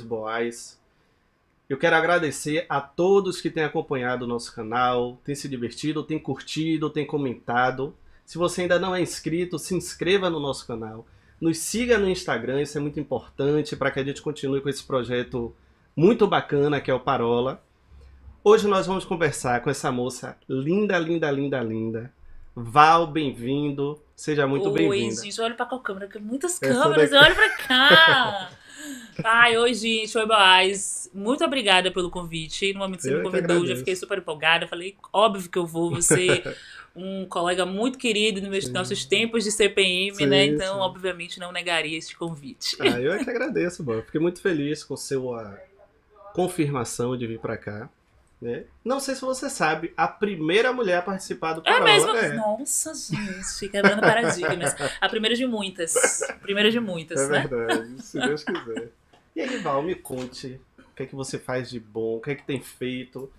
Boaz. Eu quero agradecer a todos que têm acompanhado o nosso canal, têm se divertido, têm curtido, têm comentado. Se você ainda não é inscrito, se inscreva no nosso canal. Nos siga no Instagram, isso é muito importante para que a gente continue com esse projeto muito bacana que é o Parola. Hoje nós vamos conversar com essa moça linda, linda, linda, linda. Val, bem-vindo. Seja muito bem-vinda. Oi, gente, olha pra qual câmera? Porque muitas Essa câmeras, daqui. olha pra cá! Ai, oi, gente, oi, Boaz. Muito obrigada pelo convite. No momento que você me Eu é que convidou, eu já fiquei agradeço. super empolgada. Falei, óbvio que eu vou. Você, um colega muito querido nos nossos Sim, tempos de CPM, né? sim, Então, sim. obviamente, não negaria este convite. Eu é que agradeço, mano. Fiquei muito feliz com sua confirmação de vir pra cá, né? Não sei se você sabe, a primeira mulher a participar do É mesmo? Parola é. Nossa, gente, quebrando paradigmas. A primeira de muitas. Primeira de É muitas, né? verdade, se Deus quiser. E aí, Val, me conte o que é que você faz de bom, o que é que tem feito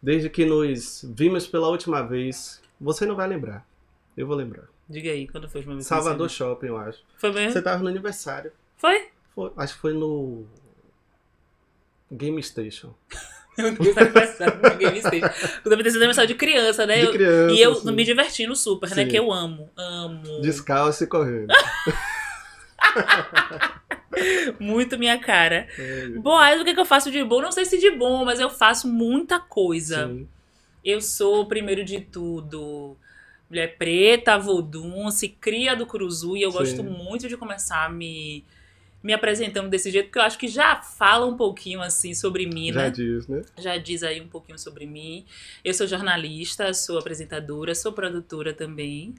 desde que nos vimos pela última vez. Você não vai lembrar, eu vou lembrar. Diga aí, quando foi a última vez que você Salvador viu? Shopping, eu acho. Foi Você mesmo? tava no aniversário. Foi? Acho que foi no Game Station. Eu não sei aniversário no Game Station. Deve ter sido aniversário de criança, né? De E criança, eu me assim. divertindo super, né? Que Sim. eu amo. Amo. Descalço e correndo. Muito minha cara. É, Boaz, o que eu faço de bom? Não sei se de bom, mas eu faço muita coisa. sim, Eu sou, primeiro de tudo, mulher preta, vodunce, cria do Curuzu. E eu gosto sim. muito de começar me apresentando desse jeito, porque eu acho que já fala um pouquinho, assim, sobre mim, Já né? diz, né? Já diz aí um pouquinho sobre mim. Eu sou jornalista, sou apresentadora, sou produtora também.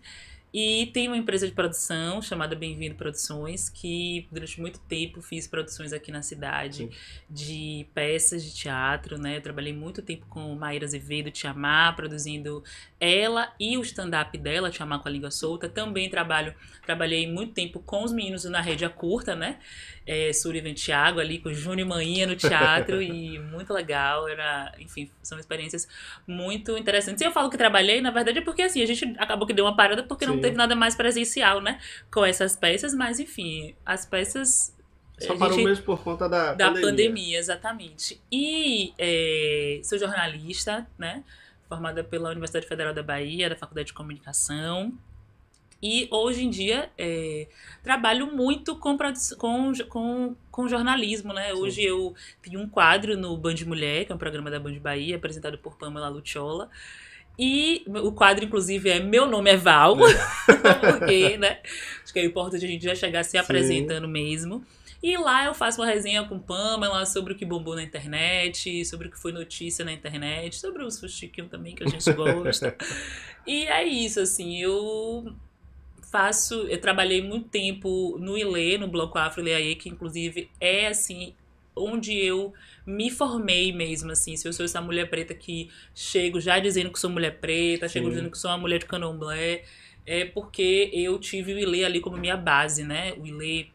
E tenho uma empresa de produção chamada Bem-vindo Produções, que durante muito tempo fiz produções aqui na cidade Sim. de peças de teatro, né? Eu trabalhei muito tempo com Maíra Azevedo, Tiamá, produzindo ela e o stand-up dela, Tiamá com a Língua Solta. Também trabalhei muito tempo com os meninos do Na Rede Curta, né? Súriva e Thiago ali com Júnior e Manhinha no teatro e muito legal, enfim, são experiências muito interessantes. E eu falo que trabalhei, na verdade, é porque assim, a gente acabou que deu uma parada porque não teve Sim. nada mais presencial, né, com essas peças, mas enfim, as peças Só a parou gente mesmo por conta da da pandemia. pandemia, exatamente. E sou jornalista, né, formada pela Universidade Federal da Bahia, da Faculdade de Comunicação. E hoje em dia trabalho muito com jornalismo, né? Sim. Hoje eu tenho um quadro no Band Mulher, que é um programa da Band Bahia, apresentado por Pamela Luciola. E o quadro, inclusive, é Meu Nome é Val, porque, né? Acho que é importante a gente já chegar se Sim. apresentando mesmo. E lá eu faço uma resenha com Pamela sobre o que bombou na internet, sobre o que foi notícia na internet, sobre os fuxiquinhos também que a gente gosta. E é isso, assim, eu trabalhei muito tempo no ILE, no Bloco Afro Ileaê, que inclusive é assim onde eu me formei mesmo, assim. Se eu sou essa mulher preta que chego já dizendo que sou mulher preta, chego dizendo Sim. que sou uma mulher de candomblé, é porque eu tive o ILE ali como minha base, né? O ILE,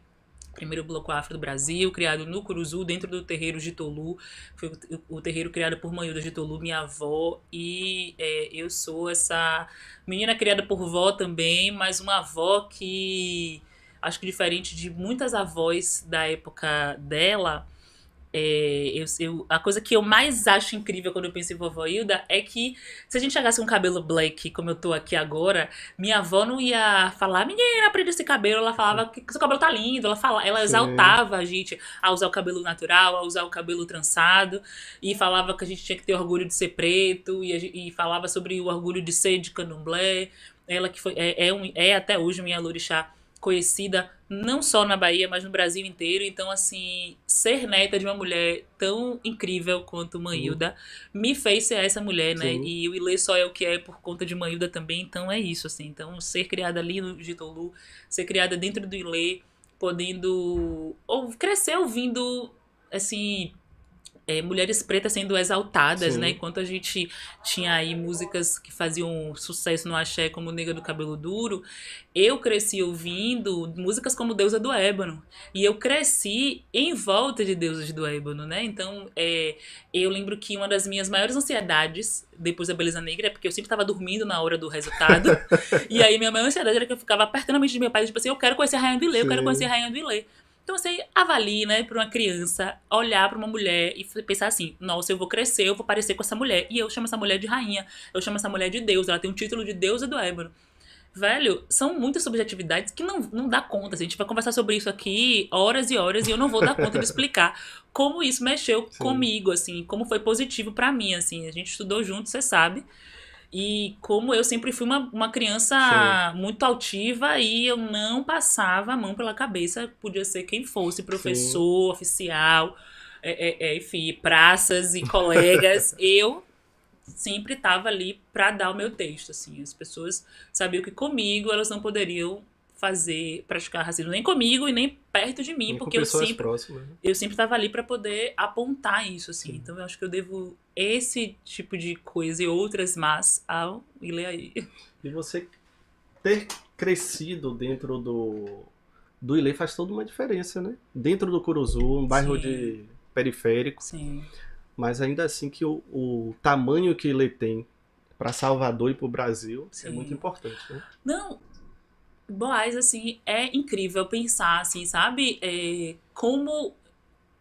primeiro bloco afro do Brasil, criado no Curuzu, dentro do terreiro Jitolu. Foi o terreiro criado por Manhuda Jitolu, minha avó. E eu sou essa menina criada por vó também, mas uma avó que, acho que diferente de muitas avós da época dela, a coisa que eu mais acho incrível quando eu penso em vovó Hilda é que se a gente chegasse com cabelo black, como eu tô aqui agora, minha avó não ia falar, menina, aprende esse cabelo. Ela falava que seu cabelo tá lindo. Ela Sim. exaltava a gente a usar o cabelo natural, a usar o cabelo trançado, e falava que a gente tinha que ter orgulho de ser preto, e falava sobre o orgulho de ser de candomblé. Ela que é até hoje minha orixá conhecida não só na Bahia, mas no Brasil inteiro. Então, assim, ser neta de uma mulher tão incrível quanto Sim. Manhilda me fez ser essa mulher, né? Sim. E o Ilê só é o que é por conta de Manhilda também. Então, é isso, assim. Então, ser criada ali no Jitolu, ser criada dentro do Ilê, podendo crescer ouvindo, assim, mulheres pretas sendo exaltadas, né? Sim. Enquanto a gente tinha aí músicas que faziam sucesso no axé, como Nega do Cabelo Duro, eu cresci ouvindo músicas como Deusa do Ébano. E eu cresci em volta de Deusas do Ébano, né? Então, eu lembro que uma das minhas maiores ansiedades, depois da Beleza Negra, é porque eu sempre estava dormindo na hora do resultado. E aí, minha maior ansiedade era que eu ficava apertando a mente de meu pai, tipo assim, eu quero conhecer a Rainha do Ilê, eu quero conhecer a Sim. Rainha do Ilê. Então, você avalie, né, para uma criança, olhar para uma mulher e pensar assim, nossa, eu vou crescer, eu vou parecer com essa mulher. E eu chamo essa mulher de rainha, eu chamo essa mulher de deusa, ela tem um título de deusa do ébano. Velho, são muitas subjetividades que não dá conta. Assim, a gente vai conversar sobre isso aqui horas e horas e eu não vou dar conta de explicar como isso mexeu Sim. comigo, assim, como foi positivo pra mim, assim. A gente estudou junto, você sabe. E como eu sempre fui uma criança muito altiva e eu não passava a mão pela cabeça, podia ser quem fosse, Sim. professor, oficial, enfim, praças e colegas, eu sempre estava ali para dar o meu texto, assim. As pessoas sabiam que comigo elas não poderiam praticar racismo nem comigo e nem perto de mim, Nem com porque eu pessoas sempre próximas, né? eu sempre estava ali para poder apontar isso, assim. Sim. Então eu acho que eu devo esse tipo de coisa e outras más ao Ileaí. E você ter crescido dentro do Ilê faz toda uma diferença, né? Dentro do Curuzu, um bairro Sim. de periférico, Sim. mas ainda assim que o tamanho que Ilê tem para Salvador e para o Brasil é Sim. muito importante, né? Não, Boaz, assim, é incrível pensar, assim, sabe? Como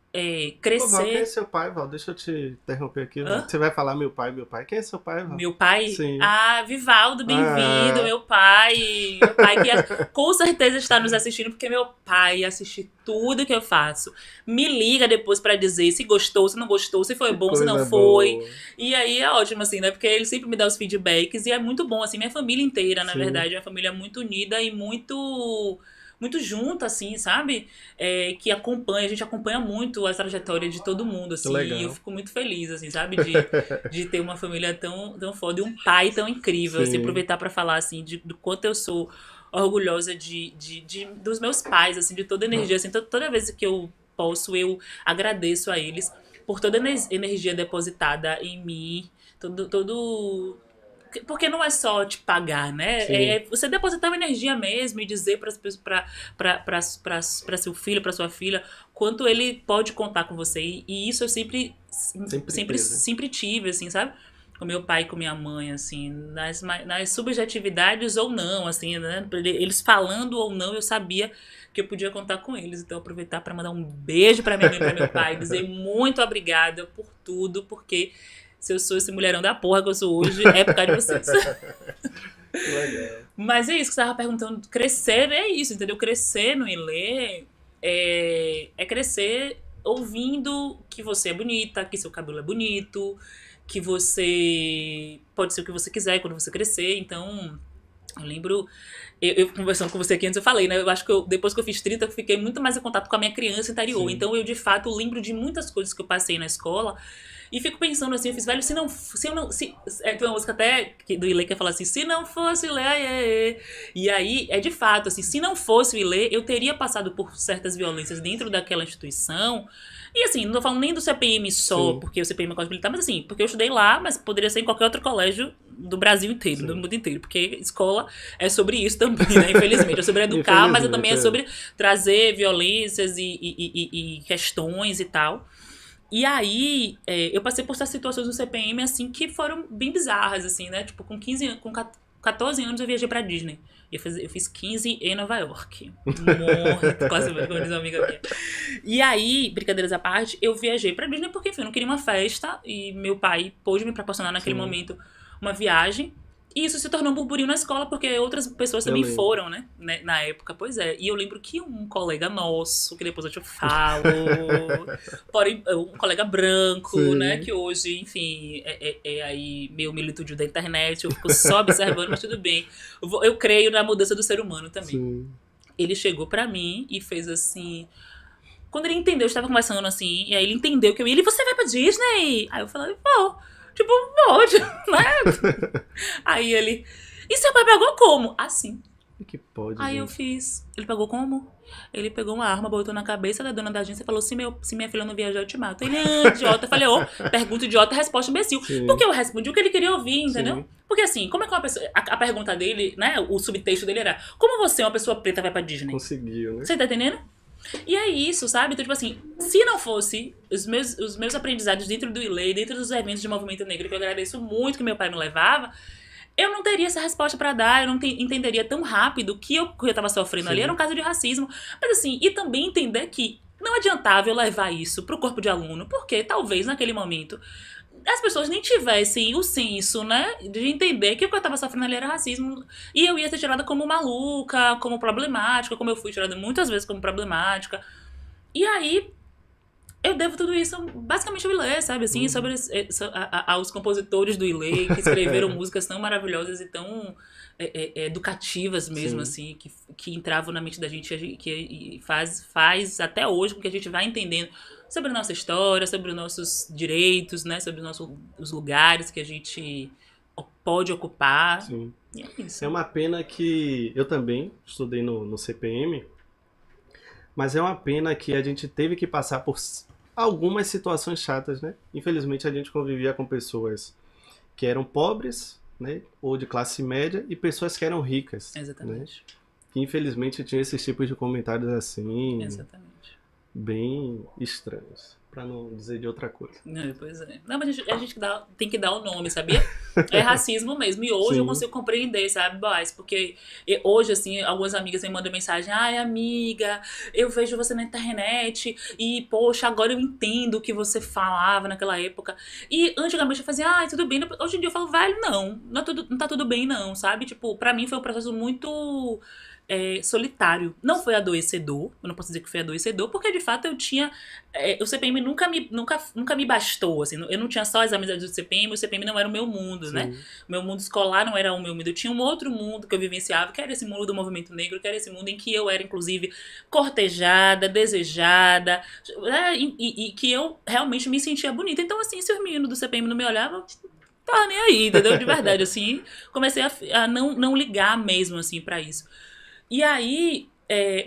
Ô, Val, quem é crescer. seu pai, Val? Deixa eu te interromper aqui, Val. Hã? Você vai falar meu pai, meu pai. Quem é seu pai, Val? Meu pai? Sim. Ah, Vivaldo, bem-vindo, Ah, meu pai. Meu pai que com certeza está nos assistindo, porque meu pai assiste tudo que eu faço. Me liga depois pra dizer se gostou, se não gostou, se foi que bom, se não coisa foi. boa. E aí é ótimo, assim, né? Porque ele sempre me dá os feedbacks e é muito bom, assim. Minha família inteira, na Sim. verdade, é uma família muito unida e muito junta, assim, sabe? Que acompanha, a gente acompanha muito a trajetória de todo mundo, assim, legal. e eu fico muito feliz, assim, sabe? De ter uma família tão foda e um pai tão incrível, assim, Sim. aproveitar pra falar, assim, do quanto eu sou orgulhosa dos meus pais, assim, de toda a energia, assim, toda vez que eu posso, eu agradeço a eles por toda a energia depositada em mim, porque não é só te pagar, né? Sim. É você depositar uma energia mesmo e dizer para seu filho, para sua filha, quanto ele pode contar com você. E isso eu sempre tive, assim, sabe? Com meu pai e com minha mãe, assim, nas subjetividades ou não, assim, né? Eles falando ou não, eu sabia que eu podia contar com eles. Então, aproveitar para mandar um beijo para minha mãe e para meu pai, dizer muito obrigada por tudo, porque se eu sou esse mulherão da porra que eu sou hoje, é por causa de vocês. Legal. Mas é isso que você estava perguntando. Crescer é isso, entendeu? Crescer no Ilê é crescer ouvindo que você é bonita, que seu cabelo é bonito, que você pode ser o que você quiser quando você crescer. Então, eu lembro, eu conversando com você aqui antes, eu falei, né? Eu acho que depois que eu fiz 30, eu fiquei muito mais em contato com a minha criança interior. Sim. Então, eu, de fato, lembro de muitas coisas que eu passei na escola. E fico pensando assim, eu fiz, velho, tem uma música até do Ilê que fala assim, se não fosse o Ilê, e aí, de fato, assim, se não fosse o Ilê, eu teria passado por certas violências dentro daquela instituição. E assim, não tô falando nem do CPM só, Sim. porque o CPM é colégio militar, mas assim, porque eu estudei lá, mas poderia ser em qualquer outro colégio do Brasil inteiro, Sim. do mundo inteiro, porque escola é sobre isso também, né? Infelizmente. É sobre educar, mas também é sobre trazer violências e questões e tal. E aí, eu passei por essas situações no CPM, assim, que foram bem bizarras, assim, né? Tipo, com 14 anos eu viajei pra Disney. Eu fiz 15 em Nova York. Morre, quase como diz uma amiga minha. E aí, brincadeiras à parte, eu viajei pra Disney porque, enfim, eu não queria uma festa e meu pai pôde me proporcionar naquele momento uma viagem. E isso se tornou um burburinho na escola, porque outras pessoas também foram, né? Na época, pois é. E eu lembro que um colega nosso, que depois eu te falo, porém, um colega branco, Sim. né? Que hoje, enfim, é aí meu militude da internet, eu fico só observando, mas tudo bem. Eu creio na mudança do ser humano também. Sim. Ele chegou pra mim e fez assim... Quando ele entendeu, eu estava conversando assim, e aí ele entendeu que eu ia, ele, você vai pra Disney? Aí eu falei, vou. Tipo, pode, né? Aí ele, e seu pai pegou como? Assim. Que pode, Aí gente. eu fiz, ele pegou como? Ele pegou uma arma, botou na cabeça da dona da agência e falou, se minha filha não viajar, eu te mato. Ele, idiota. Eu falei, pergunta idiota, resposta imbecil. Sim. Porque eu respondi o que ele queria ouvir, entendeu? Sim. Porque assim, como é que uma pessoa, a pergunta dele, né, o subtexto dele era, como você, uma pessoa preta, vai pra Disney? Conseguiu, né? Você tá entendendo? E é isso, sabe? Então, tipo assim, se não fosse os meus aprendizados dentro do Ilê, dentro dos eventos de movimento negro, que eu agradeço muito que meu pai me levava, eu não teria essa resposta pra dar, eu não entenderia tão rápido que o que eu tava sofrendo ali Sim. era um caso de racismo. Mas assim, e também entender que não adiantava eu levar isso pro corpo de aluno, porque talvez naquele momento as pessoas nem tivessem o senso, né, de entender que o que eu tava sofrendo ali era racismo. E eu ia ser tirada como maluca, como problemática, como eu fui tirada muitas vezes como problemática. E aí, eu devo tudo isso basicamente ao Ilê, sabe? Assim, sobre aos compositores do Ilê, que escreveram músicas tão maravilhosas e tão educativas mesmo, Sim. assim, que entravam na mente da gente, que faz até hoje com que a gente vá entendendo sobre a nossa história, sobre os nossos direitos, né? Sobre os lugares que a gente pode ocupar. Sim. E é isso. É uma pena que eu também estudei no CPM, mas é uma pena que a gente teve que passar por algumas situações chatas, né? Infelizmente a gente convivia com pessoas que eram pobres, né? Ou de classe média e pessoas que eram ricas, né? Exatamente. Que infelizmente tinha esses tipos de comentários assim, Exatamente. bem estranhos, para não dizer de outra coisa. Pois é. Não, mas a gente tem que dar o nome, sabia? É racismo mesmo. E hoje eu Sim. consigo compreender, sabe, Boaz? Porque hoje, assim, algumas amigas me mandam mensagem: ai, amiga, eu vejo você na internet e, poxa, agora eu entendo o que você falava naquela época. E antigamente eu fazia, ai, tudo bem. Hoje em dia eu falo, velho, não tá tudo bem, não, sabe? Tipo, pra mim foi um processo muito solitário. Não foi adoecedor, eu não posso dizer que foi adoecedor, porque de fato eu tinha. O CPM nunca me bastou, assim, eu não tinha só as amizades do CPM, o CPM não era o meu mundo, né? Sim. Meu mundo escolar não era o meu mundo, eu tinha um outro mundo que eu vivenciava, que era esse mundo do movimento negro, que era esse mundo em que eu era, inclusive, cortejada, desejada, e que eu realmente me sentia bonita. Então, assim, se os meninos do CPM não me olhavam, tava nem aí, entendeu? De verdade, assim, comecei a não ligar mesmo, assim, pra isso. E aí,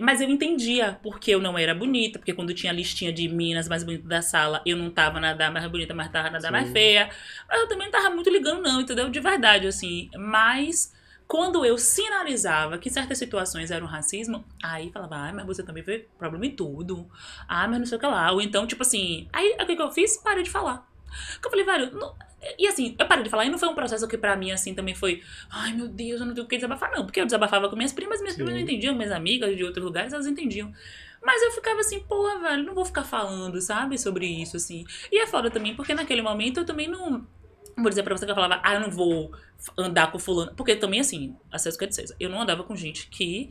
mas eu entendia porque eu não era bonita, porque quando tinha a listinha de meninas mais bonitas da sala, eu não tava na da mais bonita, mas tava na da mais Sim. feia. Mas eu também não tava muito ligando, não, entendeu? De verdade, assim. Mas quando eu sinalizava que certas situações eram racismo, aí falava, ai, mas você também vê problema em tudo. Ah, mas não sei o que lá. Ou então, tipo assim, aí o que eu fiz? Parei de falar. Porque eu falei, velho, não... E assim, eu parei de falar, e não foi um processo que pra mim, assim, também foi, ai meu Deus, eu não tenho o que desabafar, não. Porque eu desabafava com minhas primas não Sim. entendiam, minhas amigas de outros lugares, elas entendiam. Mas eu ficava assim, porra, velho, não vou ficar falando, sabe, sobre isso, assim. E é foda também, porque naquele momento eu também não. Vou dizer pra você que eu falava, ah, eu não vou andar com fulano. Porque também, assim, acesso que é de César. Eu não andava com gente que.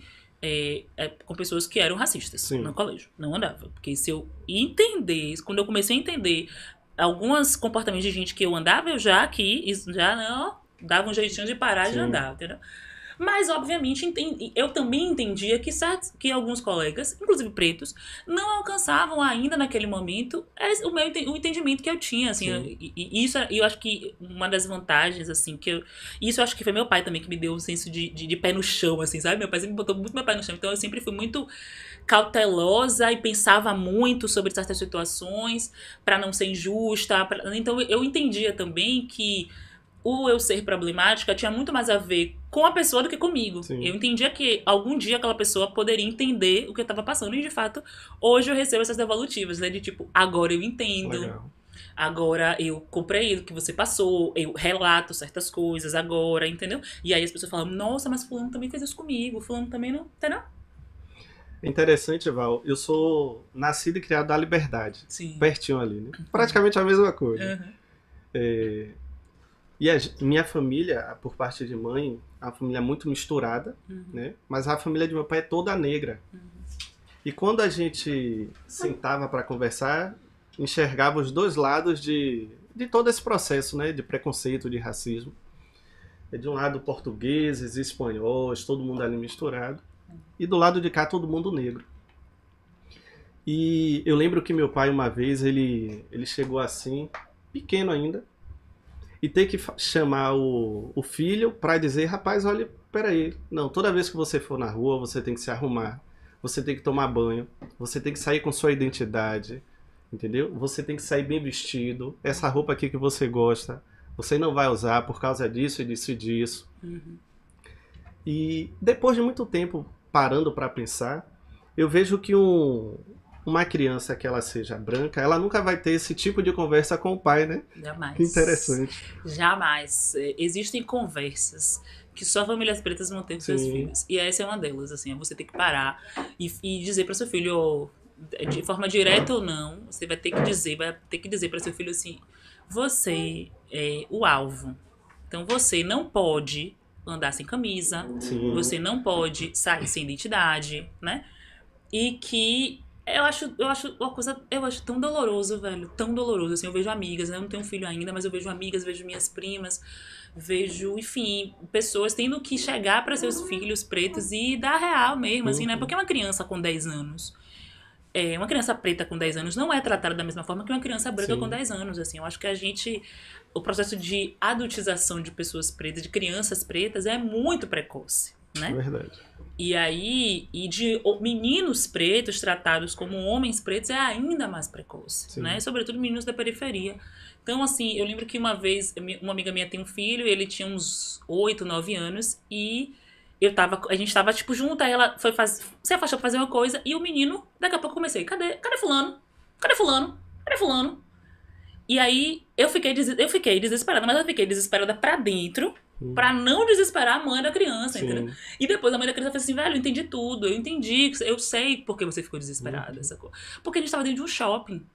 Com pessoas que eram racistas Sim. no colégio. Não andava. Porque se eu entender, quando eu comecei a entender alguns comportamentos de gente que eu andava, eu já não dava um jeitinho de parar Sim. de andar, entendeu? Mas, obviamente, eu também entendia que alguns colegas, inclusive pretos, não alcançavam ainda naquele momento o entendimento que eu tinha, assim. E isso eu acho que uma das vantagens, assim, isso eu acho que foi meu pai também que me deu um senso de pé no chão, assim, sabe? Meu pai sempre botou muito meu pé no chão, então eu sempre fui muito cautelosa e pensava muito sobre certas situações para não ser injusta. Então eu entendia também que o eu ser problemática tinha muito mais a ver com a pessoa do que comigo. Sim. Eu entendia que algum dia aquela pessoa poderia entender o que eu tava passando. E de fato, hoje eu recebo essas devolutivas, né? De tipo, agora eu entendo. Legal. Agora eu compreendo o que você passou, eu relato certas coisas agora, entendeu? E aí as pessoas falam, nossa, mas fulano também fez isso comigo, fulano também não, entendeu? É interessante, Val, eu sou nascido e criado na Liberdade. Sim. Pertinho ali, né? Praticamente a mesma coisa. Uhum. E minha família, por parte de mãe, é uma família muito misturada, né? Mas a família de meu pai é toda negra. E quando a gente sentava para conversar, enxergava os dois lados de todo esse processo, né? De preconceito, de racismo. De um lado portugueses, espanhóis, todo mundo ali misturado. E do lado de cá todo mundo negro. E eu lembro que meu pai uma vez, ele chegou assim, pequeno ainda, e ter que chamar o filho para dizer, rapaz, olha, peraí, não, toda vez que você for na rua, você tem que se arrumar, você tem que tomar banho, você tem que sair com sua identidade, entendeu? Você tem que sair bem vestido, essa roupa aqui que você gosta, você não vai usar por causa disso e disso e disso. E depois de muito tempo parando para pensar, eu vejo que um uma criança que ela seja branca, ela nunca vai ter esse tipo de conversa com o pai, né? Jamais. Que interessante. Jamais. Existem conversas que só famílias pretas vão ter com seus Sim. filhos. E essa é uma delas, assim, você tem que parar e dizer para seu filho, de forma direta ou não, você vai ter que dizer para seu filho assim, você é o alvo. Então você não pode andar sem camisa, Sim. você não pode sair sem identidade, né? E que eu acho uma coisa, eu acho tão doloroso, velho, tão doloroso, assim, eu vejo amigas, né, eu não tenho filho ainda, mas eu vejo amigas, vejo minhas primas, vejo, enfim, pessoas tendo que chegar para seus filhos pretos e dar real mesmo, assim, né, porque uma criança com 10 anos, uma criança preta com 10 anos não é tratada da mesma forma que uma criança branca Sim. com 10 anos, assim, eu acho que o processo de adultização de pessoas pretas, de crianças pretas, é muito precoce, né? Verdade. E aí, de meninos pretos tratados como homens pretos é ainda mais precoce, Sim. né? Sobretudo meninos da periferia. Então, assim, eu lembro que uma vez, uma amiga minha tem um filho, ele tinha uns 8, 9 anos, e a gente tava, tipo, junto, aí ela se afastou pra fazer uma coisa, e o menino, daqui a pouco eu comecei, cadê fulano? Cadê fulano? Cadê fulano? E aí, eu fiquei desesperada, mas eu fiquei desesperada pra dentro, pra não desesperar a mãe da criança, Sim. entendeu? E depois a mãe da criança falou assim, velho, eu entendi tudo, eu sei por que você ficou desesperada, sacou? Porque a gente tava dentro de um shopping.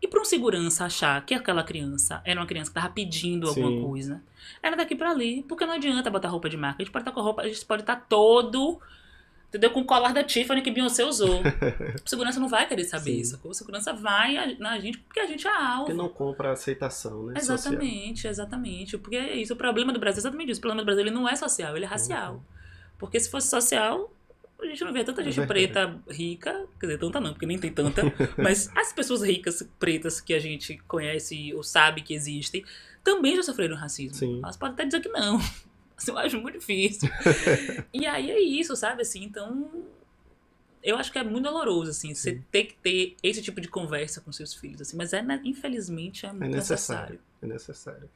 E pra um segurança achar que aquela criança era uma criança que tava pedindo alguma Sim. coisa, era daqui pra ali. Porque não adianta botar roupa de marca, a gente pode estar com roupa, a gente pode estar todo, entendeu? Com o colar da Tiffany que Beyoncé usou. O segurança não vai querer saber Sim. isso. O segurança vai na gente porque a gente é alvo. Porque não compra aceitação, né? Social. Exatamente. Porque é isso. O problema do Brasil é exatamente isso. O problema do Brasil ele não é social, ele é racial. Porque se fosse social, a gente não vê tanta gente preta rica. Quer dizer, tanta não, porque nem tem tanta. Mas as pessoas ricas, pretas, que a gente conhece ou sabe que existem, também já sofreram racismo. Sim. Elas podem até dizer que não. Mas eu acho muito difícil. E aí é isso, sabe? Assim, então... Eu acho que é muito doloroso, assim, você ter que ter esse tipo de conversa com seus filhos, assim, mas infelizmente é muito necessário. É necessário.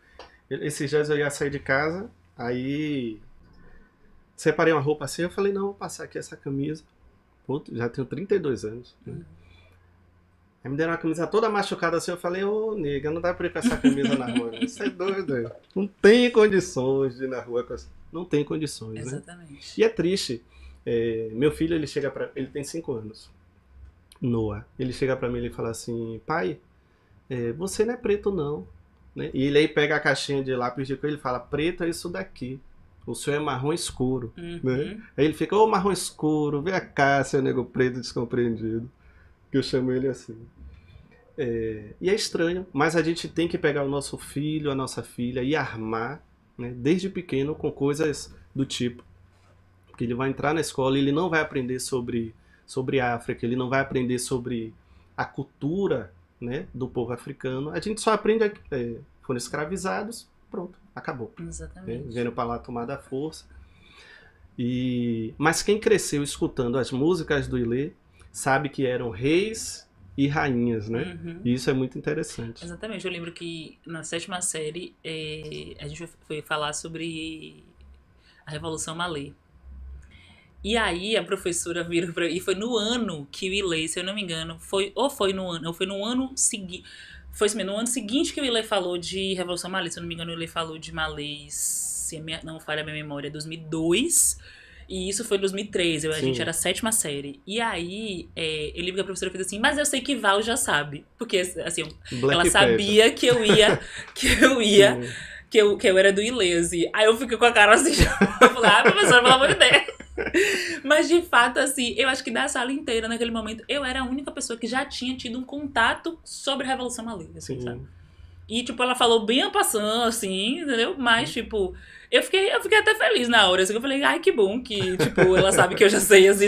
Esses dias eu ia sair de casa, aí separei uma roupa assim, eu falei, não, vou passar aqui essa camisa. Pô, já tenho 32 anos. Né? Aí me deram uma camisa toda machucada assim, eu falei, ô nega, não dá pra ir com essa camisa na rua, né? Você é doido, né? Não tem condições de ir na rua com essa... Não tem condições, né? Exatamente. E é triste. Meu filho, ele tem 5 anos, Noah. Ele chega pra mim e fala assim, pai, você não é preto não, né? E ele aí pega a caixinha de lápis de cor e ele fala, preto é isso daqui, o senhor é marrom escuro, né? Aí ele fica, ô marrom escuro, vem cá, seu nego preto descompreendido, que eu chamo ele assim. E é estranho, mas a gente tem que pegar o nosso filho, a nossa filha e armar, né, desde pequeno com coisas do tipo. Porque ele vai entrar na escola e ele não vai aprender sobre África, ele não vai aprender sobre a cultura, né, do povo africano. A gente só aprende, foram escravizados, pronto, acabou. Exatamente. Vieram para lá tomar da força. Mas quem cresceu escutando as músicas do Ilê sabe que eram reis e rainhas, né? E isso é muito interessante. Exatamente. Eu lembro que na 7ª série a gente foi falar sobre a Revolução Malê. E aí a professora virou pra... E foi no ano que o Ilê, se eu não me engano, foi no ano seguinte. Foi no ano seguinte que o Ilê falou de Revolução Malê. Se eu não me engano, o Ilê falou de Malês, se não falha a minha memória, 2002. E isso foi em 2013, a gente era a 7ª série. E aí, eu lembro que a professora fez assim, mas eu sei que Val já sabe. Porque, assim, ela sabia que eu ia, que eu era do Ilê, assim. Aí eu fiquei com a cara assim, eu falei, professora, pelo amor de Deus. Mas, de fato, assim, eu acho que da sala inteira, naquele momento, eu era a única pessoa que já tinha tido um contato sobre a Revolução Malê, assim, sabe? E, tipo, ela falou bem a passando, assim, entendeu? Mas, tipo, eu fiquei até feliz na hora, assim, eu falei, ai, que bom que, tipo, ela sabe que eu já sei, assim,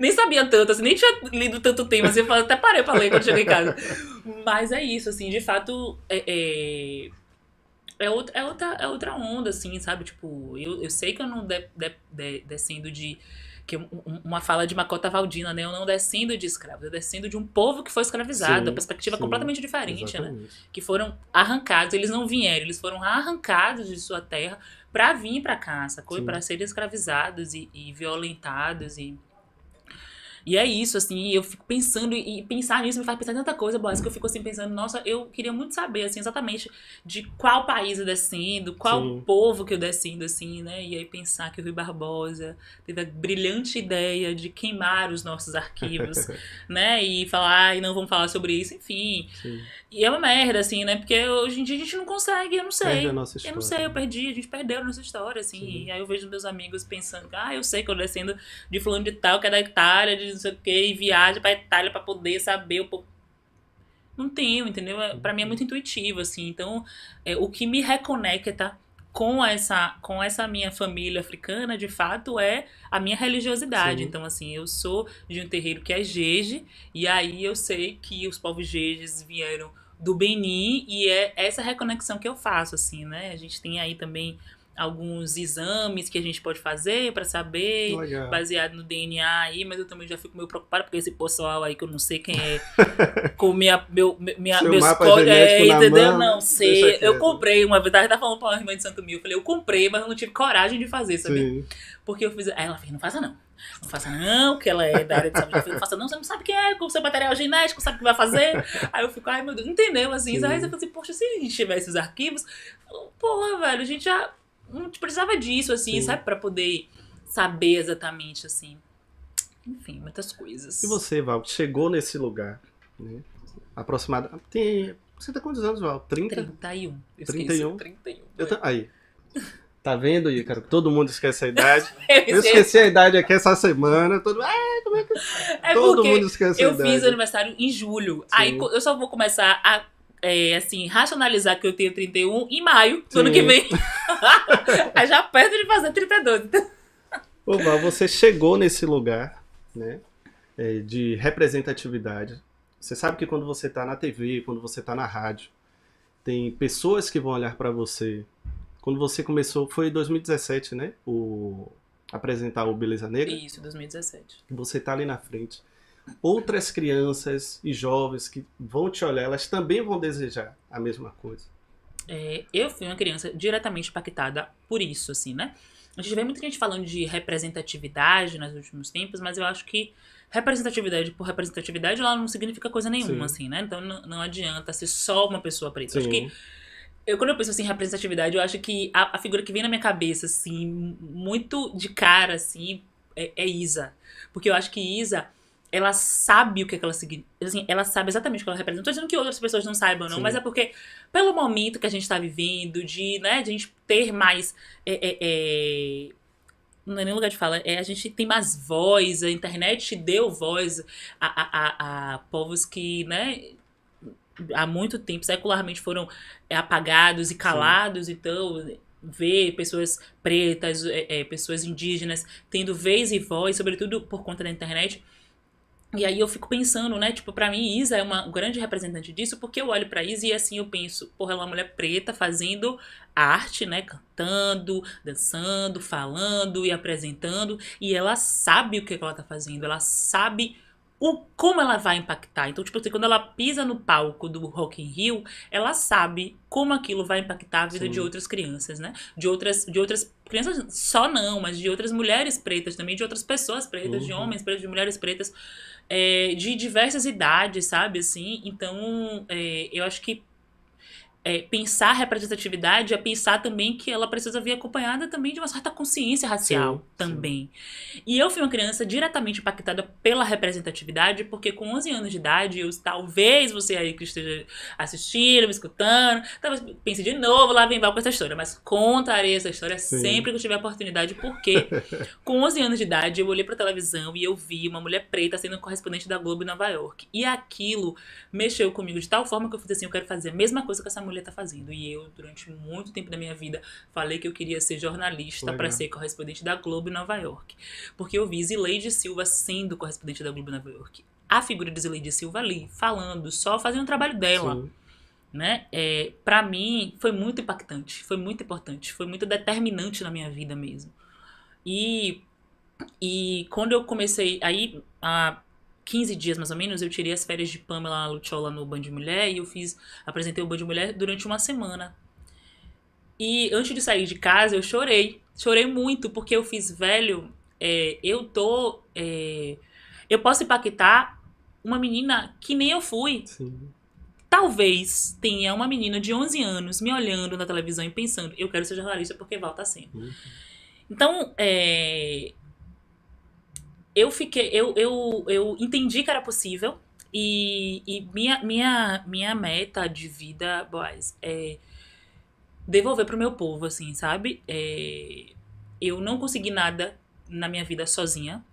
nem sabia tanto, assim, nem tinha lido tanto tempo, assim, eu até parei pra ler quando cheguei em casa. Mas é isso, assim, de fato, é outra onda, assim, sabe? Tipo, eu sei que eu não descendo de... Que uma fala de Makota Valdina, né? Eu não descendo de escravos, eu descendo de um povo que foi escravizado. A perspectiva é completamente diferente, né? Que foram arrancados, eles não vieram, eles foram arrancados de sua terra pra vir pra cá, sacou? Pra serem escravizados e violentados E é isso, assim, eu fico pensando, e pensar nisso me faz pensar em tanta coisa, Boaz, que eu fico assim pensando, nossa, eu queria muito saber, assim, exatamente de qual país eu descendo, qual Sim. povo que eu descendo, assim, né? E aí pensar que o Rui Barbosa teve a brilhante ideia de queimar os nossos arquivos, né? E falar, e não vamos falar sobre isso, enfim. Sim. E é uma merda, assim, né? Porque hoje em dia a gente não consegue, eu não Perde a sei. nossa Eu não história, sei, eu né? perdi, a gente perdeu a nossa história, assim. Sim. E aí eu vejo meus amigos pensando, eu sei que eu descendo de fulano de tal, que é da Itália, de não sei o quê, e viaja pra Itália pra poder saber um pouco. Não tenho, entendeu? Pra mim é muito intuitivo, assim. Então, o que me reconecta com essa minha família africana, de fato, é a minha religiosidade. Sim. Então, assim, eu sou de um terreiro que é Jeje, e aí eu sei que os povos Jejes vieram do Benin, e é essa reconexão que eu faço, assim, né? A gente tem aí também alguns exames que a gente pode fazer pra saber, Legal. baseado no DNA aí, mas eu também já fico meio preocupada, porque esse pessoal aí que eu não sei quem é com Seu meus mapa códigos, genético na entendeu? mão, Não deixa sei. Eu quieto. comprei uma vez, tava falando pra uma irmã de Santo Mil, eu falei, eu comprei, mas eu não tive coragem de fazer, sabia? Sim. Porque eu fiz. Aí ela fez, não faça não. Não faça não, que ela é da área de saúde. Eu falei, não faça não, você não sabe quem é, com o seu material genético, sabe o que vai fazer. Aí eu fico, ai meu Deus, entendeu? Assim, aí você Sim. fala assim, poxa, se a gente tivesse os arquivos, porra, velho, a gente já não precisava disso, assim, Sim. sabe? Pra poder saber exatamente, assim. Enfim, muitas E coisas. você, Val, que chegou nesse lugar, né? Aproximadamente. Tem. Você tem quantos anos, Val? 30? 31. Eu esqueci. 31? 31. Aí. Tá vendo, Ícaro? Todo mundo esquece a idade. Eu Eu esqueci. esqueci a idade aqui essa semana. Como é que. É Todo mundo porque esquece a eu fiz idade. aniversário em julho. Aí Sim. eu só vou começar a, assim, racionalizar que eu tenho 31 em maio do ano que Sim. vem. Aí já perto de fazer 32. Ô, Val, você chegou nesse lugar, né? De representatividade. Você sabe que quando você tá na TV, quando você tá na rádio, tem pessoas que vão olhar pra você. Quando você começou, foi em 2017, né? Apresentar o Beleza Negra. Isso, 2017. Você tá ali na frente. Outras crianças e jovens que vão te olhar, elas também vão desejar a mesma coisa. Eu fui uma criança diretamente impactada por isso, assim, né? A gente vê muita gente falando de representatividade nos últimos tempos, mas eu acho que representatividade por representatividade ela não significa coisa nenhuma, Sim, assim, né? Então não adianta ser só uma pessoa preta. Eu acho que sim, quando eu penso assim, em representatividade, eu acho que a figura que vem na minha cabeça, assim, muito de cara, assim, é Isa. Porque eu acho que Isa, ela sabe o que ela significa. Assim, ela sabe exatamente o que ela representa. Não tô dizendo que outras pessoas não saibam, não, mas é sim. porque, pelo momento que a gente tá vivendo, né, de a gente ter mais. Não é nem lugar de fala, a gente tem mais voz, a internet deu voz a povos que, né, há muito tempo, secularmente foram apagados e Sim. calados, então ver pessoas pretas, pessoas indígenas tendo vez e voz, sobretudo por conta da internet. E aí eu fico pensando, né, tipo, pra mim Isa é uma grande representante disso, porque eu olho pra Isa e assim eu penso, porra, ela é uma mulher preta fazendo arte, né, cantando, dançando, falando e apresentando, e ela sabe o que ela tá fazendo, ela sabe como ela vai impactar. Então, tipo assim, quando ela pisa no palco do Rock in Rio, ela sabe como aquilo vai impactar a vida de Sim. outras crianças, né? De outras crianças só não, mas de outras mulheres pretas também, de outras pessoas pretas, de Uhum. homens pretos, de mulheres pretas, de diversas idades, sabe, assim? Então, eu acho que pensar representatividade é pensar também que ela precisa vir acompanhada também de uma certa consciência Sim, racial sim. também. E eu fui uma criança diretamente impactada pela representatividade, porque com 11 anos de idade, talvez você aí que esteja assistindo, me escutando, talvez pense de novo, lá vem Val com essa história, mas contarei essa história Sim. sempre que eu tiver oportunidade, porque com 11 anos de idade eu olhei pra televisão e eu vi uma mulher preta sendo correspondente da Globo em Nova York. E aquilo mexeu comigo de tal forma que eu fiz assim, eu quero fazer a mesma coisa que essa mulher tá fazendo. E eu, durante muito tempo da minha vida, falei que eu queria ser jornalista para Legal. ser correspondente da Globo em Nova York. Porque eu vi Zileide Silva sendo correspondente da Globo em Nova York. A figura de Zileide Silva ali, falando, só fazendo o trabalho dela, Sim. né? Para mim, foi muito impactante, foi muito importante, foi muito determinante na minha vida mesmo. E, e quando eu comecei, aí, há 15 dias mais ou menos, eu tirei as férias de Pamela Lucciola no Band Mulher e eu apresentei o Band Mulher durante uma semana. E antes de sair de casa, eu chorei. Chorei muito, porque eu fiz velho. Eu tô. eu posso impactar uma menina que nem eu fui. Sim. Talvez tenha uma menina de 11 anos me olhando na televisão e pensando, eu quero ser jornalista porque Val tá sendo. Uhum. Então, eu entendi que era possível e minha meta de vida, boys, é devolver pro meu povo, assim, sabe? Eu não consegui nada na minha vida sozinha.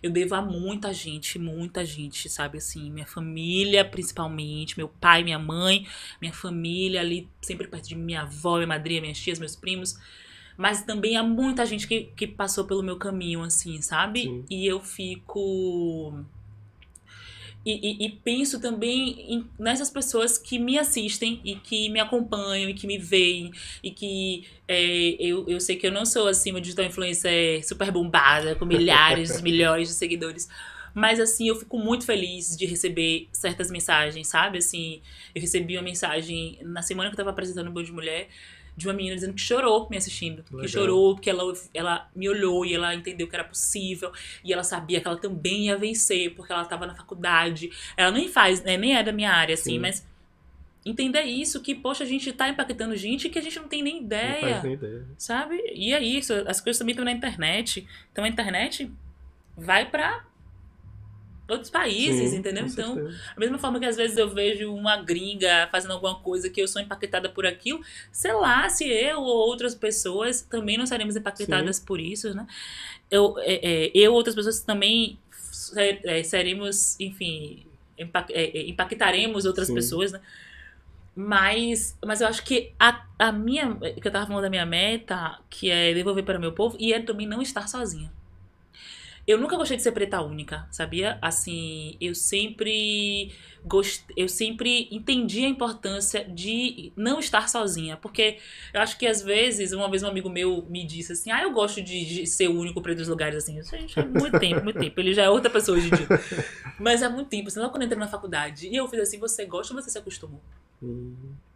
Eu devo a muita gente, sabe, assim, minha família, principalmente, meu pai, minha mãe, minha família ali, sempre perto de mim, minha avó, minha madrinha, minhas tias, meus primos, mas também há muita gente que passou pelo meu caminho, assim, sabe? Sim. E eu fico... E penso também nessas pessoas que me assistem e que me acompanham e que me veem e que eu sei que eu não sou assim uma digital influencer super bombada com milhares, milhões de seguidores, mas assim eu fico muito feliz de receber certas mensagens, sabe? Assim, eu recebi uma mensagem na semana que eu tava apresentando o Bom de Mulher de uma menina dizendo que chorou me assistindo. Legal. Que chorou, que ela me olhou e ela entendeu que era possível. E ela sabia que ela também ia vencer, porque ela estava na faculdade. Ela nem faz, né, nem é da minha área, assim, Sim. mas entender isso, que, poxa, a gente tá impactando gente que a gente não tem nem Não ideia, faz nem ideia. sabe? E é isso, as coisas também estão na internet. Então a internet vai pra outros países, Sim, entendeu? com Então, certeza. da mesma forma que às vezes eu vejo uma gringa fazendo alguma coisa que eu sou impactada por aquilo, sei lá se eu ou outras pessoas também não seremos impactadas por isso, né? Eu ou outras pessoas também seremos, enfim, impactaremos outras Sim. pessoas, né? Mas eu acho que a minha, que eu tava falando da minha meta, que é devolver para o meu povo, e é também não estar sozinha. Eu nunca gostei de ser preta única, sabia? Assim, eu sempre entendi a importância de não estar sozinha, porque eu acho que às vezes, uma vez um amigo meu me disse assim, eu gosto de ser o único preto dos lugares, assim, isso gente, é muito tempo, ele já é outra pessoa hoje em dia, mas é muito tempo, assim, logo quando eu entrei na faculdade, e eu fiz assim, você gosta ou você se acostumou?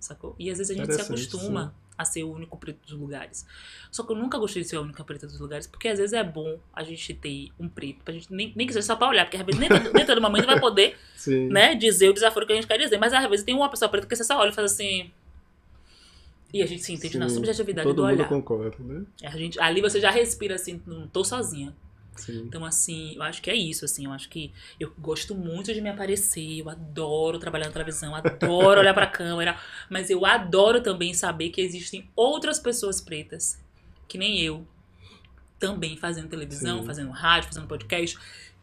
Sacou? E às vezes a gente se acostuma a ser o único preto dos lugares. Só que eu nunca gostei de ser a única preta dos lugares, porque às vezes é bom a gente ter um preto, pra gente nem que seja só pra olhar, porque às vezes nem todo momento vai poder, né, dizer o desaforo que a gente quer dizer, mas às vezes tem uma pessoa preta que você só olha e faz assim... E a gente se entende na subjetividade do olhar. Todo mundo concorda, né? Ali você já respira assim, não tô sozinha. Sim. Então, assim, eu acho que é isso, assim, eu acho que eu gosto muito de me aparecer, eu adoro trabalhar na televisão, adoro olhar pra câmera, mas eu adoro também saber que existem outras pessoas pretas, que nem eu, também fazendo televisão, fazendo rádio, fazendo podcast,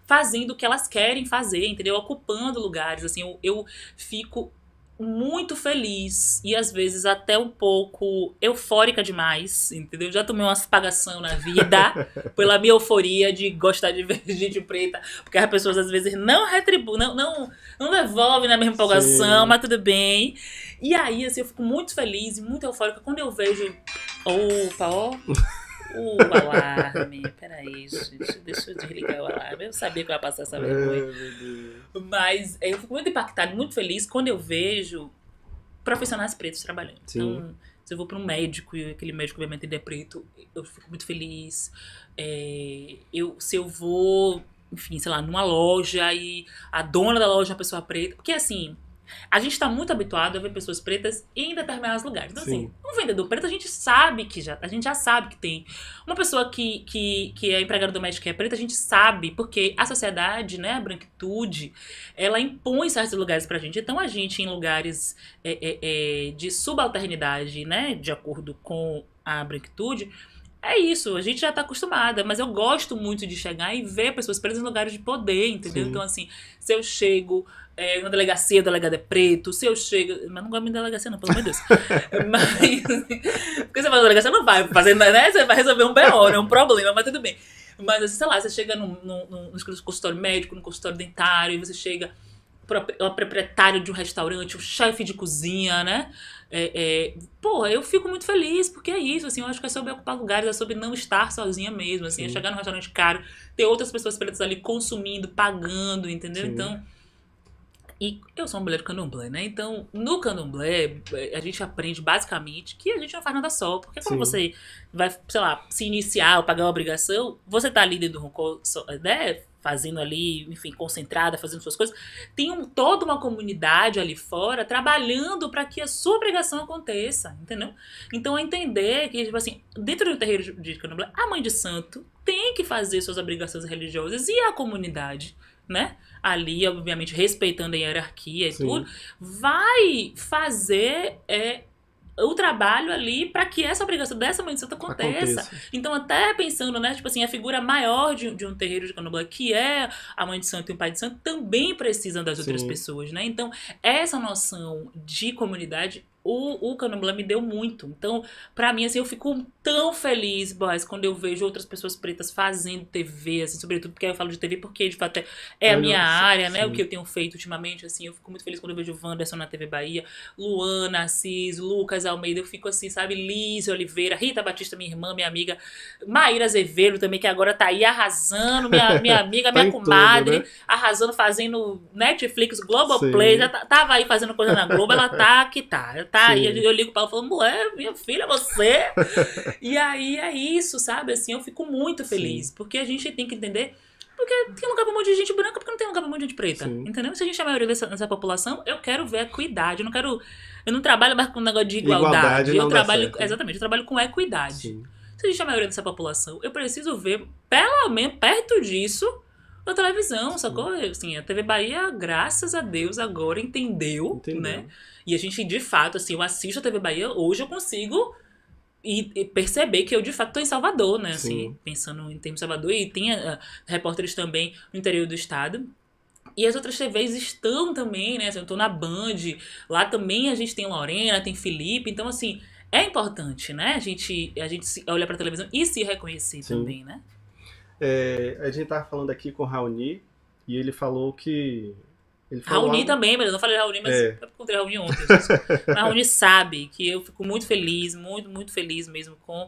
fazendo o que elas querem fazer, entendeu? Ocupando lugares, assim, eu fico muito feliz e às vezes até um pouco eufórica demais, entendeu? Já tomei umas pagação na vida pela minha euforia de gostar de ver gente preta, porque as pessoas às vezes não retribuem, não devolvem na mesma empolgação, mas tudo bem. E aí, assim, eu fico muito feliz e muito eufórica quando eu vejo... Opa, ó... O alarme, peraí, gente, deixa eu desligar o alarme. Eu sabia que eu ia passar essa vergonha. Mas eu fico muito impactada, muito feliz quando eu vejo profissionais pretos trabalhando. Sim. Então, se eu vou para um médico e aquele médico vai me atender preto, eu fico muito feliz. Se eu vou, enfim, sei lá, numa loja e a dona da loja é uma pessoa preta, porque assim... A gente tá muito habituado a ver pessoas pretas em determinados lugares. Então, assim, um vendedor preto, a gente já sabe que tem. Uma pessoa que é empregada doméstica que é preta, a gente sabe, porque a sociedade, né, a branquitude, ela impõe certos lugares pra gente. Então, a gente, em lugares de subalternidade, né, de acordo com a branquitude, é isso, a gente já tá acostumada, mas eu gosto muito de chegar e ver pessoas pretas em lugares de poder, entendeu? Sim. Então, assim, se eu chego na delegacia, o delegado é preto, se eu chego... Mas não gosto de delegacia não, pelo amor de Deus. Mas, porque você vai na delegacia, não vai fazer, né? Você vai resolver um BO, né? Um problema, mas tudo bem. Mas, assim, sei lá, você chega no consultório médico, no consultório dentário, e você chega... o proprietário de um restaurante, o chefe de cozinha, né? Porra, eu fico muito feliz, porque é isso, assim, eu acho que é sobre ocupar lugares, é sobre não estar sozinha mesmo, assim, é chegar num restaurante caro, ter outras pessoas pretas ali consumindo, pagando, entendeu? Sim. Então, e eu sou uma mulher de candomblé, né? Então, no candomblé, a gente aprende basicamente que a gente não faz nada só, porque quando você vai, sei lá, se iniciar ou pagar uma obrigação, você tá ali dentro do roncô, né? fazendo ali, enfim, concentrada, fazendo suas coisas, tem toda uma comunidade ali fora trabalhando para que a sua pregação aconteça, entendeu? Então, entender que, tipo assim, dentro do terreiro de Candomblé, a mãe de santo tem que fazer suas obrigações religiosas e a comunidade, né? Ali, obviamente, respeitando a hierarquia e Sim. tudo, vai fazer o trabalho ali para que essa obrigação dessa mãe de santo aconteça. Então, até pensando, né, tipo assim, a figura maior de um terreiro de Candomblé, que é a mãe de santo e o pai de santo, também precisam das outras pessoas, né? Então, essa noção de comunidade, o Candomblé me deu muito. Então, pra mim, assim, eu fico tão feliz, boys, quando eu vejo outras pessoas pretas fazendo TV, assim, sobretudo porque eu falo de TV porque, de fato, é a minha área, né? O que eu tenho feito ultimamente, assim, eu fico muito feliz quando eu vejo o Wanderson na TV Bahia, Luana Assis, Lucas Almeida, eu fico assim, sabe, Lízia Oliveira, Rita Batista, minha irmã, minha amiga, Maíra Azevedo também, que agora tá aí arrasando, minha amiga, minha comadre, tudo, né? Arrasando, fazendo Netflix, Globoplay, já tava aí fazendo coisa na Globo, ela tá que tá aí, eu ligo pra ela falando, mulher, minha filha, você... E aí é isso, sabe, assim, eu fico muito feliz, porque a gente tem que entender... Porque tem lugar pra um monte de gente branca, porque não tem lugar pra um monte de gente preta. Entendeu? Se a gente é a maioria dessa população, eu quero ver equidade. Eu não trabalho mais com um negócio de igualdade. Eu trabalho, exatamente, eu trabalho com equidade. Sim. Se a gente é a maioria dessa população, eu preciso ver, pelo menos, perto disso, na televisão, sacou? Assim, a TV Bahia, graças a Deus, agora entendeu, né? E a gente, de fato, assim, eu assisto a TV Bahia, hoje eu consigo... E perceber que eu, de fato, estou em Salvador, né? Assim, pensando em termos de Salvador. E tem repórteres também no interior do estado. E as outras TVs estão também, né? Assim, eu estou na Band. Lá também a gente tem Lorena, tem Felipe. Então, assim, é importante, né? A gente olhar para a televisão e se reconhecer também, né? A gente estava falando aqui com o Raoni. E ele falou que... Raoni também, mas eu não falei Raoni, mas eu encontrei Raoni ontem. Mas Raoni sabe que eu fico muito feliz, muito, muito feliz mesmo com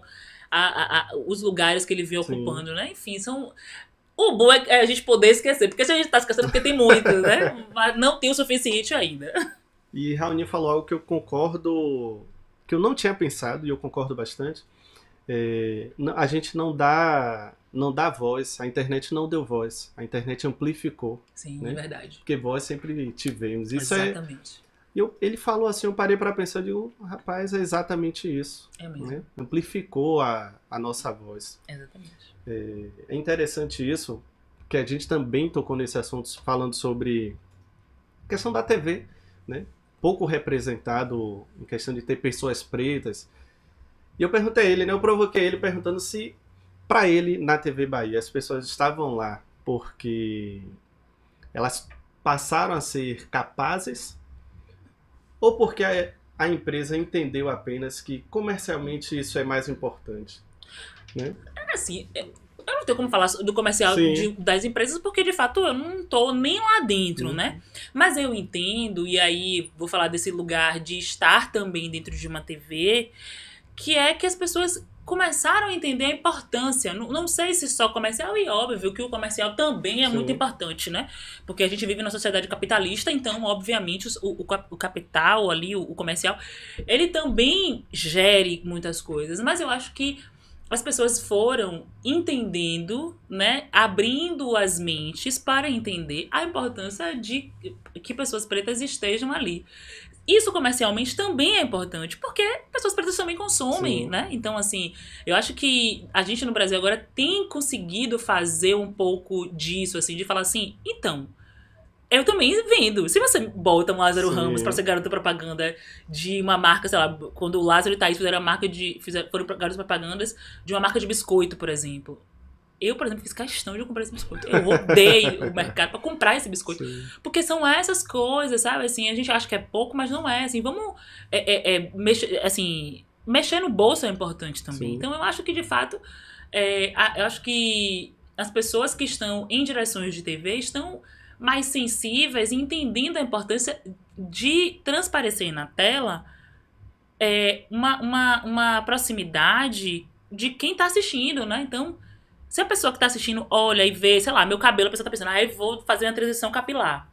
os lugares que ele vem ocupando, né? Enfim, são... O bom é a gente poder esquecer, porque se a gente tá esquecendo, porque tem muito, né? Mas não tem o suficiente ainda. E Raoni falou algo que eu concordo, que eu não tinha pensado, e eu concordo bastante. A gente não dá voz, a internet não deu voz, a internet amplificou. Sim, né? É verdade. Porque voz sempre tivemos. Isso exatamente. Ele falou assim, eu parei para pensar, eu digo, rapaz, é exatamente isso. É mesmo. Né? Amplificou a nossa voz. Exatamente. É interessante isso, que a gente também tocou nesse assunto falando sobre a questão da TV, né? Pouco representado em questão de ter pessoas pretas. E eu perguntei a ele, né? Eu provoquei ele perguntando se, para ele, na TV Bahia, as pessoas estavam lá porque elas passaram a ser capazes ou porque a empresa entendeu apenas que comercialmente isso é mais importante, né? Assim, eu não tenho como falar do comercial das empresas porque, de fato, eu não tô nem lá dentro, né? Mas eu entendo, e aí vou falar desse lugar de estar também dentro de uma TV... que é que as pessoas começaram a entender a importância. Não sei se só comercial, e óbvio que o comercial também é muito importante, né? Porque a gente vive numa sociedade capitalista, então, obviamente, o capital ali, o comercial, ele também gere muitas coisas. Mas eu acho que as pessoas foram entendendo, né? Abrindo as mentes para entender a importância de que pessoas pretas estejam ali. Isso comercialmente também é importante, porque pessoas pretas também consomem, né? Então, assim, eu acho que a gente no Brasil agora tem conseguido fazer um pouco disso, assim, de falar assim, então, eu também vendo. Se você bota um Lázaro Ramos pra ser garota propaganda de uma marca, sei lá, quando o Lázaro e Thaís foram garotas propagandas de uma marca de biscoito, por exemplo. Eu, por exemplo, fiz questão de comprar esse biscoito. Eu odeio o mercado pra comprar esse biscoito. Porque são essas coisas, sabe? Assim, a gente acha que é pouco, mas não é. Assim, vamos mexer no bolso é importante também. Então, eu acho que, de fato, eu acho que as pessoas que estão em direções de TV estão mais sensíveis e entendendo a importância de transparecer na tela uma proximidade de quem tá assistindo, né? Então... se a pessoa que tá assistindo olha e vê, sei lá, meu cabelo, a pessoa tá pensando, eu vou fazer uma transição capilar.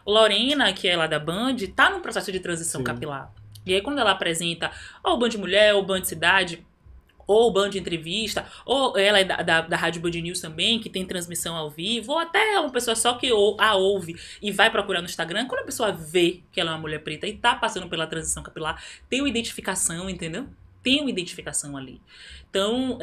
Lorena, que é lá da Band, tá num processo de transição capilar. E aí, quando ela apresenta ou o Band Mulher, ou o Band Cidade, ou Band Entrevista, ou ela é da Rádio Band News também, que tem transmissão ao vivo, ou até uma pessoa só que a ouve e vai procurar no Instagram, quando a pessoa vê que ela é uma mulher preta e tá passando pela transição capilar, tem uma identificação, entendeu? Tem uma identificação ali. Então,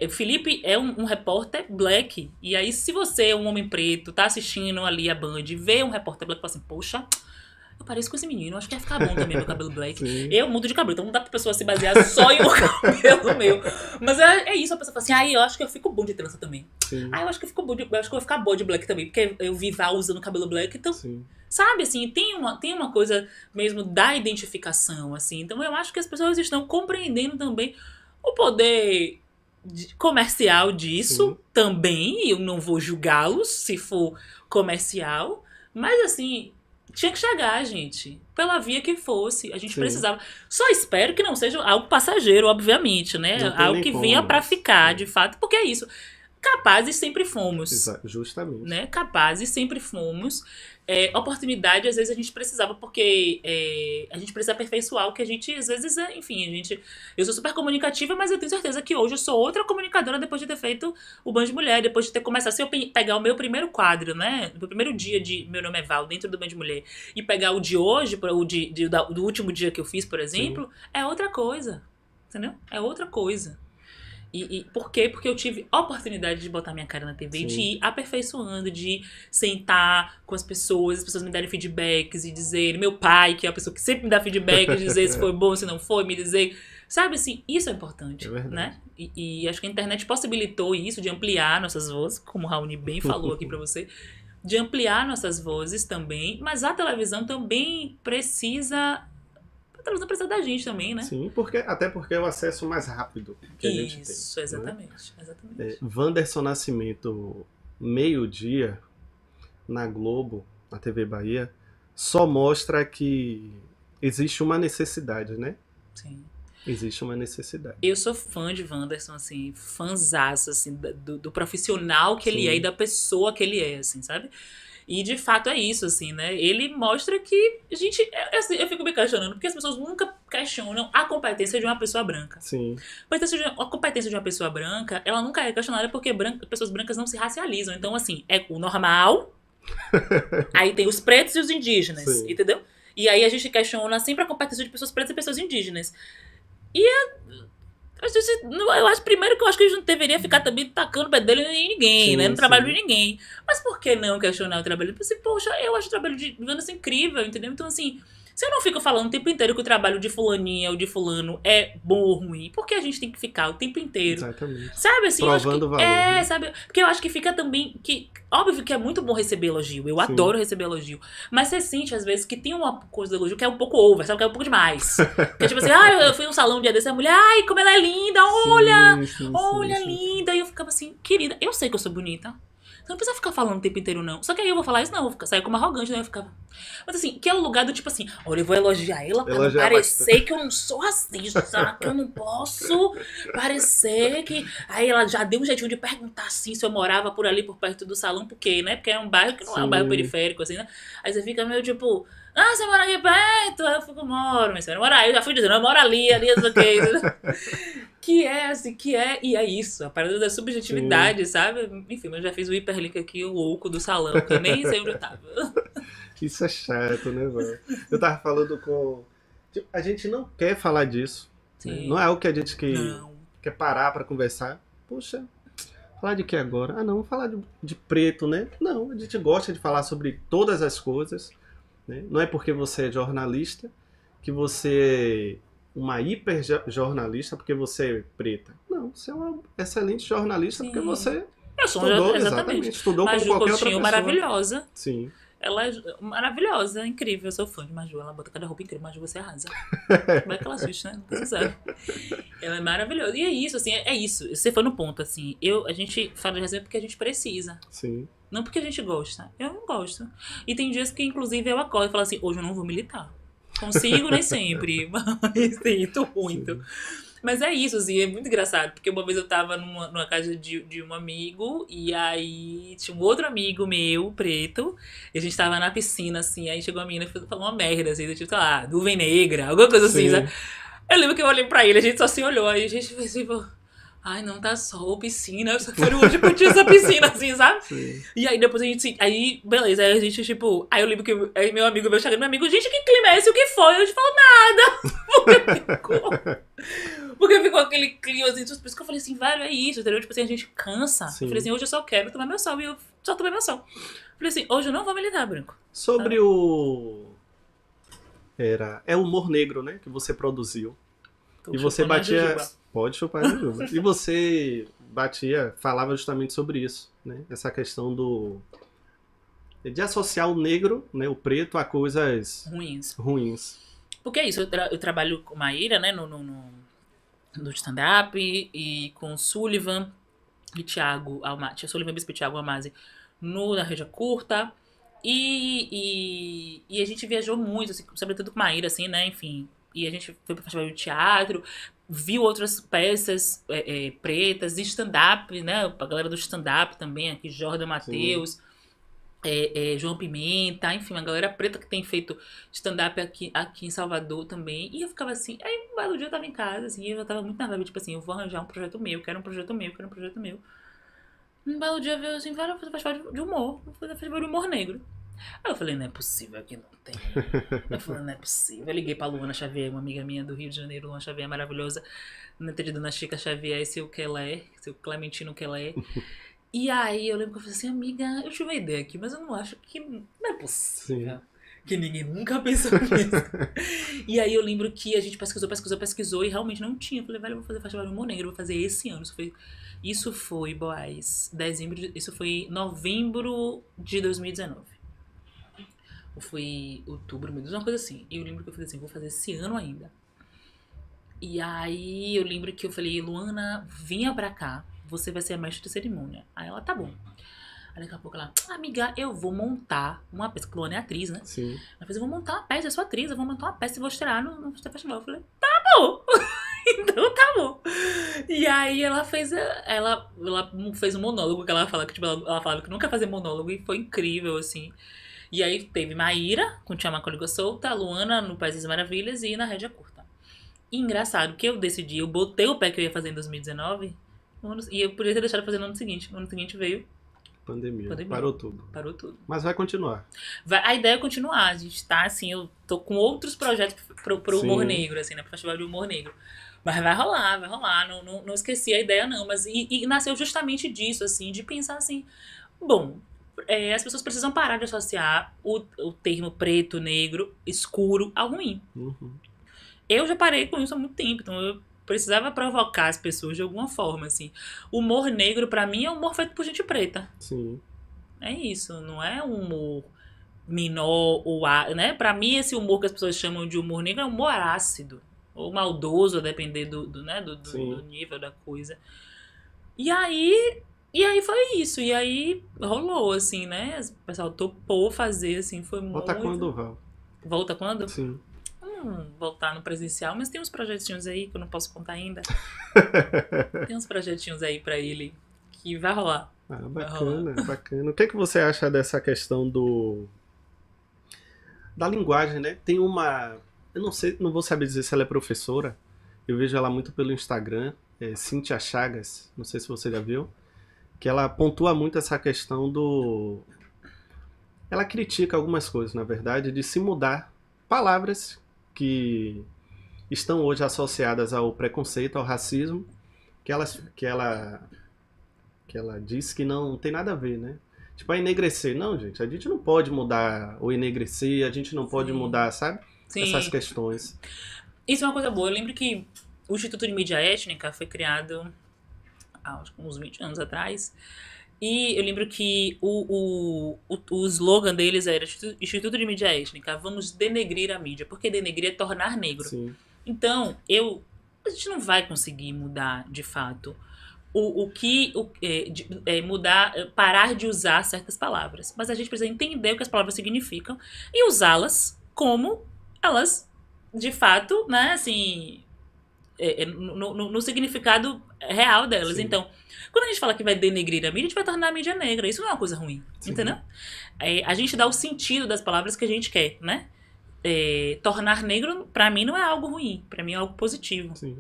Felipe é um repórter black, e aí se você é um homem preto, tá assistindo ali a Band, vê um repórter black e fala assim, poxa, eu pareço com esse menino, acho que ia ficar bom também meu cabelo black. Sim. Eu mudo de cabelo, então não dá pra pessoa se basear só em um cabelo meu. Mas é isso, a pessoa fala assim, eu acho que eu fico bom de trança também. Sim. Eu acho que eu fico bom eu acho que eu vou ficar boa de black também, porque eu vi Val usando cabelo black, então, Sim. sabe, assim, tem uma coisa mesmo da identificação, assim. Então eu acho que as pessoas estão compreendendo também o poder comercial disso. Sim. Também, eu não vou julgá-los se for comercial, mas assim, tinha que chegar, gente. Pela via que fosse. A gente Sim. precisava. Só espero que não seja algo passageiro, obviamente, né? Não tem Algo nem que como, venha pra mas- ficar, de fato. Porque é isso. Capazes sempre fomos. Justamente. Né? Capazes sempre fomos. Oportunidade, às vezes, a gente precisava, porque a gente precisa aperfeiçoar o que a gente, às vezes, enfim, eu sou super comunicativa, mas eu tenho certeza que hoje eu sou outra comunicadora depois de ter feito o Band Mulher, depois de ter começado, se eu pegar o meu primeiro quadro, né, o primeiro dia de Meu Nome é Val, dentro do Band Mulher, e pegar o de hoje, do último dia que eu fiz, por exemplo, é outra coisa, entendeu? É outra coisa. E por quê? Porque eu tive a oportunidade de botar minha cara na TV, Sim. de ir aperfeiçoando, de sentar com as pessoas me darem feedbacks e dizer, meu pai, que é a pessoa que sempre me dá feedback, dizer se foi bom, se não foi, me dizer, sabe assim, isso é importante, É verdade. né? E acho que a internet possibilitou isso, de ampliar nossas vozes, como o Raoni bem falou aqui pra você, de ampliar nossas vozes também, mas a televisão também precisa... A televisão precisa da gente também, né? Sim, até porque é o acesso mais rápido que a gente tem. Isso, exatamente. Exatamente. Wanderson Nascimento, meio-dia, na Globo, na TV Bahia, só mostra que existe uma necessidade, né? Sim. Existe uma necessidade. Eu sou fã de Wanderson, assim, fãzaço, assim, do profissional que ele Sim. é e da pessoa que ele é, assim, sabe? E de fato é isso, assim, né? Ele mostra que a gente. Eu fico me questionando, porque as pessoas nunca questionam a competência de uma pessoa branca. Sim, A competência de uma pessoa branca, ela nunca é questionada porque pessoas brancas não se racializam. Então, assim, é o normal, aí tem os pretos e os indígenas, Sim. entendeu? E aí a gente questiona sempre a competência de pessoas pretas e pessoas indígenas. Eu acho primeiro que eu acho que a gente não deveria ficar também tacando o pé dele em ninguém, Sim, né? No trabalho sim. de ninguém. Mas por que não questionar o trabalho? Eu pensei, poxa, eu acho o trabalho de Wanderson incrível, entendeu? Então, assim, se eu não fico falando o tempo inteiro que o trabalho de fulaninha ou de fulano é bom ou ruim, por que a gente tem que ficar o tempo inteiro? exatamente. Sabe, assim, eu acho Provando que, o valor, né? sabe? Porque eu acho que fica também que... Óbvio que é muito bom receber elogio. Eu Sim. adoro receber elogio. Mas você sente, às vezes, que tem uma coisa do elogio que é um pouco over, sabe? Que é um pouco demais. Que é tipo assim, eu fui num salão um dia desse, a mulher, ai, como ela é linda, olha! Sim, Olha, sim. linda. E eu ficava assim, querida, eu sei que eu sou bonita. Você não precisa ficar falando o tempo inteiro, não. Só que aí eu vou falar isso, não. Eu vou sair como arrogante, né? Eu ficava... Mas assim, que é o lugar do tipo assim, olha, eu vou elogiar ela pra não Elogiar parecer que eu não sou racista, sabe? Que eu não posso parecer que... Aí ela já deu um jeitinho de perguntar assim se eu morava por ali, por perto do salão, por quê, né? Porque é um bairro que não é um bairro Sim. periférico, assim, né? Aí você fica meio tipo... você mora aqui perto? Aí eu fico, moro, mas você não mora aí. Eu já fui dizendo, eu moro ali, não sei o que. Que é, assim, e é isso, a parada da subjetividade, sabe? Enfim, mas eu já fiz o hiperlink aqui, o louco do salão, que eu nem sei onde eu tava. Isso é chato, né, velho? Eu tava falando com... Tipo, a gente não quer falar disso. Né? Sim. Não é algo que a gente Não. quer parar pra conversar. Poxa, falar de que agora? Ah, não, vamos falar de preto, né? Não, a gente gosta de falar sobre todas as coisas. Né? Não é porque você é jornalista que você é uma hiper jornalista porque você é preta. Não, você é uma excelente jornalista. Sim. Porque você eu sou estudou, exatamente. estudou Maju como qualquer Coutinho, outra pessoa. maravilhosa. Sim. Ela é maravilhosa, incrível. Eu sou fã de Maju. Ela bota cada roupa incrível. Maju, você arrasa. Como é que ela assiste, né? Nunca se sabe. Ela é maravilhosa. E é isso, assim, é isso. Você foi no ponto, assim. A gente fala de resenha porque a gente precisa. Sim. Não porque a gente gosta. Eu não gosto. E tem dias que, inclusive, eu acordo e falo assim, hoje eu não vou militar. Consigo, nem sempre. Mas sinto muito. Sim. Mas é isso, assim, é muito engraçado. Porque uma vez eu tava numa casa de um amigo, e aí tinha um outro amigo meu, preto, e a gente tava na piscina, assim, aí chegou a menina e falou uma merda, assim, tipo, sei lá, nuvem negra, alguma coisa assim, sabe? Eu lembro que eu olhei pra ele, a gente só se olhou, aí a gente fez tipo, ai, não tá sol, piscina, eu só quero hoje curtir essa piscina, assim, sabe? Sim. E aí depois a gente, aí, beleza, aí a gente, tipo, aí eu lembro que aí meu amigo veio chegando, meu amigo, gente, que clima é esse? O que foi? Eu te falo nada, porque ficou aquele clima, assim, por isso que eu falei assim, velho, é isso, entendeu? Tipo assim, a gente cansa. Sim. Eu falei assim, hoje eu só quero tomar meu sol, e eu só tomei meu sol. Eu falei assim, hoje eu não vou militar, Branco. Sobre o... É o humor negro, né? Que você produziu. Tô E você chupando a batia... jujuba. Pode chupar a jujuba. E você falava justamente sobre isso, né? Essa questão de associar o negro, né? O preto a coisas Ruins. ruins. Porque é isso, eu trabalho com Maíra, né, no stand-up, e com o Sullivan e Thiago Almazi, Sullivan Bispo e Thiago Almazi na Rédea Curta, e a gente viajou muito, assim, sobretudo com Maíra, assim, né, enfim, e a gente foi pro festival de teatro, viu outras peças pretas, de stand-up, né, a galera do stand-up também, aqui, Jordan Matheus, João Pimenta, enfim, uma galera preta que tem feito stand-up aqui em Salvador também. E eu ficava assim, aí um belo dia eu tava em casa, assim, e eu tava muito na vibe, tipo assim, eu vou arranjar um projeto meu, quero um projeto meu, quero um projeto meu. Um belo dia veio assim, vai fazer festival de humor, vou fazer festival de humor negro. Aí eu falei, não é possível que não tem. Eu falei, não é possível. Eu liguei pra Luana Xavier, uma amiga minha do Rio de Janeiro, Luana Xavier maravilhosa, neta de Dona Chica Xavier e seu Kelé, seu Clementino Kelé. E aí eu lembro que eu falei assim, amiga, eu tive uma ideia aqui, mas eu não acho que... Não é possível. Sim. Que ninguém nunca pensou nisso. E aí eu lembro que a gente pesquisou e realmente não tinha. Eu falei, velho, eu vou fazer festival de humor negro, eu vou fazer esse ano. Isso foi, boys, isso foi novembro de 2019. Ou foi outubro, meu Deus, uma coisa assim. E eu lembro que eu falei assim, vou fazer esse ano ainda. E aí eu lembro que eu falei, Luana, vinha pra cá, você vai ser a mestre de cerimônia. Aí ela, tá bom. Aí daqui a pouco ela, amiga, eu vou montar uma peça, porque Luana é atriz, né? Sim. Ela fez, eu vou montar uma peça, eu sou atriz, eu vou montar uma peça e vou estrear no festival. Eu falei, tá bom. Então tá bom. E aí ela fez um monólogo que ela fala que, tipo, ela falava que nunca ia fazer monólogo e foi incrível, assim. E aí teve Maíra, com Tia Macoliga Solta, Luana no País das Maravilhas e na Rédea Curta. E engraçado que eu decidi, eu botei o pé que eu ia fazer em 2019 e eu podia ter deixado de fazer no ano seguinte. No ano seguinte veio Pandemia. Pandemia. Parou tudo. Mas vai continuar. A ideia é continuar. A gente tá, assim, eu tô com outros projetos pro Sim. humor negro, assim, né? Pro Festival de Humor Negro. Mas vai rolar. Não esqueci a ideia, não. Mas e nasceu justamente disso, assim, de pensar assim, bom, as pessoas precisam parar de associar o termo preto, negro, escuro a ruim. Uhum. Eu já parei com isso há muito tempo, então eu precisava provocar as pessoas de alguma forma, assim. O humor negro, pra mim, é um humor feito por gente preta. Sim. É isso, não é um humor menor ou né? Pra mim, esse humor que as pessoas chamam de humor negro é um humor ácido. Ou maldoso, a depender né? do nível da coisa. E aí foi isso. E aí rolou, assim, né? O pessoal topou fazer, assim, foi muito... Volta quando, Val? Volta quando? Sim. Voltar no presencial, mas tem uns projetinhos aí que eu não posso contar ainda. Tem uns projetinhos aí pra ele que vai rolar. Ah, bacana. O que você acha dessa questão da linguagem, né? Tem uma... Eu não sei, não vou saber dizer se ela é professora. Eu vejo ela muito pelo Instagram, Cíntia Chagas, não sei se você já viu, que ela pontua muito essa questão Ela critica algumas coisas, na verdade, de se mudar palavras que estão hoje associadas ao preconceito, ao racismo, que ela diz que não tem nada a ver, né? Tipo, a enegrecer. Não, gente, a gente não pode mudar o enegrecer, a gente não pode mudar, sabe? Sim. Essas questões. Isso é uma coisa boa. Eu lembro que o Instituto de Mídia Étnica foi criado há uns 20 anos atrás. E eu lembro que o slogan deles era Instituto de Mídia Étnica, vamos denegrir a mídia, porque denegrir é tornar negro. Sim. Então, a gente não vai conseguir mudar, de fato, mudar, parar de usar certas palavras. Mas a gente precisa entender o que as palavras significam e usá-las como elas, de fato, né, assim, no significado real delas. Sim. Então, quando a gente fala que vai denegrir a mídia, a gente vai tornar a mídia negra. Isso não é uma coisa ruim, Sim. entendeu? A gente dá o sentido das palavras que a gente quer, né? tornar negro, pra mim, não é algo ruim. Pra mim é algo positivo. Sim.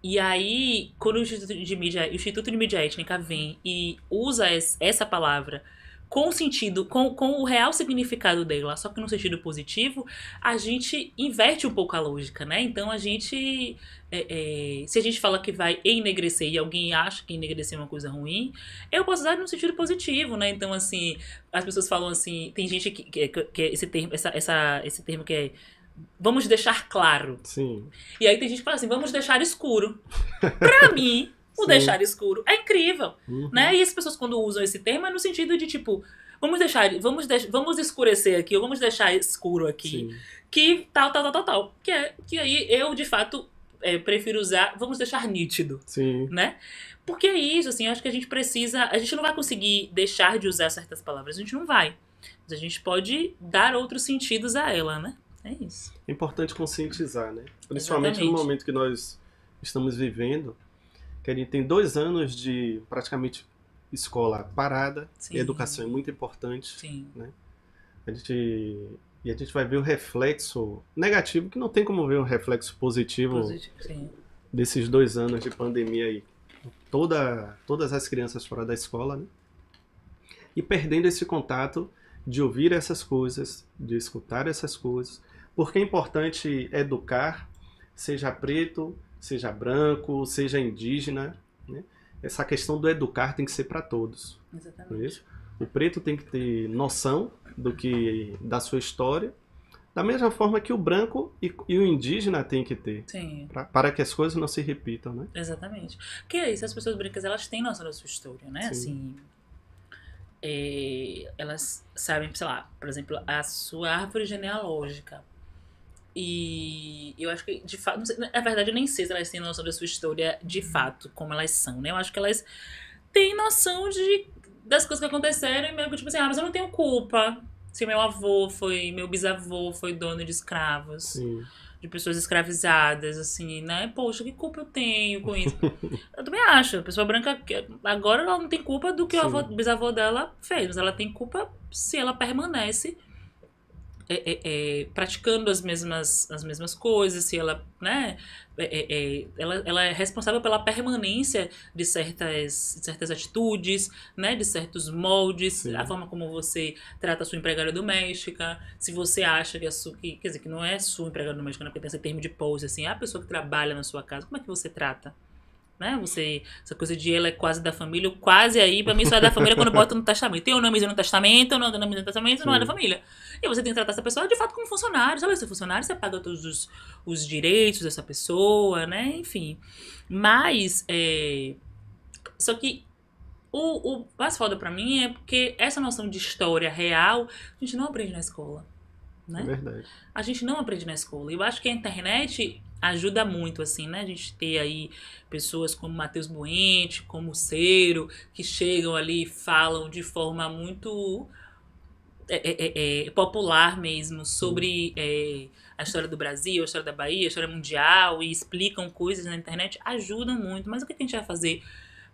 E aí, quando o Instituto de Mídia Étnica vem e usa essa palavra com o sentido, com o real significado dela, só que no sentido positivo, a gente inverte um pouco a lógica, né? Então a gente. Se a gente fala que vai enegrecer e alguém acha que enegrecer é uma coisa ruim, eu posso usar no sentido positivo, né? Então, assim, as pessoas falam assim, tem gente que esse termo, esse termo que é vamos deixar claro. Sim. E aí tem gente que fala assim, vamos deixar escuro. Pra mim, o Sim. deixar escuro é incrível, Uhum. né? E as pessoas quando usam esse termo é no sentido de tipo, vamos escurecer aqui, ou vamos deixar escuro aqui, Sim. que tal. Que aí eu, de fato, prefiro usar, vamos deixar nítido, Sim. né? Porque é isso, assim, eu acho que a gente não vai conseguir deixar de usar certas palavras, a gente não vai. Mas a gente pode dar outros sentidos a ela, né? É isso. É importante conscientizar, né? Principalmente no Exatamente. momento que nós estamos vivendo, que a gente tem 2 anos de praticamente escola parada, Sim. e a educação é muito importante. Sim. Né? A gente vai ver o reflexo negativo, que não tem como ver um reflexo positivo Sim. desses 2 anos de pandemia aí. Todas as crianças fora da escola, né? E perdendo esse contato de ouvir essas coisas, de escutar essas coisas, porque é importante educar, seja preto, seja branco, seja indígena, né? Essa questão do educar tem que ser para todos, não é Exatamente. isso? O preto tem que ter noção da sua história, da mesma forma que o branco e o indígena tem que ter, Sim, para que as coisas não se repitam, né? exatamente. Porque é isso, as pessoas brancas, elas têm noção da sua história, né? Sim. Assim, elas sabem, sei lá, por exemplo, a sua árvore genealógica. E eu acho que, de fato, não sei, na verdade, eu nem sei se elas têm noção da sua história de fato, como elas são, né? Eu acho que elas têm noção das coisas que aconteceram e meio que, tipo assim, mas eu não tenho culpa se meu bisavô foi dono de escravos, Sim. de pessoas escravizadas, assim, né? Poxa, que culpa eu tenho com isso? Eu também acho. A pessoa branca, agora ela não tem culpa do que o bisavô dela fez, mas ela tem culpa se ela permanece praticando as mesmas coisas, se ela, né, ela é responsável pela permanência de certas atitudes, né, de certos moldes, Sim. a forma como você trata a sua empregada doméstica, se você acha quer dizer, que não é sua empregada doméstica, né, porque tem esse termo de posse, assim, a pessoa que trabalha na sua casa, como é que você trata? Né? Essa coisa de ela é quase da família, quase aí, pra mim só é da família quando bota no testamento. Tem o nomezinho no testamento, não tem o nomezinho no testamento, não é da família. E você tem que tratar essa pessoa de fato como funcionário, sabe? Se é funcionário, você paga todos os direitos dessa pessoa, né? Enfim. Mas, só que o mais foda pra mim é porque essa noção de história real a gente não aprende na escola. Né? É verdade. A gente não aprende na escola. Eu acho que a internet ajuda muito, assim, né? A gente ter aí pessoas como Matheus Buente, como o Cero, que chegam ali e falam de forma muito popular mesmo sobre a história do Brasil, a história da Bahia, a história mundial e explicam coisas na internet, ajudam muito. Mas o que a gente vai fazer?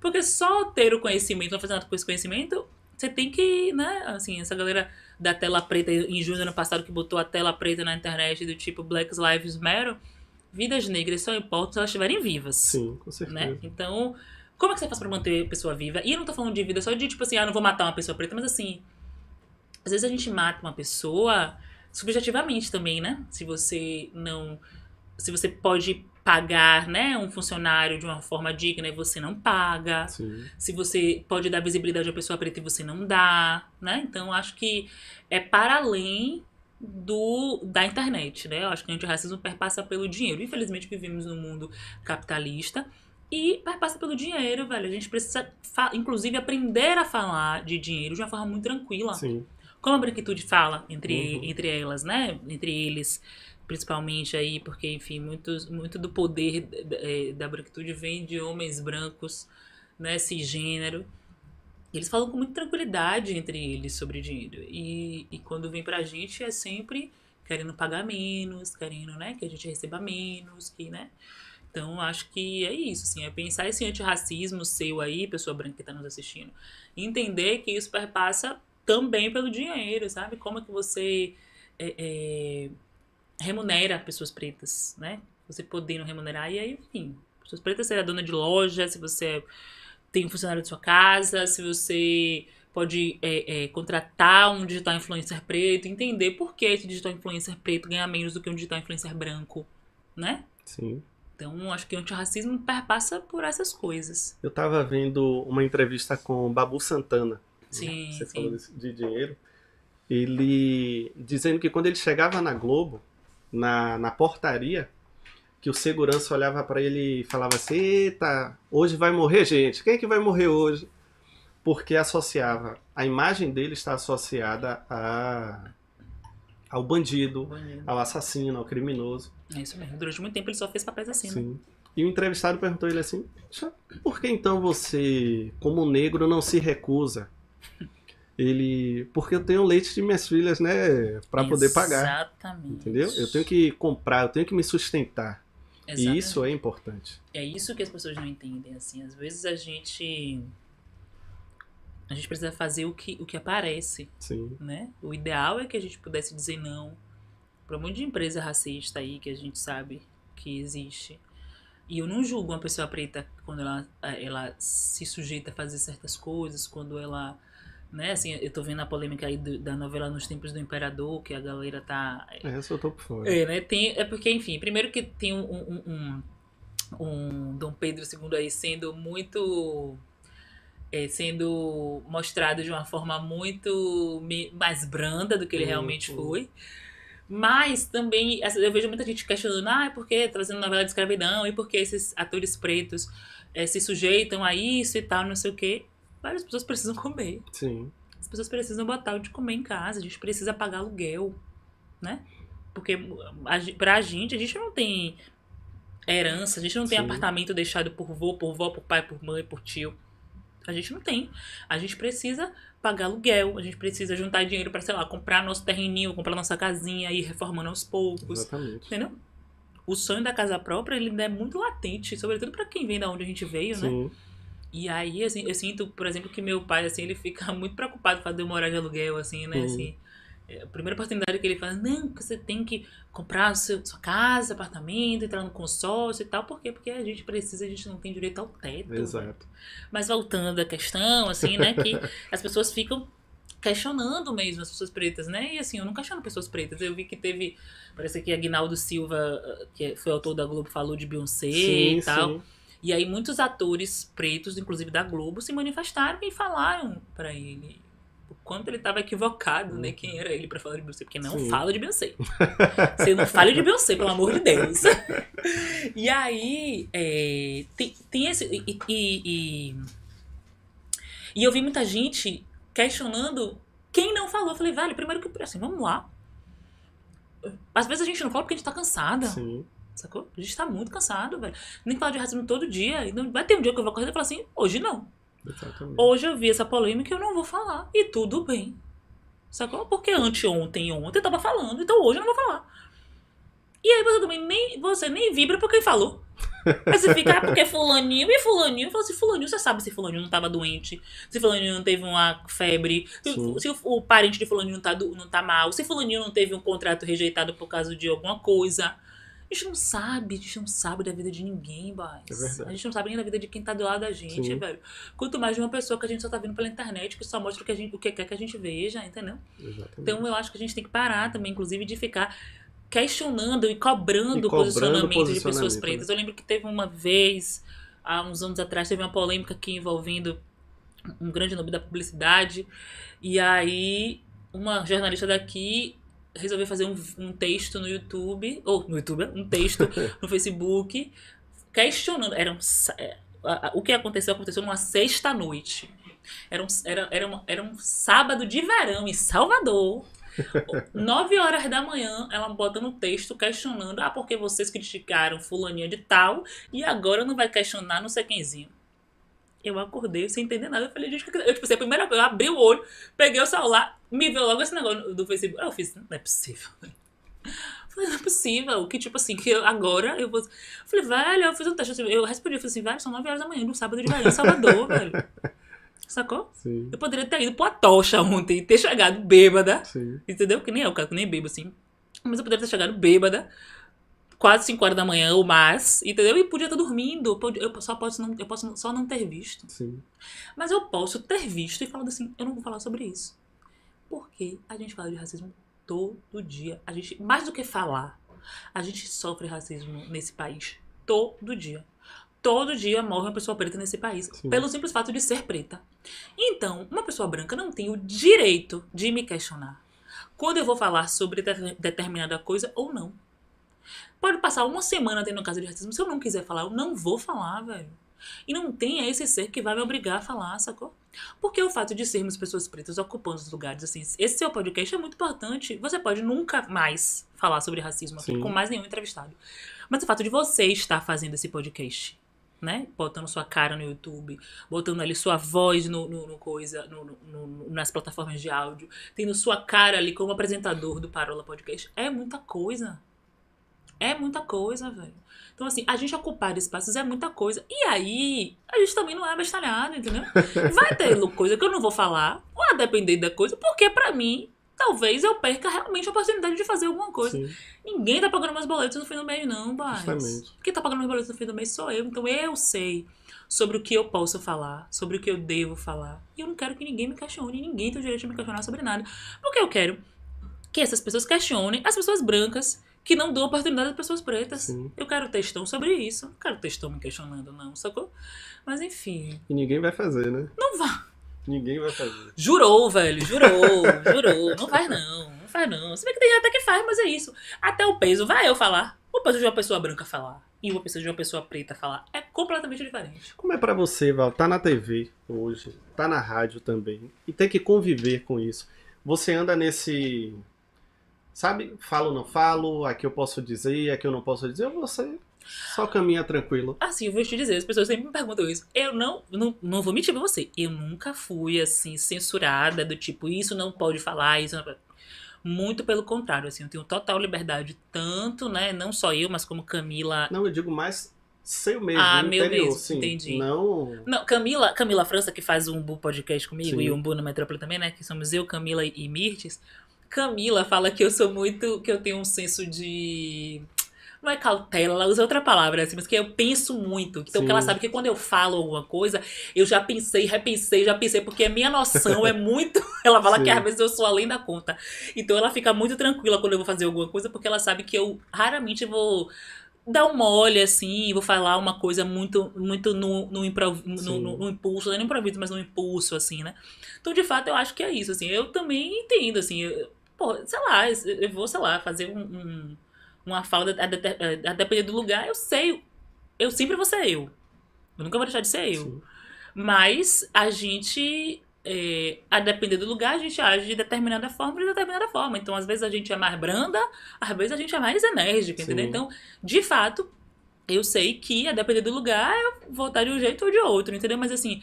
Porque só ter o conhecimento, não fazer nada com esse conhecimento, você tem que, né, assim, essa galera da tela preta em junho do ano passado que botou a tela preta na internet do tipo Black Lives Matter, vidas negras só importam se elas estiverem vivas. Sim, com certeza. Né? Então, como é que você faz pra manter a pessoa viva? E eu não tô falando de vida só de tipo assim, não vou matar uma pessoa preta, mas assim, às vezes a gente mata uma pessoa subjetivamente também, né? Se você pode pagar, né, um funcionário de uma forma digna e você não paga. Sim. Se você pode dar visibilidade a uma pessoa preta e você não dá, né? Então, acho que é para além da internet, né? Eu acho que o antirracismo perpassa pelo dinheiro. Infelizmente, vivemos num mundo capitalista e perpassa pelo dinheiro, velho. A gente precisa, inclusive, aprender a falar de dinheiro de uma forma muito tranquila. Sim. Como a branquitude fala entre elas, né? Entre eles, principalmente aí, porque, enfim, muito do poder da branquitude vem de homens brancos, né? Cisgênero. Eles falam com muita tranquilidade entre eles sobre dinheiro. E quando vem pra gente é sempre querendo pagar menos, querendo, né, que a gente receba menos, que, né? Então, acho que é isso, assim, é pensar esse antirracismo seu aí, pessoa branca que tá nos assistindo, entender que isso perpassa também pelo dinheiro, sabe? Como é que você remunera pessoas pretas, né? Você podendo remunerar, e aí, enfim, pessoas pretas, você é dona de loja, se você tem um funcionário de sua casa, se você pode contratar um digital influencer preto, entender por que esse digital influencer preto ganha menos do que um digital influencer branco, né? Sim. Então, acho que o antirracismo perpassa por essas coisas. Eu tava vendo uma entrevista com o Babu Santana. Sim, Você sim. falou de dinheiro. Ele dizendo que quando ele chegava na Globo, na portaria, que o segurança olhava pra ele e falava assim: eita, hoje vai morrer gente. Quem é que vai morrer hoje? Porque associava, a imagem dele está associada ao bandido, ao assassino, ao criminoso. É isso mesmo. Durante muito tempo ele só fez papéis assim, né? Sim. E o entrevistado perguntou ele assim: por que então você, como negro, não se recusa? Ele, porque eu tenho leite de minhas filhas, né, para poder pagar. Exatamente. Entendeu? Eu tenho que comprar, eu tenho que me sustentar. Exatamente. E isso é importante. É isso que as pessoas não entendem, assim. Às vezes a gente precisa fazer o que aparece, Sim. né? O ideal é que a gente pudesse dizer não para um monte de empresa racista aí que a gente sabe que existe. E eu não julgo uma pessoa preta quando ela se sujeita a fazer certas coisas, quando ela, né, assim, eu tô vendo a polêmica aí da novela Nos Tempos do Imperador, que a galera tá... Essa eu tô por fora. né, porque, enfim, primeiro que tem um Dom Pedro II aí sendo muito... sendo mostrado de uma forma muito mais branda do que ele realmente foi. Mas também eu vejo muita gente questionando: é porque trazendo novela de escravidão, e porque esses atores pretos se sujeitam a isso e tal, não sei o quê. Várias pessoas precisam comer. Sim. As pessoas precisam botar o de comer em casa, a gente precisa pagar aluguel, né? Porque pra gente não tem herança, a gente não tem apartamento deixado por vó, por pai, por mãe, por tio. A gente não tem. A gente precisa pagar aluguel, a gente precisa juntar dinheiro pra, sei lá, comprar nosso terreninho, comprar nossa casinha e ir reformando aos poucos. Exatamente. Entendeu? O sonho da casa própria, ele ainda é muito latente, sobretudo pra quem vem da onde a gente veio, Sim. né? E aí, assim, eu sinto, por exemplo, que meu pai, assim, ele fica muito preocupado em fazer eu morar de aluguel, assim, né? Assim, a primeira oportunidade que ele fala: não, você tem que comprar sua casa, apartamento, entrar no consórcio e tal. Por quê? Porque a gente não tem direito ao teto. Exato. Mas voltando à questão, assim, né, que as pessoas ficam questionando mesmo as pessoas pretas, né? E assim, eu não questiono pessoas pretas. Eu vi que teve, parece que Aguinaldo Silva, que foi autor da Globo, falou de Beyoncé e tal. Sim. E aí muitos atores pretos, inclusive da Globo, se manifestaram e falaram pra ele o quanto ele estava equivocado, né? Quem era ele pra falar de Beyoncé? Porque não fala de Beyoncé. Você não fale de Beyoncé, pelo amor de Deus. E aí, tem esse... E eu vi muita gente questionando quem não falou. Eu falei: velho, primeiro que, assim, vamos lá. Às vezes a gente não fala porque a gente tá cansada. Sim. Sacou? A gente tá muito cansado, velho. Nem fala de racismo todo dia. Então, vai ter um dia que eu vou acordar e falar assim: hoje não. Exatamente. Hoje eu vi essa polêmica e eu não vou falar. E tudo bem. Sacou? Porque ontem eu tava falando, então hoje eu não vou falar. E aí você nem vibra por quem falou. Aí você fica: porque fulaninho e fulaninho. Eu falo assim: fulaninho, você sabe se fulaninho não tava doente, se fulaninho não teve uma febre, se o parente de fulaninho não tá mal, se fulaninho não teve um contrato rejeitado por causa de alguma coisa. A gente não sabe da vida de ninguém, boys. É verdade. A gente não sabe nem da vida de quem tá do lado da gente, velho. Quanto mais de uma pessoa que a gente só tá vendo pela internet, que só mostra o que quer que a gente veja, entendeu? Exatamente. Então eu acho que a gente tem que parar também, inclusive, de ficar questionando e cobrando o posicionamento de pessoas pretas. Eu lembro que teve uma vez, há uns anos atrás, teve uma polêmica aqui envolvendo um grande nome da publicidade. E aí, uma jornalista daqui resolveu fazer um texto no YouTube, um texto no Facebook, questionando. O que aconteceu numa sexta-noite. Era um sábado de verão em Salvador. 9 horas da manhã, ela bota no texto questionando: porque vocês criticaram fulaninha de tal e agora não vai questionar não sei quemzinho. Eu acordei sem entender nada. Eu falei: gente, a primeira coisa, eu abri o olho, peguei o celular, me veio logo esse negócio do Facebook. Eu fiz: não é possível. Falei: não é possível. Que tipo assim, que agora eu vou... Falei: velho, eu fiz um teste. Eu respondi, eu falei assim: velho, são 9 horas da manhã, no sábado de verão em Salvador, velho. Sacou? Sim. Eu poderia ter ido pro Atocha ontem, ter chegado bêbada. Sim. Entendeu? Que nem eu, cara, que nem bebo, assim. Mas eu poderia ter chegado bêbada, quase 5 horas da manhã ou mais, entendeu? E podia estar dormindo. Eu posso só não ter visto. Sim. Mas eu posso ter visto e falado assim, eu não vou falar sobre isso. Porque a gente fala de racismo todo dia. A gente, mais do que falar, a gente sofre racismo nesse país todo dia. Todo dia morre uma pessoa preta nesse país. Sim. Pelo simples fato de ser preta. Então, uma pessoa branca não tem o direito de me questionar quando eu vou falar sobre determinada coisa ou não. Pode passar uma semana tendo caso de racismo. Se eu não quiser falar, eu não vou falar, velho. E não tem esse ser que vai me obrigar a falar, sacou? Porque o fato de sermos pessoas pretas ocupando os lugares, assim, esse seu podcast é muito importante. Você pode nunca mais falar sobre racismo aqui com mais nenhum entrevistado. Mas o fato de você estar fazendo esse podcast, né? Botando sua cara no YouTube, botando ali sua voz nas plataformas de áudio, tendo sua cara ali como apresentador do Parola Podcast, é muita coisa. É muita coisa, velho. Então, assim, a gente ocupar espaços é muita coisa. E aí, a gente também não é abestalhado, entendeu? Vai ter coisa que eu não vou falar, a depender da coisa, porque pra mim, talvez eu perca realmente a oportunidade de fazer alguma coisa. Sim. Ninguém tá pagando meus boletos no fim do mês, não, pai. Justamente. Quem tá pagando meus boletos no fim do mês sou eu. Então eu sei sobre o que eu posso falar, sobre o que eu devo falar. E eu não quero que ninguém me questione, ninguém tem o direito de me questionar sobre nada. Porque eu quero que essas pessoas questionem as pessoas brancas que não dão oportunidade às pessoas pretas. Sim. Eu quero textão sobre isso. Não quero textão me questionando, não, sacou? Mas enfim. E ninguém vai fazer, né? Não vai. Ninguém vai fazer. Jurou, velho. Jurou. Não faz não. Não faz não. Se bem que tem gente até que faz, mas é isso. Até o peso vai eu falar. O peso de uma pessoa branca falar. E o peso de uma pessoa preta falar. É completamente diferente. Como é pra você, Val? Tá na TV hoje. Tá na rádio também. E tem que conviver com isso. Você anda nesse... Sabe, falo ou não falo, aqui eu posso dizer, aqui eu não posso dizer, ou você só caminha tranquilo? Assim, eu vou te dizer, as pessoas sempre me perguntam isso. Eu não vou mentir pra você. Eu nunca fui, assim, censurada, do tipo, isso não pode falar, isso não pode... Muito pelo contrário, assim, eu tenho total liberdade, tanto, né, não só eu, mas como Camila... Não, eu digo mais seu mesmo, no meu interior, mesmo, sim. entendi. Não, Camila França, que faz o Umbu Podcast comigo, Sim. e o Umbu na Metrópole também, né, que somos eu, Camila e Mirtes. Camila fala que eu sou muito... que eu tenho um senso de... não é cautela, ela usa outra palavra, assim, mas que eu penso muito. Então, Sim. que ela sabe que quando eu falo alguma coisa, eu já pensei, repensei, porque a minha noção é muito... Ela fala Sim. que às vezes eu sou além da conta. Então, ela fica muito tranquila quando eu vou fazer alguma coisa, porque ela sabe que eu raramente vou dar um mole, assim, vou falar uma coisa muito no impulso, não é no improviso, mas no impulso, assim, né? Então, de fato, eu acho que é isso, assim. Eu também entendo, assim, sei lá, eu vou, sei lá, fazer uma fala a depender do lugar, eu sempre vou ser eu nunca vou deixar de ser eu. Sim. Mas a gente, a depender do lugar, a gente age de determinada forma, então às vezes a gente é mais branda, às vezes a gente é mais enérgica, Sim. entendeu? Então, de fato, eu sei que a depender do lugar eu vou estar de um jeito ou de outro, entendeu? Mas assim,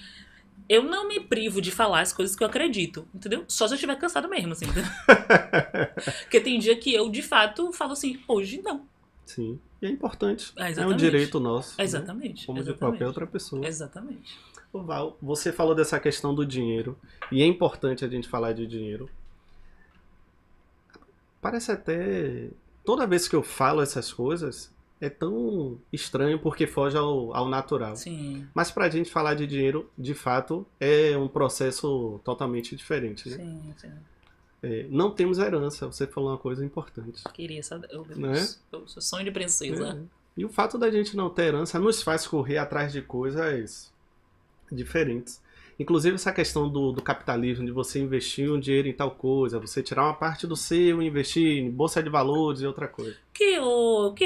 eu não me privo de falar as coisas que eu acredito, entendeu? Só se eu estiver cansado mesmo, assim, entendeu? Porque tem dia que eu, de fato, falo assim, hoje não. Sim. E é importante. É um Exatamente. direito nosso. Exatamente. Né? Como exatamente. de qualquer outra pessoa. Exatamente. Ô, Val, você falou dessa questão do dinheiro. E é importante a gente falar de dinheiro. Parece até... Toda vez que eu falo essas coisas, é tão estranho porque foge ao natural. Sim. Mas pra gente falar de dinheiro, de fato, é um processo totalmente diferente. Né? Sim. Não temos herança. Você falou uma coisa importante. Queria saber. Eu sou sonho de princesa. E o fato da gente não ter herança nos faz correr atrás de coisas diferentes. Inclusive essa questão do capitalismo, de você investir um dinheiro em tal coisa, você tirar uma parte do seu e investir em bolsa de valores e outra coisa. Que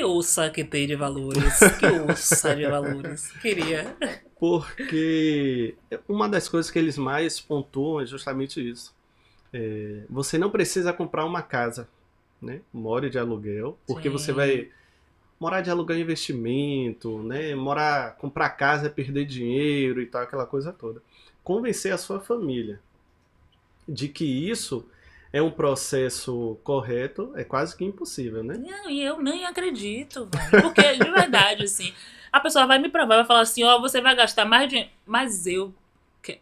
ouça que tem de valores. Que ouça de valores. Queria. Porque uma das coisas que eles mais pontuam é justamente isso. Você não precisa comprar uma casa, né? More de aluguel, porque Sim. você vai morar de aluguel investimento, né? Comprar casa é perder dinheiro e tal, aquela coisa toda. Convencer a sua família de que isso é um processo correto é quase que impossível, né? Não, e eu nem acredito, velho. Porque, de verdade, assim, a pessoa vai me provar, vai falar assim, ó, você vai gastar mais dinheiro. Mas eu...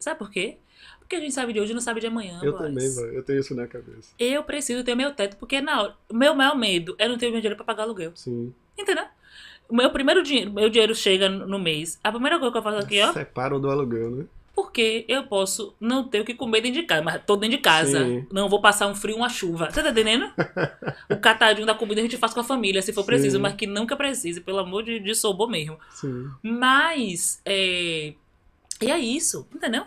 Sabe por quê? Porque a gente sabe de hoje e não sabe de amanhã, Eu boys. também, mano. Eu tenho isso na cabeça. Eu preciso ter meu teto, porque na hora, o meu maior medo é não ter meu dinheiro pra pagar aluguel. Sim. Entendeu? O meu primeiro dinheiro, meu dinheiro chega no mês. A primeira coisa que eu faço aqui, ó, Separa do aluguel, né? porque eu posso não ter o que comer dentro de casa, mas tô dentro de casa. Sim. Não vou passar um frio, uma chuva. Você tá entendendo? O catadinho da comida a gente faz com a família, se for Sim. preciso, mas que nunca precise, pelo amor de sobor mesmo. Sim. Mas, e é isso, entendeu?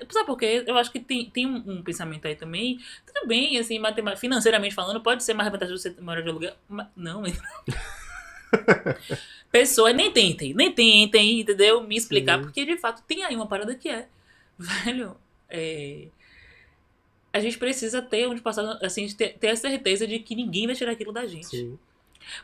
Sabe por quê? Eu acho que tem um pensamento aí também. Tudo bem, assim, financeiramente falando, pode ser mais vantajoso você morar de aluguel. Mas não, pessoas nem tentem, entendeu? Me explicar, Sim. porque de fato tem aí uma parada que velho, a gente precisa ter onde passar, assim, ter a certeza de que ninguém vai tirar aquilo da gente. Sim.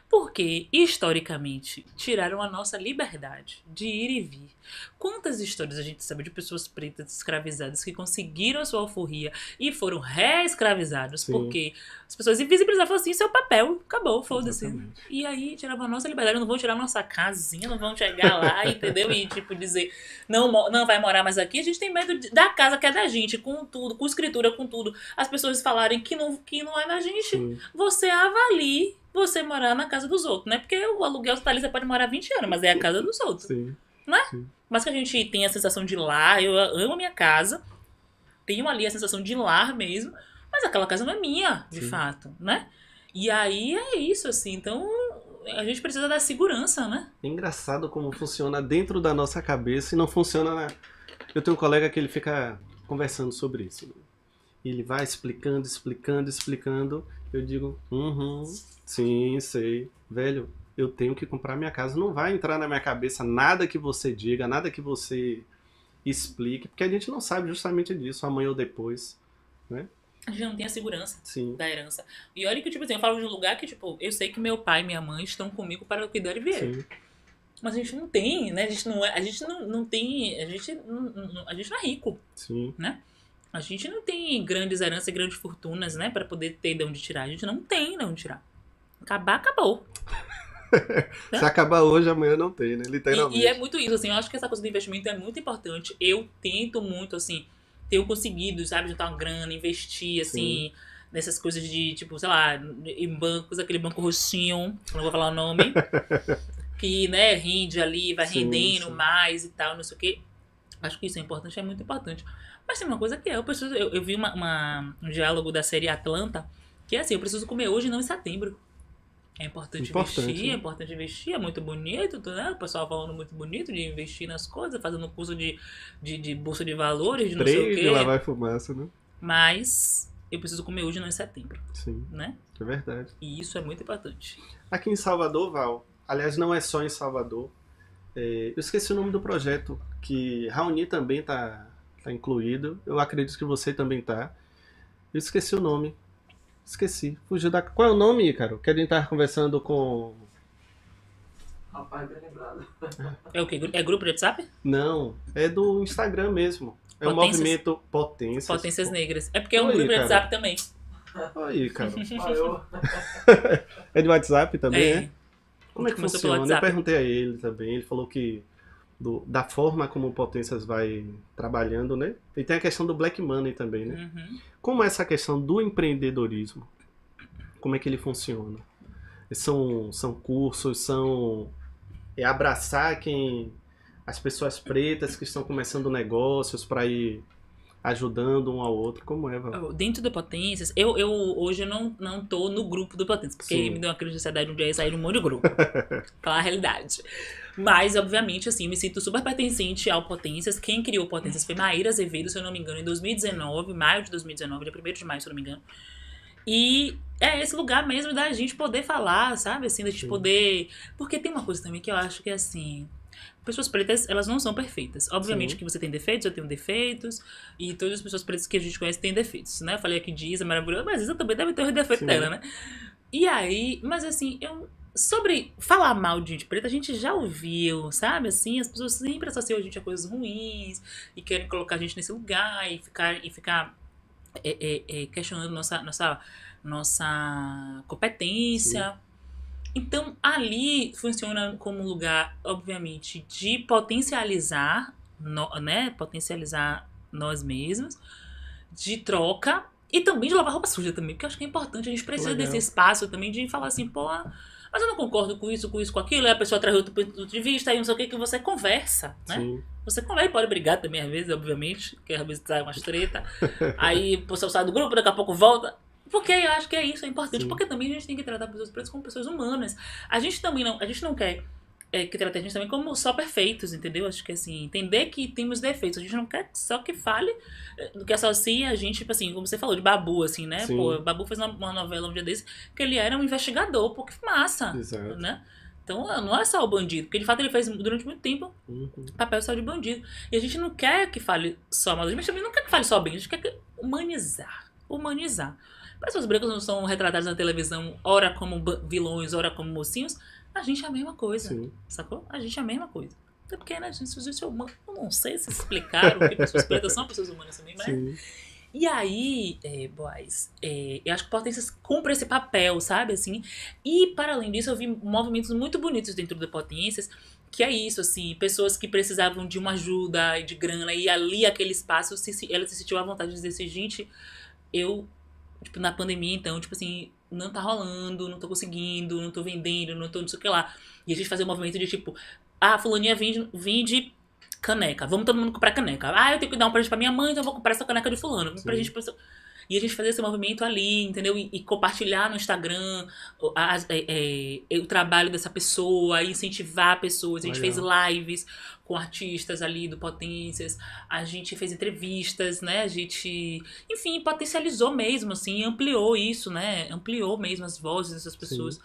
Porque, historicamente, tiraram a nossa liberdade de ir e vir. Quantas histórias a gente sabe de pessoas pretas escravizadas que conseguiram a sua alforria e foram reescravizados Sim. porque as pessoas invisibilizavam, falaram assim, seu papel, acabou, foda-se. Exatamente. E aí tiravam a nossa liberdade, não vão tirar a nossa casinha, não vão chegar lá, entendeu? E tipo dizer, não vai morar mais aqui. A gente tem medo da casa que é da gente, com tudo, com escritura, com tudo. As pessoas falarem que não é da gente. Sim. Você avalie você morar na casa dos outros, né? Porque o aluguel tá ali, você pode morar 20 anos, mas é a casa dos outros, Sim. não é? Sim. Mas que a gente tem a sensação de lar, eu amo a minha casa, tenho ali a sensação de lar mesmo, mas aquela casa não é minha, de Sim. fato, né? E aí é isso, assim, então a gente precisa da segurança, né? É engraçado como funciona dentro da nossa cabeça e não funciona na... Eu tenho um colega que ele fica conversando sobre isso. E ele vai explicando. Eu digo, sim, sei. Velho, eu tenho que comprar minha casa. Não vai entrar na minha cabeça nada que você diga, nada que você explique, porque a gente não sabe justamente disso, amanhã ou depois, né? A gente não tem a segurança Sim. da herança. E olha que, tipo assim, eu falo de um lugar que, tipo, eu sei que meu pai e minha mãe estão comigo para cuidar e vier. Sim. Mas a gente não tem, né? A gente não tem, a gente não é rico, Sim. né? A gente não tem grandes heranças e grandes fortunas, né? Pra poder ter de onde tirar. A gente não tem de onde tirar. Acabar, acabou. Se acabar hoje, amanhã não tem, né? Literalmente. E é muito isso, assim. Eu acho que essa coisa do investimento é muito importante. Eu tento muito, assim, tenho conseguido, sabe? Juntar uma grana, investir, assim, nessas coisas de, tipo, sei lá, em bancos, aquele banco roxinho, não vou falar o nome, que, né, rende ali, vai rendendo mais e tal, não sei o quê. Acho que isso é importante, é muito importante. Mas tem uma coisa que eu preciso... Eu vi um diálogo da série Atlanta, que é assim, eu preciso comer hoje e não em setembro. É importante investir, né? é importante investir, é muito bonito, né? O pessoal falando muito bonito de investir nas coisas, fazendo curso de bolsa de valores, de não sei o quê. De lavar fumaça, né? Mas eu preciso comer hoje e não em setembro, Sim, né? é verdade. E isso é muito importante. Aqui em Salvador, Val, aliás, não é só em Salvador, eu esqueci o nome do projeto, que Raoni também tá incluído, eu acredito que você também tá. Eu esqueci o nome. Esqueci. Fugiu da... Qual é o nome, Ícaro? Que a gente tava conversando com... Rapaz, bem lembrado. É o quê? É grupo de WhatsApp? Não, é do Instagram mesmo. É o Potências? movimento Potências. Potências Negras. É porque é um Oi, grupo de cara. WhatsApp também. Oi, Ícaro. Valeu. É de WhatsApp também, é? Como é que Começou pelo funciona? Eu WhatsApp. perguntei a ele também, ele falou que da forma como o Potências vai trabalhando, né? E tem a questão do Black Money também, né? Uhum. Como é essa questão do empreendedorismo? Como é que ele funciona? São cursos, abraçar as pessoas pretas que estão começando negócios para ir ajudando um ao outro. Como é, Val? Dentro do Potências, eu hoje não tô no grupo do Potências, porque Sim. me deu uma crise de ansiedade um dia e sair de um monte de grupo. Aquela realidade. Mas, obviamente, assim, me sinto super pertencente ao Potências. Quem criou o Potências foi Maíra Azevedo, se eu não me engano, em 2019, maio de 2019, dia 1º de maio, se eu não me engano. E é esse lugar mesmo da gente poder falar, sabe? Assim, da gente Sim. poder... Porque tem uma coisa também que eu acho que, assim... Pessoas pretas, elas não são perfeitas. Obviamente Sim. que você tem defeitos, eu tenho defeitos. E todas as pessoas pretas que a gente conhece têm defeitos, né? Eu falei aqui de Isa, maravilhosa, mas Isa também deve ter os defeitos Sim. dela, né? E aí... Mas, assim, sobre falar mal de gente preta, a gente já ouviu, sabe? Assim, as pessoas sempre associam a gente a coisas ruins e querem colocar a gente nesse lugar e ficar questionando nossa competência. Sim. Então, ali funciona como um lugar, obviamente, de potencializar, né? Potencializar nós mesmos, de troca e também de lavar roupa suja também, porque eu acho que é importante, a gente precisa Legal. desse espaço também de falar assim, pô, mas eu não concordo com isso, com aquilo, aí a pessoa traz outro ponto de vista, aí não sei o que você conversa, né? Sim. Você conversa, pode brigar também às vezes, obviamente, que às vezes sai umas treta, aí o pessoal sai do grupo, daqui a pouco volta. Porque eu acho que é isso, é importante. Sim. Porque também a gente tem que tratar pessoas pretas como pessoas humanas. A gente não quer que trate a gente também como só perfeitos, entendeu? Acho que assim, entender que temos defeitos. A gente não quer só que fale, que associe a gente, tipo assim, como você falou, de Babu, assim, né? Sim. Pô, Babu fez uma novela um dia desse que ele era um investigador, pô, que massa, Exato. né? Então não é só o bandido, porque de fato ele fez durante muito tempo Uhum. papel só de bandido. E a gente não quer que fale só mal, mas também não quer que fale só bem, a gente quer humanizar. Pessoas brancas não são retratadas na televisão, ora como vilões, ora como mocinhos. A gente é a mesma coisa, Sim. sacou? A gente é a mesma coisa. Até porque, né, a gente é humano. Eu não sei se explicaram que pessoas pretas são pessoas humanas também, mas... Sim. E aí, boys, eu acho que Potências cumpre esse papel, sabe, assim. E, para além disso, eu vi movimentos muito bonitos dentro do Potências, que é isso, assim, pessoas que precisavam de uma ajuda, de grana, e ali, aquele espaço, ela se sentiu à vontade de dizer assim, gente, eu, tipo, na pandemia, então, tipo assim, não tá rolando, não tô conseguindo, não tô vendendo, não tô não sei o que lá. E a gente fazia um movimento de, tipo, fulaninha vende caneca. Vamos todo mundo comprar caneca. Eu tenho que dar um presente pra minha mãe, então eu vou comprar essa caneca de fulano. Pra gente, e a gente fazer esse movimento ali, entendeu? E compartilhar no Instagram o trabalho dessa pessoa, incentivar pessoas. A gente fez lives com artistas ali do Potências, a gente fez entrevistas, né? A gente, enfim, potencializou mesmo, assim, ampliou isso, né? Ampliou mesmo as vozes dessas pessoas.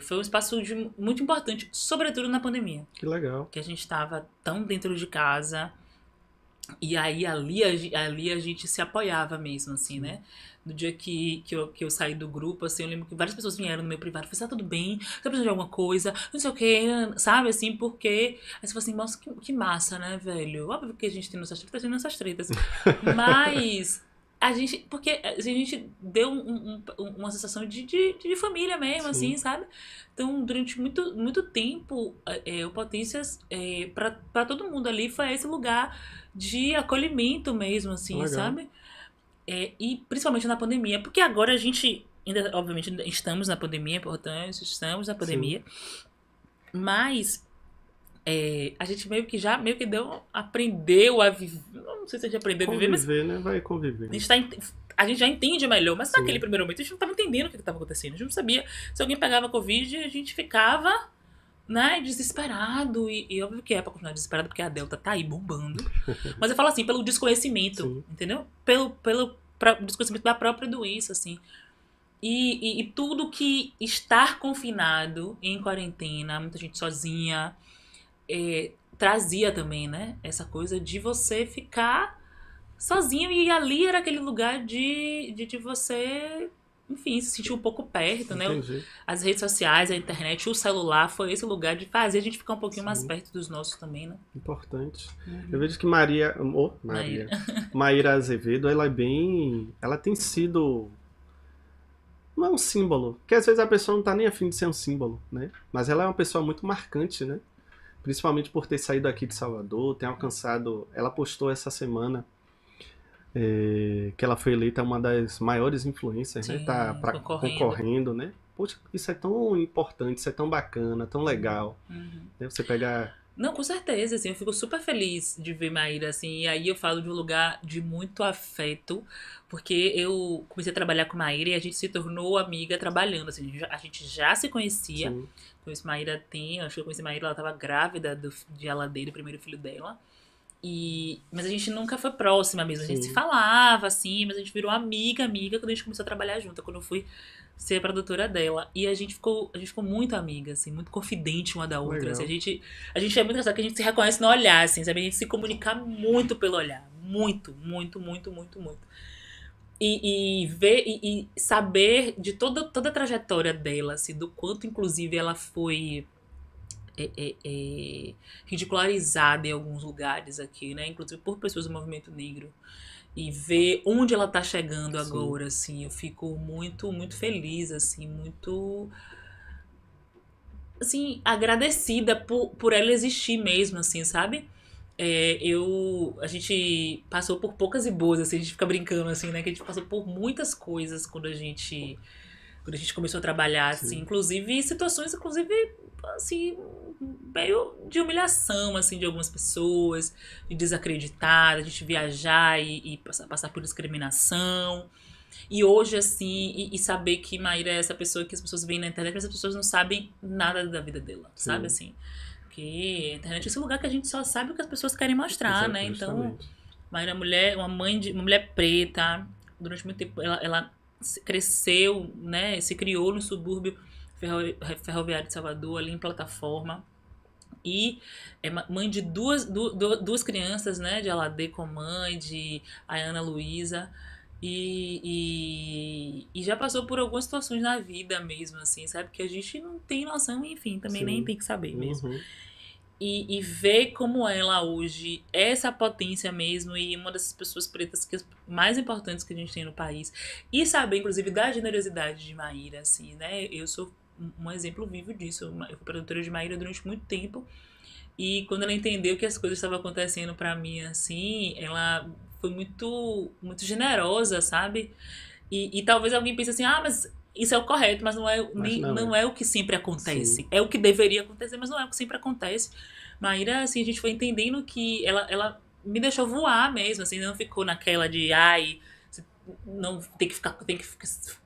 Foi um espaço muito importante, sobretudo na pandemia. Que legal. Que a gente tava tão dentro de casa. E aí ali a gente se apoiava mesmo, assim, né? No dia que eu saí do grupo, assim, eu lembro que várias pessoas vieram no meu privado e falaram, tudo bem? Você tá precisando de alguma coisa? Não sei o que, sabe, assim, porque... Aí você fala assim, nossa, que massa, né, velho? Óbvio que a gente tem nossas tretas. Mas... Porque a gente deu uma sensação de família mesmo, assim, sabe? Então, durante muito, muito tempo, o Potências, pra todo mundo ali, foi esse lugar de acolhimento mesmo, assim, Legal. sabe? E principalmente na pandemia, porque agora a gente, ainda, obviamente, estamos na pandemia, importante, estamos na pandemia, mas... a gente meio que aprendeu a viver. Não sei se a gente aprendeu a viver, mas. Né? Vai conviver. A gente já entende melhor, mas naquele primeiro momento a gente não estava entendendo o que estava acontecendo. A gente não sabia. Se alguém pegava Covid, a gente ficava, né, desesperado. E óbvio que é pra continuar desesperado, porque a Delta tá aí bombando. Mas eu falo assim, pelo desconhecimento, entendeu? Pelo desconhecimento da própria doença, assim. E tudo que estar confinado em quarentena, muita gente sozinha. Trazia também, né? Essa coisa de você ficar sozinho, e ali era aquele lugar de você, enfim, se sentir um pouco perto, né? As redes sociais, a internet, o celular foi esse lugar de fazer a gente ficar um pouquinho mais perto dos nossos também, né? Importante. Eu vejo que Maíra Azevedo, ela tem sido, não é um símbolo, porque às vezes a pessoa não tá nem afim de ser um símbolo, né? Mas ela é uma pessoa muito marcante, né? Principalmente por ter saído aqui de Salvador, tem alcançado... Ela postou essa semana que ela foi eleita uma das maiores influencers, né? Tá concorrendo, né? Poxa, isso é tão importante, isso é tão bacana, tão legal. Né? Você pegar... Não, com certeza, assim, eu fico super feliz de ver Maíra, assim, e aí eu falo de um lugar de muito afeto, porque eu comecei a trabalhar com Maíra e a gente se tornou amiga trabalhando, assim, a gente já se conhecia. Conheço Maíra acho que eu conheci Maíra, ela tava grávida de Aladei, do primeiro filho dela, mas a gente nunca foi próxima mesmo, a gente se falava, assim, mas a gente virou amiga quando a gente começou a trabalhar junto, quando eu fui ser a produtora dela. E a gente ficou muito amiga, assim, muito confidente uma da outra. Assim, a gente é muito engraçado que a gente se reconhece no olhar, assim, sabe? A gente se comunica muito pelo olhar. Muito, muito, muito, muito, muito. E ver e saber de toda a trajetória dela, assim, do quanto, inclusive, ela foi ridicularizada em alguns lugares aqui, né? Inclusive por pessoas do movimento negro. E ver onde ela tá chegando agora, assim, eu fico muito, muito feliz, assim, muito, assim, agradecida por ela existir mesmo, assim, sabe? a gente passou por poucas e boas, assim, a gente fica brincando, assim, né? Que a gente passou por muitas coisas quando a gente começou a trabalhar, assim, Sim. inclusive situações, assim, meio de humilhação, assim, de algumas pessoas, de desacreditar, a gente viajar e passar por discriminação. E hoje, assim, e saber que Maíra é essa pessoa que as pessoas veem na internet, mas as pessoas não sabem nada da vida dela, sabe, Sim. assim? Porque a internet é esse lugar que a gente só sabe o que as pessoas querem mostrar, né? Então, Justamente. Maíra é mulher, uma mulher preta, durante muito tempo ela cresceu, né? Se criou no subúrbio ferroviário de Salvador, ali em Plataforma. E é mãe de duas crianças, né? De Aladê com mãe, de Ayana Luísa. E já passou por algumas situações na vida mesmo, assim, sabe? Que a gente não tem noção, enfim, também nem Sim. tem que saber mesmo. Uhum. E ver como ela hoje é essa potência mesmo e uma dessas pessoas pretas mais importantes que a gente tem no país. E saber, inclusive, da generosidade de Maíra, assim, né? Eu sou um exemplo vivo disso. Eu fui produtora de Maíra durante muito tempo. E quando ela entendeu que as coisas estavam acontecendo pra mim, assim, ela foi muito generosa, sabe? E talvez alguém pense assim, mas isso é o correto, mas Mas não não é. é o que sempre acontece. Sim. É o que deveria acontecer, mas não é o que sempre acontece. Maíra, assim, a gente foi entendendo que ela me deixou voar mesmo, assim, não ficou naquela de, você não tem que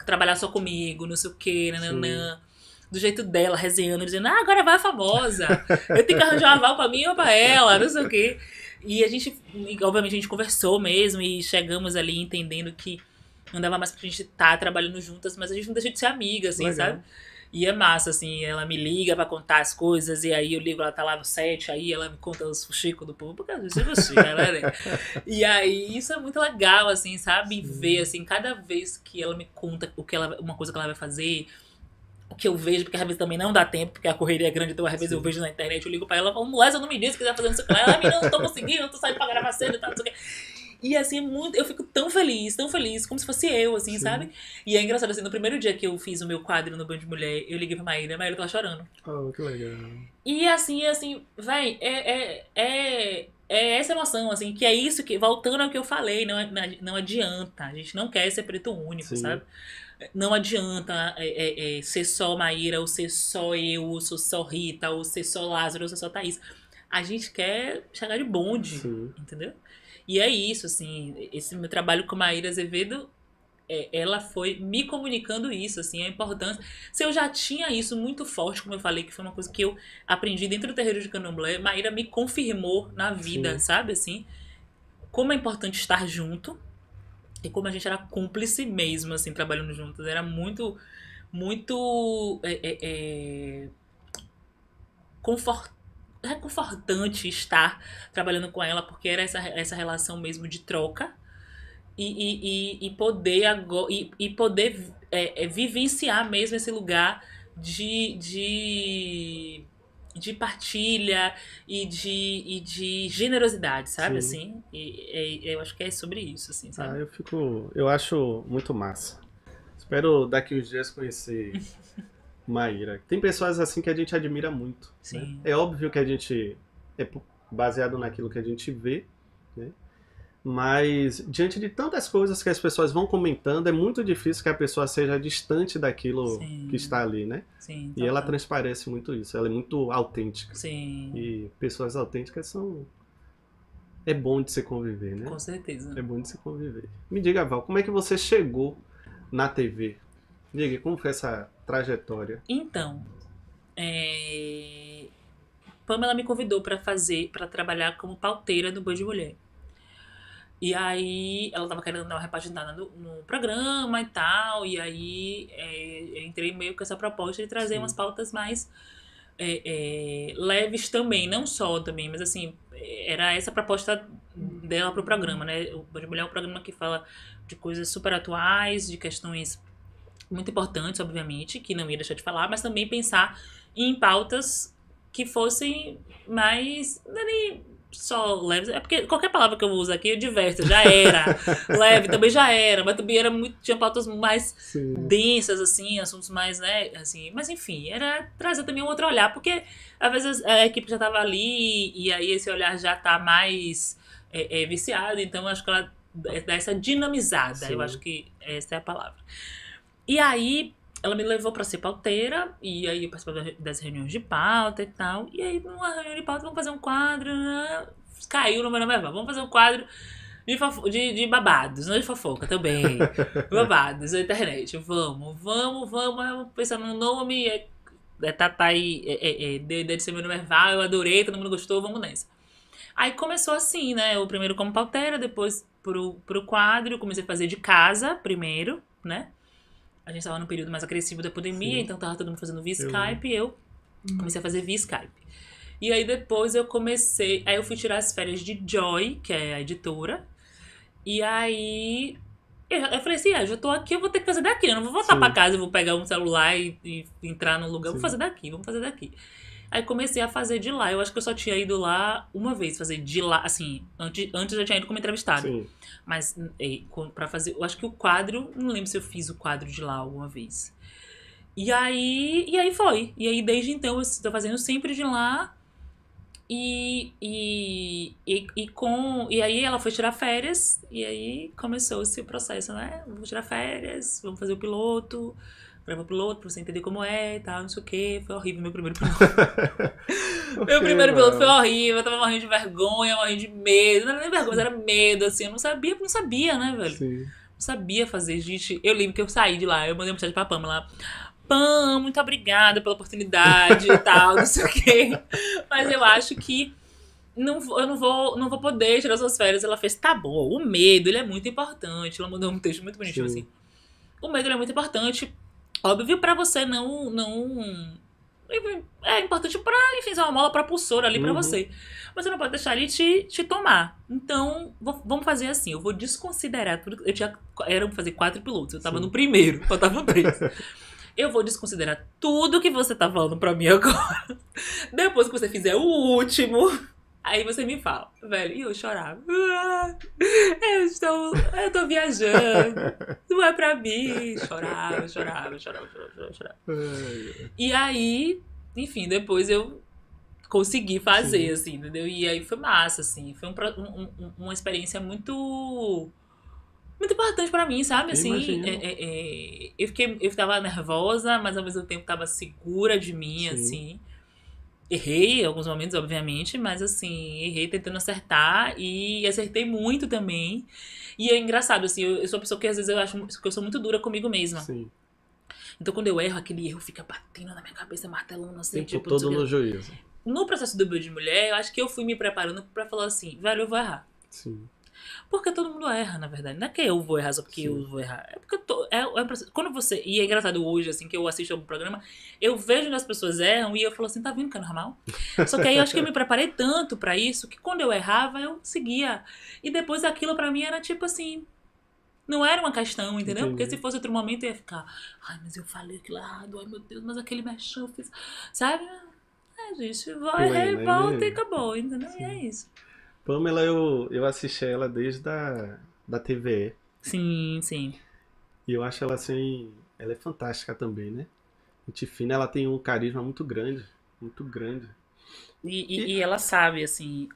trabalhar só comigo, não sei o quê, Sim. nananã. Do jeito dela, resenhando, dizendo, agora vai a famosa. Eu tenho que arranjar um aval pra mim ou pra ela, não sei o quê. E obviamente, a gente conversou mesmo e chegamos ali entendendo que não dava mais pra gente estar trabalhando juntas, mas a gente não deixa de ser amiga, assim, sabe? Legal. E é massa, assim, ela me liga pra contar as coisas, e aí eu ligo, ela tá lá no set, aí ela me conta os fuxicos do povo, porque às vezes é você, galera. E aí isso é muito legal, assim, sabe? Ver, assim, cada vez que ela me conta uma coisa que ela vai fazer, o que eu vejo, porque às vezes também não dá tempo, porque a correria é grande, então às vezes eu Sim. vejo na internet, eu ligo pra ela e falo, mulher, você não me disse que você tá fazendo isso com ela. Ela, menina, não tô conseguindo, não tô saindo pra gravar cedo e tal, não sei o quê. E assim, eu fico tão feliz, como se fosse eu, assim, sabe? Sim. E é engraçado, assim, no primeiro dia que eu fiz o meu quadro no Band de Mulher, eu liguei pra Maíra, a Maíra tava chorando. Oh, que legal. E assim, véi, é essa emoção, assim, que é isso que, voltando ao que eu falei, não adianta, a gente não quer ser preto único, Sim. sabe? Não adianta ser só Maíra, ou ser só eu, ou ser só Rita, ou ser só Lázaro, ou ser só Thaís. A gente quer chegar de bonde, Sim. entendeu? E é isso, assim, esse meu trabalho com Maíra Azevedo, ela foi me comunicando isso, assim, a importância. Se eu já tinha isso muito forte, como eu falei, que foi uma coisa que eu aprendi dentro do terreiro de Candomblé, Maíra me confirmou na vida, Sim. sabe, assim, como é importante estar junto e como a gente era cúmplice mesmo, assim, trabalhando juntas. Era muito confort, reconfortante estar trabalhando com ela, porque era essa relação mesmo de troca e poder vivenciar mesmo esse lugar de partilha e de generosidade, sabe, Sim. assim? Eu acho que é sobre isso, assim, sabe? Eu acho muito massa. Espero daqui uns dias conhecer Maíra. Tem pessoas assim que a gente admira muito, né? Sim, É óbvio que a gente é baseado naquilo que a gente vê, né? Mas diante de tantas coisas que as pessoas vão comentando, é muito difícil que a pessoa seja distante daquilo que sim, está ali, né? sim, E ela total. transparece muito isso, ela é muito autêntica. Sim, E pessoas autênticas são. É bom de se conviver, né? com certeza. É bom de se conviver. Me diga, Val, como é que você chegou na TV? Diga, como foi essa trajetória? Então, Pamela me convidou para trabalhar como pauteira do Boi de Mulher. E aí ela tava querendo dar uma repaginada no programa e tal, e aí eu entrei meio com essa proposta de trazer umas Sim, pautas mais leves também, não só também, mas assim, era essa a proposta dela pro programa, né? O Boi de Mulher é um programa que fala de coisas super atuais, de questões muito importantes, obviamente, que não ia deixar de falar, mas também pensar em pautas que fossem mais só leve. É porque qualquer palavra que eu vou usar aqui é diversa, já era. Leve também já era, mas também era muito. Tinha pautas mais Sim. densas, assim, assuntos mais, né? Assim, mas enfim, era trazer também um outro olhar, porque às vezes a equipe já tava ali e aí esse olhar já tá mais viciado, então eu acho que ela dá essa dinamizada. Sim. Eu acho que essa é a palavra. E aí. Ela me levou pra ser pauteira, e aí eu participava das reuniões de pauta e tal. E aí, numa reunião de pauta, vamos fazer um quadro, né? Caiu no meu nome, vamos fazer um quadro de babados, não de fofoca também. Babados na internet. Vamos. Eu pensando no nome, tá aí, de ser meu nome Val, eu adorei, todo mundo gostou, vamos nessa. Aí começou assim, né? O primeiro como pauteira, depois pro quadro, eu comecei a fazer de casa primeiro, né? A gente tava no período mais agressivo da pandemia, Sim. então tava todo mundo fazendo via Skype e eu comecei a fazer via Skype. E aí depois eu comecei... Aí eu fui tirar as férias de Joy, que é a editora. E aí... Eu falei assim, já tô aqui, eu vou ter que fazer daqui. Eu não vou voltar Sim. pra casa, eu vou pegar um celular e entrar no lugar. Eu Sim. vou fazer daqui, vamos fazer daqui. Aí comecei a fazer de lá. Eu acho que eu só tinha ido lá uma vez, fazer de lá, assim... Antes eu tinha ido como entrevistado. Sim. Mas pra fazer... Eu acho que o quadro... Não lembro se eu fiz o quadro de lá alguma vez. E aí foi. E aí desde então eu estou fazendo sempre de lá. E aí ela foi tirar férias. E aí começou esse processo, né? Vamos tirar férias, vamos fazer o piloto. Grava o piloto pra você entender como é e tal, não sei o que. Foi horrível meu primeiro piloto. Meu primeiro piloto foi horrível, eu tava morrendo de vergonha, morrendo de medo. Não era nem vergonha, era medo, assim. Eu não sabia, né, velho? Sim. Não sabia fazer, gente. Eu lembro que eu saí de lá, eu mandei uma mensagem pra Pamela. Pam, muito obrigada pela oportunidade e tal, não sei o quê. Mas eu acho que eu não vou poder tirar suas férias. Ela fez, tá bom, o medo, ele é muito importante. Ela mandou um texto muito bonitinho, Sim. assim. O medo, ele é muito importante. Óbvio, pra você não... É importante pra, enfim, ser uma mola propulsora ali pra você. Mas você não pode deixar ele te tomar. Então, vamos fazer assim. Eu vou desconsiderar tudo. Era fazer 4 pilotos. Eu tava no primeiro, faltavam 3. Eu vou desconsiderar tudo que você tá falando pra mim agora. Depois que você fizer o último, aí você me fala, velho. E eu chorava. Eu tô viajando. Não é pra mim. Chorava. E aí, enfim, depois eu consegui fazer, assim, entendeu? E aí foi massa, assim. Foi uma experiência muito importante pra mim, sabe? Assim, eu tava nervosa, mas ao mesmo tempo tava segura de mim, assim. Errei em alguns momentos, obviamente, mas assim, errei tentando acertar e acertei muito também. E é engraçado, assim, eu sou uma pessoa que às vezes eu acho que eu sou muito dura comigo mesma. Sim. Então quando eu erro, aquele erro fica batendo na minha cabeça, martelando assim, tempo todo no juízo. No processo do Build de Mulher, eu acho que eu fui me preparando pra falar assim, velho, eu vou errar. Sim. Porque todo mundo erra, na verdade. Não é que eu vou errar só porque eu vou errar. É porque quando você... E é engraçado hoje, assim, que eu assisto algum programa, eu vejo que as pessoas erram e eu falo assim, tá vendo que é normal? Só que aí eu acho que eu me preparei tanto pra isso que quando eu errava, eu seguia. E depois aquilo pra mim era tipo assim... Não era uma questão, entendeu? Entendi. Porque se fosse outro momento eu ia ficar... Ai, mas eu falei aquilo errado. Ai, meu Deus, mas aquele mexão eu fiz... Sabe? Gente, errei, volta e acabou, entendeu? Sim. E é isso. Pamela, eu assisti ela desde da TVE. Sim, sim. E eu acho ela assim, ela é fantástica também, né? Gente fina, ela tem um carisma muito grande, muito grande. E ela sabe, assim,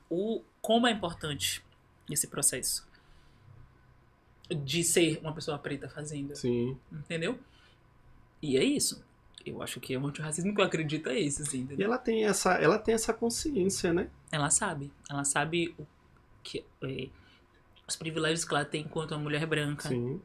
como é importante esse processo de ser uma pessoa preta fazendo. Sim. Entendeu? E é isso. Eu acho que o antirracismo que eu acredito é isso, assim, entendeu? E ela tem essa consciência, né? Ela sabe o que os privilégios que ela tem enquanto uma mulher branca. Sim.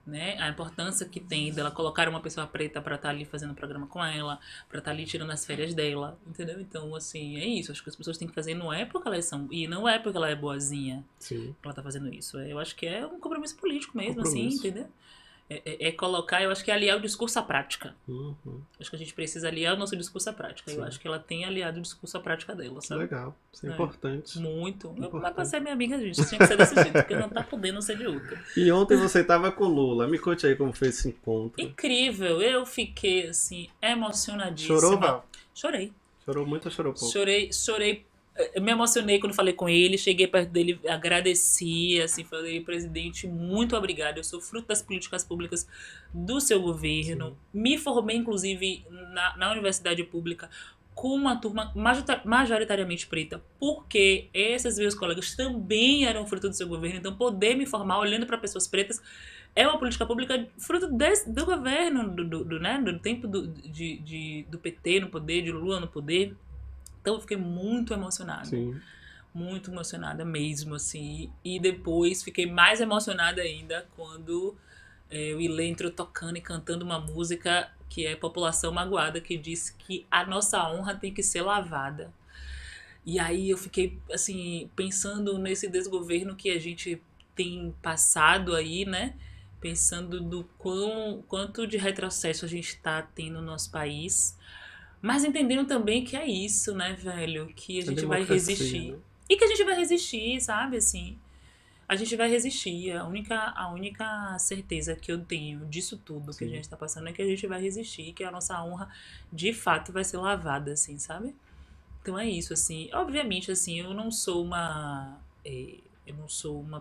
Né? A importância que tem dela colocar uma pessoa preta pra estar ali fazendo programa com ela, pra estar ali tirando as férias dela, entendeu? Então, assim, é isso. Acho que as pessoas têm que fazer, não é porque elas são, e não é porque ela é boazinha Sim. que ela tá fazendo isso. Eu acho que é um compromisso político mesmo, Compromisso. assim, entendeu? É colocar, eu acho que é aliar o discurso à prática. Acho que a gente precisa aliar o nosso discurso à prática. Sim. Eu acho que ela tem aliado o discurso à prática dela, sabe? Legal, isso é importante. Muito. Importante. Mas pra ser minha amiga, gente, tinha que ser desse jeito, porque não tá podendo ser de outra. E ontem você tava com o Lula, me conte aí como foi esse encontro. Incrível, eu fiquei, assim, emocionadíssima. Chorou, Val? Chorei. Chorou muito ou chorou pouco? Chorei Eu me emocionei quando falei com ele, cheguei perto dele, agradeci, assim, falei, presidente, muito obrigada. Eu sou fruto das políticas públicas do seu governo. Sim. Me formei, inclusive, na universidade pública com uma turma majoritariamente preta, porque esses meus colegas também eram fruto do seu governo. Então, poder me formar olhando para pessoas pretas é uma política pública fruto do governo, né, do tempo do PT no poder, de Lula no poder. Então eu fiquei muito emocionada. Sim. Muito emocionada mesmo, assim. E depois fiquei mais emocionada ainda quando o Ilê entrou tocando e cantando uma música que é População Magoada, que diz que a nossa honra tem que ser lavada. E aí eu fiquei, assim, pensando nesse desgoverno que a gente tem passado aí, né? Pensando do quanto de retrocesso a gente tá tendo no nosso país. Mas entendendo também que é isso, né, velho? Que a É gente vai democracia, resistir. né? E que a gente vai resistir, sabe? Assim, a gente vai resistir. A única certeza que eu tenho disso tudo que a Sim. gente tá passando é que a gente vai resistir, que a nossa honra de fato vai ser lavada, assim, sabe? Então é isso, assim. Obviamente, assim, eu não sou uma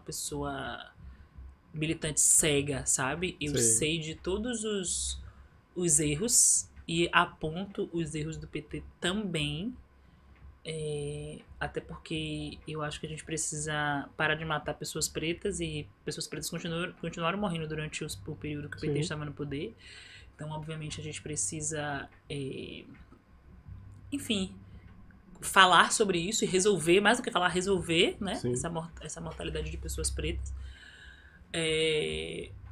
pessoa militante cega, sabe? Eu Sei. sei de todos os erros e aponto os erros do PT também. Até porque eu acho que a gente precisa parar de matar pessoas pretas e pessoas pretas continuaram morrendo durante o período que o PT Sim. estava no poder. Então, obviamente, a gente precisa, enfim, falar sobre isso e resolver, mais do que falar, resolver, né? Sim. Essa mortalidade de pessoas pretas.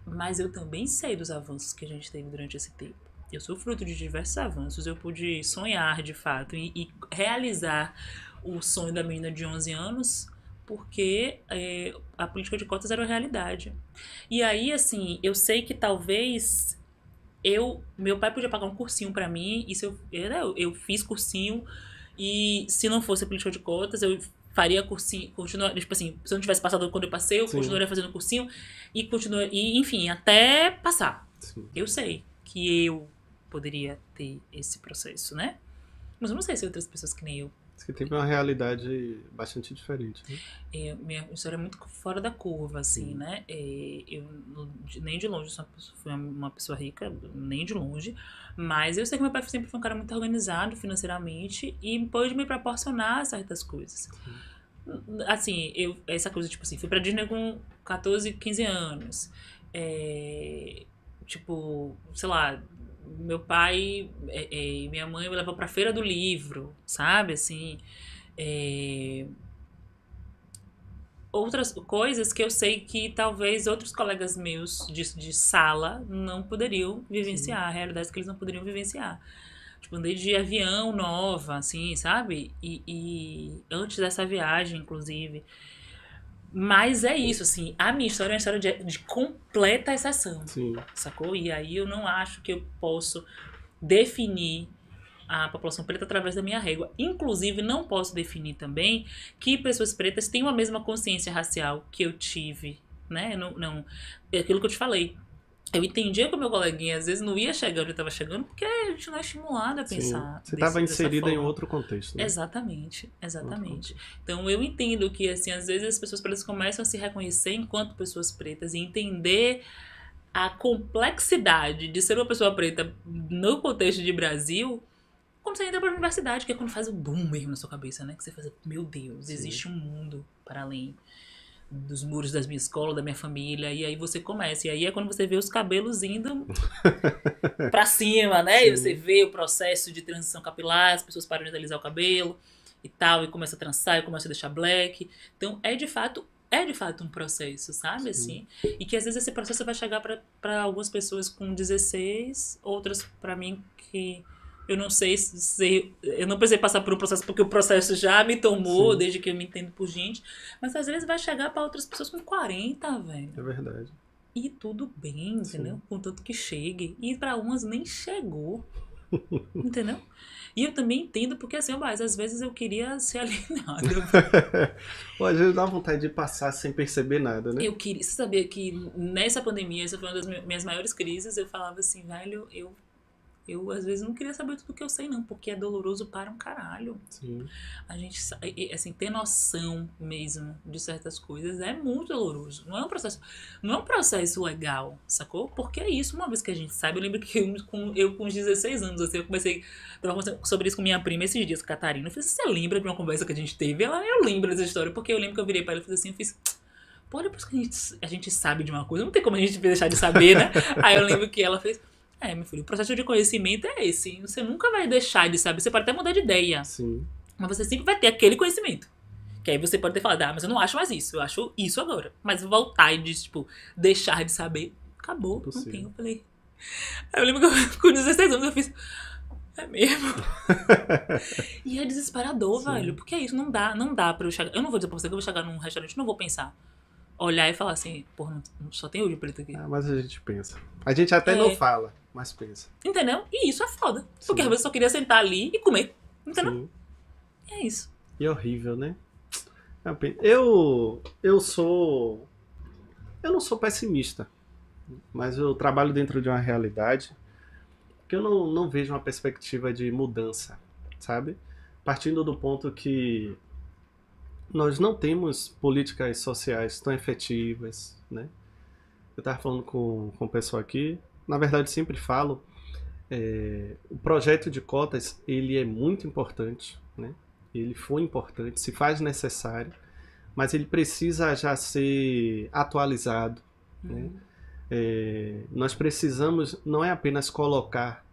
Mas eu também sei dos avanços que a gente teve durante esse tempo. Eu sou fruto de diversos avanços. Eu pude sonhar, de fato, e realizar o sonho da menina de 11 anos porque a política de cotas era uma realidade. E aí, assim, eu sei que talvez meu pai podia pagar um cursinho pra mim, e se eu fiz cursinho, e se não fosse a política de cotas, eu faria cursinho, tipo assim, se eu não tivesse passado quando eu passei, eu Sim. continuaria fazendo cursinho e enfim, até passar. Sim. Eu sei que eu poderia ter esse processo, né? Mas eu não sei se outras pessoas que nem eu. Diz que teve uma realidade bastante diferente, né? Minha história é muito fora da curva, assim, Sim. né? Eu nem de longe fui uma pessoa rica, nem de longe. Mas eu sei que meu pai sempre foi um cara muito organizado financeiramente e pôde me proporcionar certas coisas. Assim, essa coisa, tipo assim, fui pra Disney com 14, 15 anos. Tipo, sei lá, meu pai e minha mãe me levaram pra Feira do Livro, sabe? Assim, outras coisas que eu sei que talvez outros colegas meus de sala não poderiam vivenciar, realidades que eles não poderiam vivenciar. Tipo, andei de avião nova, assim, sabe? E antes dessa viagem, inclusive. Mas é isso, assim, a minha história é uma história de completa exceção, Sim. sacou? E aí eu não acho que eu posso definir a população preta através da minha régua. Inclusive, não posso definir também que pessoas pretas têm a mesma consciência racial que eu tive, né? Não, é aquilo que eu te falei. Eu entendia que o meu coleguinha às vezes não ia chegar onde eu estava chegando porque a gente não é estimulado a Sim. pensar Você estava dessa inserida em forma. outro contexto, né? Exatamente, Outro exatamente. contexto. Então eu entendo que assim, às vezes as pessoas pretas começam a se reconhecer enquanto pessoas pretas e entender a complexidade de ser uma pessoa preta no contexto de Brasil quando você entra pra universidade, que é quando faz o boom mesmo na sua cabeça, né? Que você faz, meu Deus, Sim. existe um mundo para além dos muros da minha escola, da minha família, e aí você começa. E aí é quando você vê os cabelos indo pra cima, né? Sim. E você vê o processo de transição capilar, as pessoas param de alisar o cabelo e tal, e começa a trançar, e começa a deixar black. Então é de fato um processo, sabe? Assim, e que às vezes esse processo vai chegar pra algumas pessoas com 16, outras pra mim que eu não sei se eu não precisei passar por um processo porque o processo já me tomou Sim. desde que eu me entendo por gente, mas às vezes vai chegar pra outras pessoas com 40, velho. É verdade. E tudo bem, entendeu? Sim. Contanto que chegue. E pra umas nem chegou. Entendeu? E eu também entendo porque, assim, mas às vezes eu queria ser alienada. Ou às vezes dá vontade de passar sem perceber nada, né? Eu queria... Você sabia que nessa pandemia, essa foi uma das minhas maiores crises, eu falava assim, velho, eu Eu, às vezes, não queria saber tudo que eu sei, não, porque é doloroso para um caralho. Sim. A gente, assim, ter noção mesmo de certas coisas é muito doloroso. Não é um processo legal, sacou? Porque é isso, uma vez que a gente sabe, eu lembro que eu com uns 16 anos, assim, tava conversando sobre isso com minha prima esses dias, com a Catarina. Eu falei, você lembra de uma conversa que a gente teve? Eu lembro dessa história, porque eu lembro que eu virei pra ela e fiz assim, eu fiz... Pô, depois que a gente sabe de uma coisa, não tem como a gente deixar de saber, né? Aí eu lembro que ela fez... meu filho, o processo de conhecimento é esse. Você nunca vai deixar de saber. Você pode até mudar de ideia. Sim. Mas você sempre vai ter aquele conhecimento. Que aí você pode ter falado, mas eu não acho mais isso. Eu acho isso agora. Mas voltar e, tipo, deixar de saber, acabou. Possível. Não tem. Eu falei... Aí eu lembro que eu, com 16 anos eu fiz... É mesmo? E é desesperador, Sim. velho. Porque é isso, não dá pra eu chegar... Eu não vou dizer pra você que eu vou chegar num restaurante, não vou pensar. Olhar e falar assim, porra, só tem olho preto aqui. Mas a gente pensa. A gente até não fala, mas pensa. Entendeu? E isso é foda. Porque Sim. às vezes eu só queria sentar ali e comer. Entendeu? Sim. E é isso. E é horrível, né? Eu não sou pessimista, mas eu trabalho dentro de uma realidade que eu não vejo uma perspectiva de mudança, sabe? Partindo do ponto que nós não temos políticas sociais tão efetivas, né? Eu estava falando com o pessoal aqui, na verdade sempre falo, o projeto de cotas, ele é muito importante, né? Ele foi importante, se faz necessário, mas ele precisa já ser atualizado, né? Nós precisamos, não é apenas colocar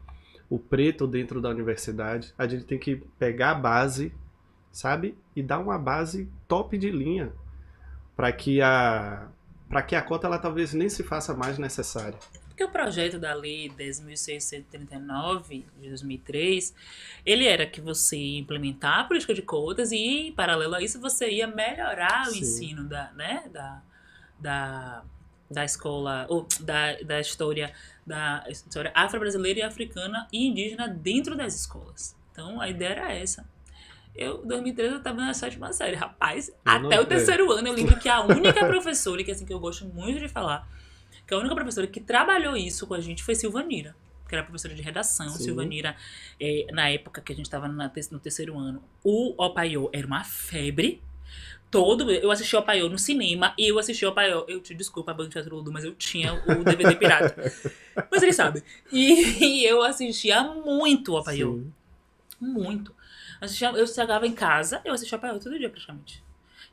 o preto dentro da universidade, a gente tem que pegar a base, sabe? E dar uma base top de linha para que a cota ela talvez nem se faça mais necessária. Porque o projeto da Lei 10.639 de 2003, ele era que você ia implementar a política de cotas e, em paralelo a isso, você ia melhorar o Sim. ensino da escola, ou da história afro-brasileira e africana e indígena dentro das escolas. Então, a ideia era essa. Em 2013, eu estava na 7ª série. Rapaz, até o 3º ano, eu lembro que a única professora, que assim, que eu gosto muito de falar, que a única professora que trabalhou isso com a gente foi Silvanira, que era professora de redação. Sim. Silvanira, na época que a gente estava no 3º ano, o Opaiô era uma febre. Eu assisti o Opaiô no cinema e eu assisti o Opaiô. Eu te desculpa, Banco Teatro Ludo, mas eu tinha o DVD pirata. Mas eles sabem. E eu assistia muito o Opaiô. Sim. Muito. Eu chegava em casa, eu assistia o Opaiô todo dia praticamente.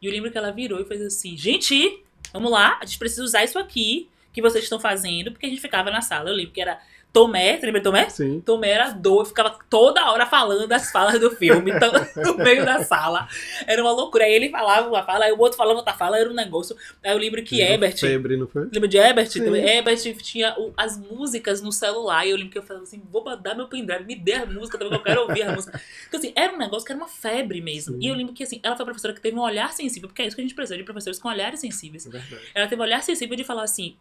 E eu lembro que ela virou e fez assim: gente, vamos lá, a gente precisa usar isso aqui que vocês estão fazendo, porque a gente ficava na sala. Eu lembro que era Tomé, você lembra de Tomé? Sim. Tomé era doido, ficava toda hora falando as falas do filme, então, no meio da sala. Era uma loucura. Aí ele falava uma fala, aí o outro falava outra fala, era um negócio. Aí eu lembro que Ebert... Febre, não foi? Lembra de Ebert? Sim. Também? Ebert tinha as músicas no celular, e eu lembro que eu falava assim, vou mandar meu pendrive, me dê a música também, que eu quero ouvir a música. Então assim, era um negócio que era uma febre mesmo. Sim. E eu lembro que assim, ela foi a professora que teve um olhar sensível, porque é isso que a gente precisa, de professores com olhares sensíveis. É verdade. Ela teve um olhar sensível de falar assim: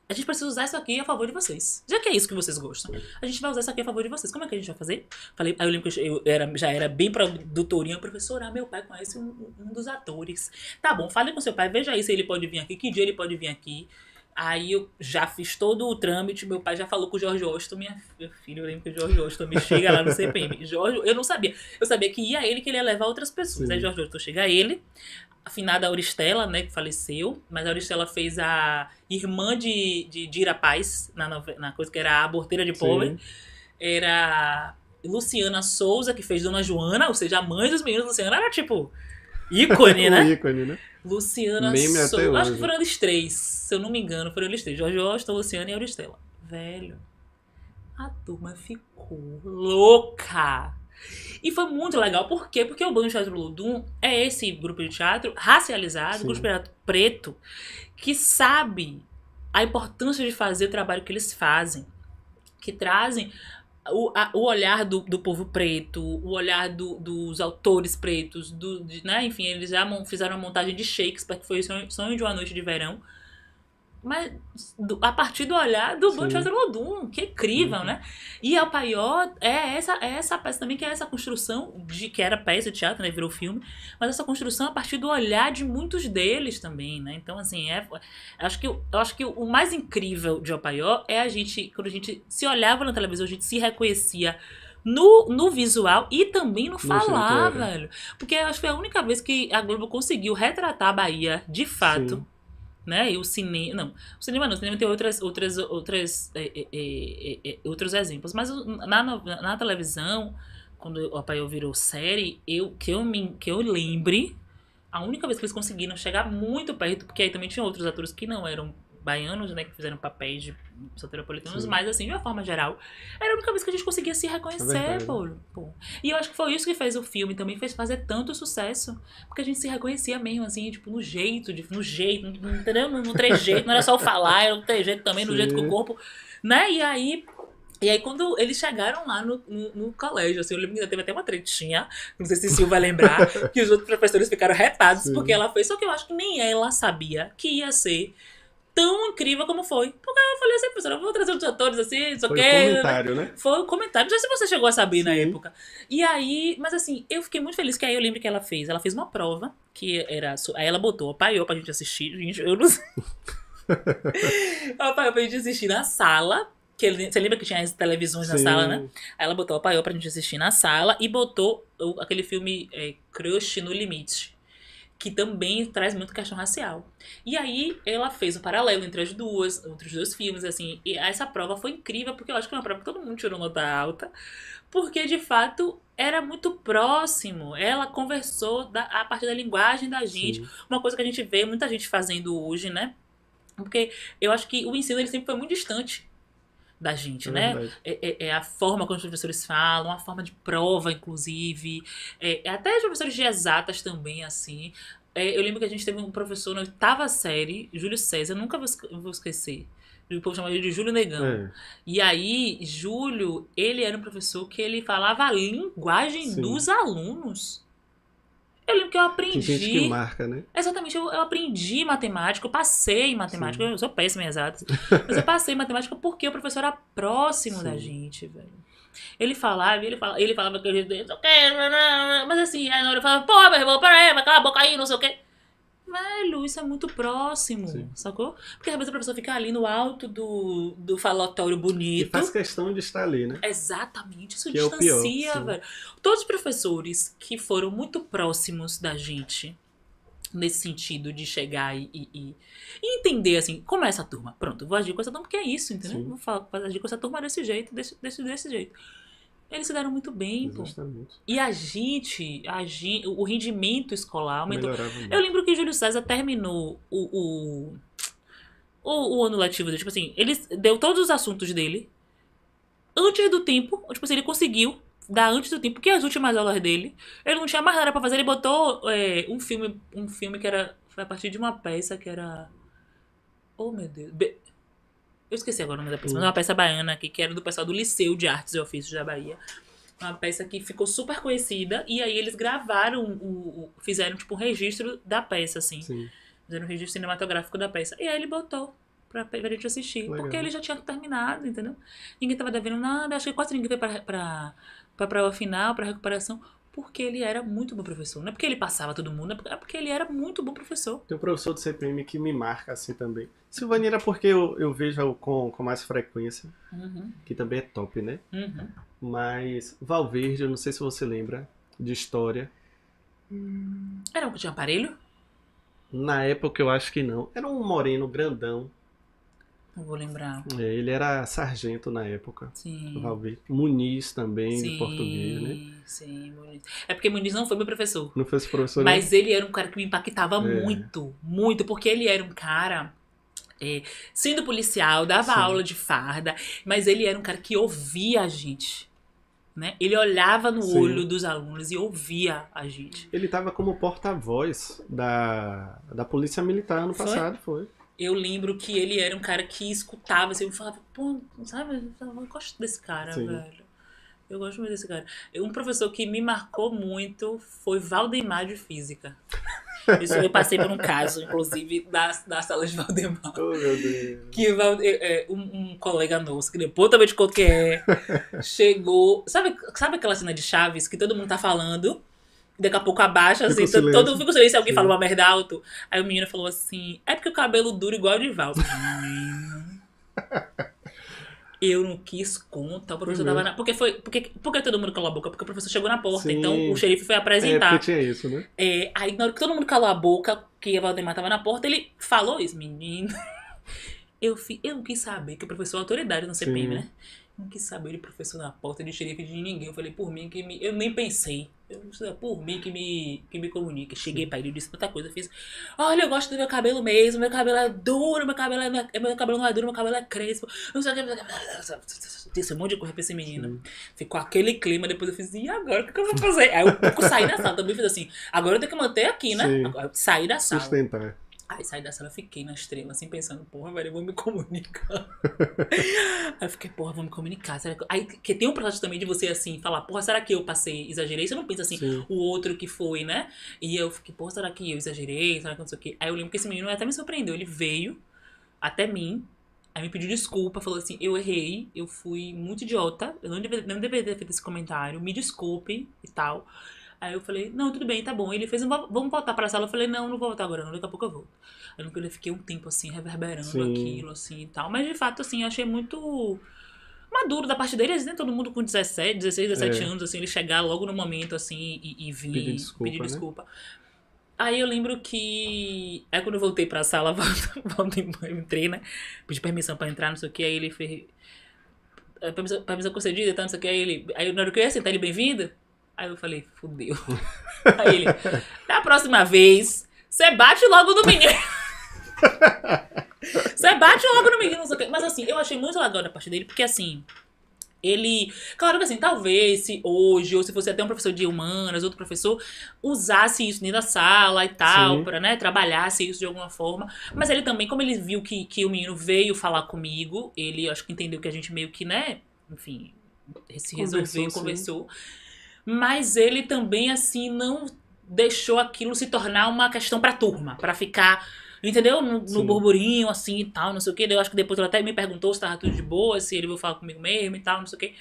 a gente precisa usar isso aqui a favor de vocês. Já que é isso que vocês gostam, a gente vai usar isso aqui a favor de vocês. Como é que a gente vai fazer? Aí eu lembro que eu já era bem produtorinha, professora, meu pai conhece um dos atores. Tá bom, fale com seu pai, veja aí se ele pode vir aqui, que dia ele pode vir aqui. Aí eu já fiz todo o trâmite, meu pai já falou com o Jorge Washington, meu filho, eu lembro que o Jorge Washington me chega lá no CPM. Jorge, eu não sabia. Eu sabia que ia ele, que ele ia levar outras pessoas. Sim. Aí Jorge Washington chega ele, a finada Auristela, né, que faleceu, mas a Auristela fez a irmã de Dira Paz, na coisa que era a Aborteira de Pobre. Sim. Era Luciana Souza, que fez Dona Joana, ou seja, a mãe dos meninos. Luciana era tipo ícone, né? Um ícone, né? Luciana Meme até Souza. Acho hoje. que foram eles três, se eu não me engano, foram eles três. Jorge Washington, Luciana e Auristela. Velho, a turma ficou louca. E foi muito legal. Por quê? Porque o Banco de Teatro Ludum é esse grupo de teatro racializado, Sim. grupo de teatro preto, que sabe a importância de fazer o trabalho que eles fazem. Que trazem o olhar do povo preto, o olhar dos autores pretos, né? Enfim, eles já fizeram uma montagem de Shakespeare, que foi o Sonho de uma Noite de Verão. Mas a partir do olhar do Bom Sim. Teatro Olodum, que é incrível, né? E a Paió é essa peça também, que é essa construção de que era peça de teatro, né? Virou filme, mas essa construção a partir do olhar de muitos deles também, né? Então, assim, eu acho que o mais incrível de Opaió é a gente, quando a gente se olhava na televisão, a gente se reconhecia no visual e também no falar, jeito, velho. Porque eu acho que foi a única vez que a Globo conseguiu retratar a Bahia de fato. Sim. Né? E o cinema. Não, o cinema não, o cinema tem outros exemplos. Mas na televisão, quando o Apaiô virou série, que eu lembre, a única vez que eles conseguiram chegar muito perto, porque aí também tinha outros atores que não eram baianos, né, que fizeram papéis de soteropolitanos, Sim. mas assim, de uma forma geral, era a única vez que a gente conseguia se reconhecer, verdade. pô. E eu acho que foi isso que fez o filme também, fez fazer tanto sucesso, porque a gente se reconhecia mesmo, assim, tipo, no jeito, entendeu? No trejeito, não era só o falar, era o trejeito também, no Sim. jeito que o corpo, né, e aí, quando eles chegaram lá no colégio, assim, eu lembro que teve até uma tretinha, não sei se Sil vai lembrar, que os outros professores ficaram retados Sim. porque ela fez, só que eu acho que nem ela sabia que ia ser tão incrível como foi. Porque eu falei assim, professora, eu vou trazer outros atores assim, não sei o Foi quê. um comentário, né? Foi um comentário, não sei se você chegou a saber na Sim. época. E aí, mas assim, eu fiquei muito feliz que aí eu lembro que ela fez uma prova, que era, aí ela botou a Paiô pra gente assistir, gente, eu não sei. A Paiô pra gente assistir na sala, você lembra que tinha as televisões na Sim. sala, né? Aí ela botou a Paiô pra gente assistir na sala e botou aquele filme Crush no Limite, que também traz muito questão racial. E aí ela fez um paralelo entre os dois filmes, assim, e essa prova foi incrível, porque eu acho que é uma prova que todo mundo tirou nota alta, porque de fato era muito próximo. Ela conversou a partir da linguagem da gente, Sim. uma coisa que a gente vê muita gente fazendo hoje, né? Porque eu acho que o ensino ele sempre foi muito distante da gente, É né? verdade. É a forma como os professores falam, a forma de prova, inclusive. Até os professores de exatas também, assim. Eu lembro que a gente teve um professor na 8ª série, Júlio César, nunca vou esquecer. O povo chamava ele de Júlio Negão. É. E aí, Júlio, ele era um professor que ele falava a linguagem Sim. dos alunos. Eu lembro que eu Tem gente que aprendi. marca, né? Exatamente, eu aprendi matemática, eu passei em matemática, Sim. eu sou péssima em exatas, mas eu passei em matemática porque o professor era próximo da Sim. gente, velho. Ele falava que a gente não sei o quê, mas assim, aí na hora eu falava, pô, meu irmão, peraí, vai calar a boca aí, não sei o quê. Velho, isso é muito próximo, Sim. sacou? Porque às vezes a professora fica ali no alto do falatório E bonito. faz questão de estar ali, né? Exatamente, isso Que é o pior, distancia, sim. velho. Todos os professores que foram muito próximos da gente, nesse sentido de chegar e entender, assim, como é essa turma. Pronto, vou agir com essa turma porque é isso, entendeu? Sim. Vou agir com essa turma desse jeito, desse jeito. Eles se deram muito bem, pô. Justamente. E o rendimento escolar aumentou. Melhorava muito. Eu lembro que Júlio César terminou o ano letivo dele, tipo assim, ele deu todos os assuntos dele antes do tempo, tipo assim, ele conseguiu dar antes do tempo, porque as últimas aulas dele, ele não tinha mais nada pra fazer, ele botou um filme que era, foi a partir de uma peça que era, oh meu Deus, eu esqueci agora o nome da peça, mas é uma peça baiana aqui, que era do pessoal do Liceu de Artes e Ofícios da Bahia. Uma peça que ficou super conhecida, e aí eles gravaram, fizeram tipo um registro da peça, assim. Sim. Fizeram um registro cinematográfico da peça. E aí ele botou pra gente assistir. Legal. Porque ele já tinha terminado, entendeu? Ninguém tava devendo nada, acho que quase ninguém foi pra prova final, pra recuperação, porque ele era muito bom professor. Não é porque ele passava todo mundo, é porque ele era muito bom professor. Tem um professor do CPM que me marca assim também. Silvânia era porque eu vejo com mais frequência, Uhum, que também é top, né? uhum. Mas Valverde, eu não sei se você lembra, de história. Era um que tinha aparelho? Na época eu acho que não. Era um moreno grandão. Não vou lembrar. Ele era sargento na época. Sim. Valverde. Muniz também, Sim, de português, né? Sim, Muniz. É porque Muniz não foi meu professor. Não foi esse professor, Mas ele era um cara que me impactava É. muito, muito, porque ele era um cara, sendo policial, dava Sim. aula de farda, mas ele era um cara que ouvia a gente, né? Ele olhava no Sim. olho dos alunos e ouvia a gente. Ele estava como porta-voz da Polícia Militar ano Foi? passado, foi. Eu lembro que ele era um cara que escutava, assim, eu falava, pô, sabe, eu gosto desse cara, Sim. velho. Eu gosto muito desse cara. Um professor que me marcou muito foi Valdemar de Física. Eu passei por um caso, inclusive, da sala de Valdemar. Oh, meu Deus. Que um colega nosso, que depois também te conto que chegou. Sabe aquela cena de Chaves que todo mundo tá falando? Daqui a pouco abaixa, assim, Fica o todo mundo fica silêncio, se alguém Sim. fala uma merda alto. Aí o menino falou assim: é porque o cabelo duro igual o de Val. Eu não quis conta, o professor tava na. Porque todo mundo calou a boca? Porque o professor chegou na porta, Sim. então o xerife foi É, apresentar. porque tinha isso, né? Aí na hora que todo mundo calou a boca, que a Valdemar tava na porta, ele falou isso, menino. Eu não quis saber, que o professor é autoridade no CPM, Sim. né? Não quis saber de professor na porta, de xerife, de ninguém. Eu falei, por mim, eu nem pensei. Por mim que me comunica. Cheguei pra ele, disse tanta coisa, fiz. Olha, eu gosto do meu cabelo mesmo, meu cabelo é duro, meu cabelo não é duro, meu cabelo é crespo. Não sei o que. Disse um monte de coisa pra esse menino. Sim. Ficou aquele clima, depois eu fiz, e agora o que eu vou fazer? Aí eu saí da sala, também fiz assim, agora eu tenho que manter aqui, né? Sim. Agora eu saí da sala. Sustentar. Aí saí da sala, fiquei na estrela, assim, pensando, porra, velho, eu vou me comunicar. Aí eu fiquei, porra, vou me comunicar. Será que... Aí que tem um processo também de você, assim, falar, porra, será que eu passei, exagerei? Você não pensa assim, Sim. o outro que foi, né? E eu fiquei, porra, será que eu exagerei? Será que não sei o quê? Aí eu lembro que esse menino até me surpreendeu. Ele veio até mim, aí me pediu desculpa, falou assim, eu errei, eu fui muito idiota, eu não deveria ter feito esse comentário, me desculpe e tal. Aí eu falei, não, tudo bem, tá bom. Ele fez, vamos voltar pra sala. Eu falei, não vou voltar agora não, daqui a pouco eu volto. Eu lembro que eu fiquei um tempo assim, reverberando Sim. aquilo, assim e tal. Mas de fato, assim, eu achei muito maduro da parte deles, né? Todo mundo com 16, 17 anos, assim, ele chegar logo no momento, assim, e vir Pedir desculpa, né? Aí eu lembro que. Aí quando eu voltei pra sala, eu entrei, né? Pedi permissão pra entrar, não sei o que, aí ele fez. Permissão concedida e tal, não sei o que. Aí na hora que eu ia sentar, ele bem-vindo. Aí eu falei, fudeu. Aí ele, da próxima vez, você bate logo no menino. Você bate logo no menino, não sei o quê. Mas assim, eu achei muito legal da parte dele, porque assim, ele... Claro que assim, talvez se hoje, ou se fosse até um professor de humanas, outro professor, usasse isso dentro da sala e tal, Sim. pra, né, trabalhasse isso de alguma forma. Mas ele também, como ele viu que o menino veio falar comigo, ele acho que entendeu que a gente meio que, né, enfim, se resolveu, conversou. Mas ele também, assim, não deixou aquilo se tornar uma questão pra turma, pra ficar, entendeu? No burburinho, assim, e tal, não sei o quê. Eu acho que depois ele até me perguntou se tava tudo de boa, se ele veio falar comigo mesmo e tal, não sei o quê.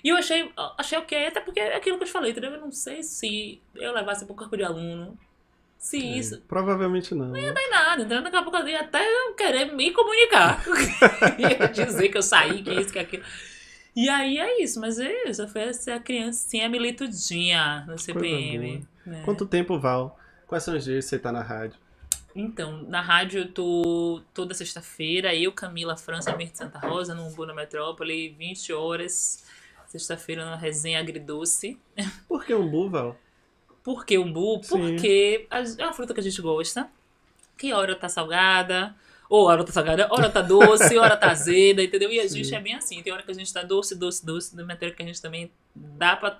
E eu achei ok, até porque é aquilo que eu te falei, entendeu? Eu não sei se eu levasse pro corpo de aluno, se isso... Provavelmente não. Não ia dar em nada, entendeu? Daqui a pouco eu ia até querer me comunicar. Ia dizer que eu saí, que isso, que aquilo... E aí é isso, mas é isso, foi essa criancinha militudinha no CPM. Né? Quanto tempo, Val? Quais são os dias que você tá na rádio? Então, na rádio eu tô toda sexta-feira, eu, Camila França, Mir de Santa Rosa, no Umbu na Metrópole, 20 horas, sexta-feira na Resenha Agridoce. Por que umbu, Val? Por que umbu? Porque é uma fruta que a gente gosta, que hora tá salgada... Ou hora tá salgada, hora tá doce, hora tá azeda, entendeu? E a gente é bem assim. Tem hora que a gente tá doce, da matéria que a gente também dá pra...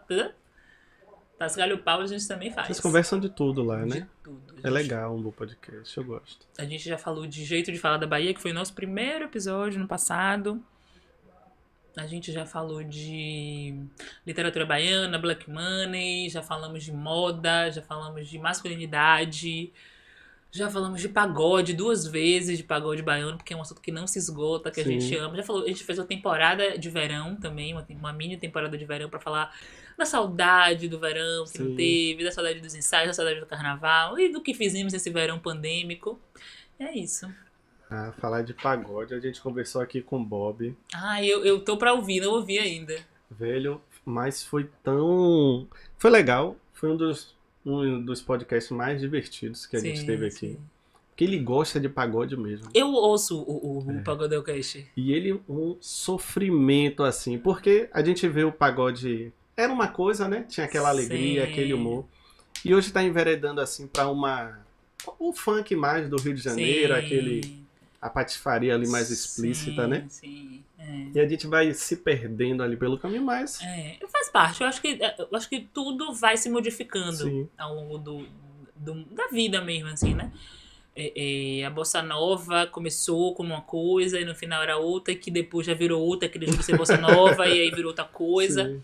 Tasgalho o pau, a gente também faz. Vocês conversam de tudo lá, né? De tudo. É legal um podcast, eu gosto. A gente já falou de Jeito de Falar da Bahia, que foi o nosso primeiro episódio no passado. A gente já falou de literatura baiana, Black Money, já falamos de moda, já falamos de masculinidade... Já falamos de pagode 2 vezes, de pagode baiano, porque é um assunto que não se esgota, que a gente ama. A gente fez uma temporada de verão também, uma mini temporada de verão pra falar da saudade do verão que não teve, da saudade dos ensaios, da saudade do carnaval e do que fizemos nesse verão pandêmico. É isso. Ah, falar de pagode, a gente conversou aqui com o Bob. Ah, eu tô pra ouvir, não ouvi ainda. Velho, mas foi tão... Foi legal, foi um dos podcasts mais divertidos que a gente teve aqui. Sim. Porque ele gosta de pagode mesmo. Eu ouço o Pagodelcast. E ele um sofrimento, assim, porque a gente vê o pagode... Era uma coisa, né? Tinha aquela alegria, aquele humor. E hoje tá enveredando, assim, pra o funk mais do Rio de Janeiro, a patifaria ali mais explícita, né? Sim. E a gente vai se perdendo ali pelo caminho, mas... Faz parte. Eu acho que tudo vai se modificando Sim. ao longo da vida mesmo, assim, né? A Bossa Nova começou como uma coisa e no final era outra, que depois já virou outra, que deixou de ser Bossa Nova e aí virou outra coisa. Sim.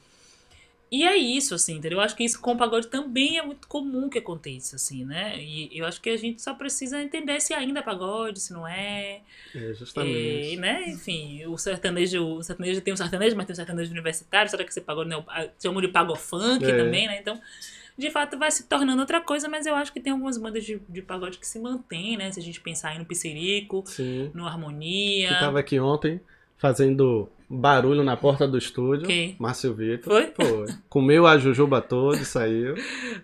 E é isso, assim, entendeu? Eu acho que isso com o pagode também é muito comum que aconteça, assim, né? E eu acho que a gente só precisa entender se ainda é pagode, se não é. Justamente. Né? Enfim, o sertanejo tem o sertanejo, mas tem o sertanejo universitário, será que esse pagode não é chamam de pagofunk É, também, né? Então, de fato, vai se tornando outra coisa, mas eu acho que tem algumas bandas de pagode que se mantêm, né? Se a gente pensar aí no Pissirico, sim. no Que Harmonia, tava aqui ontem fazendo barulho na porta do estúdio. ok? Márcio Vitor. Foi? Foi. Comeu a jujuba toda e saiu.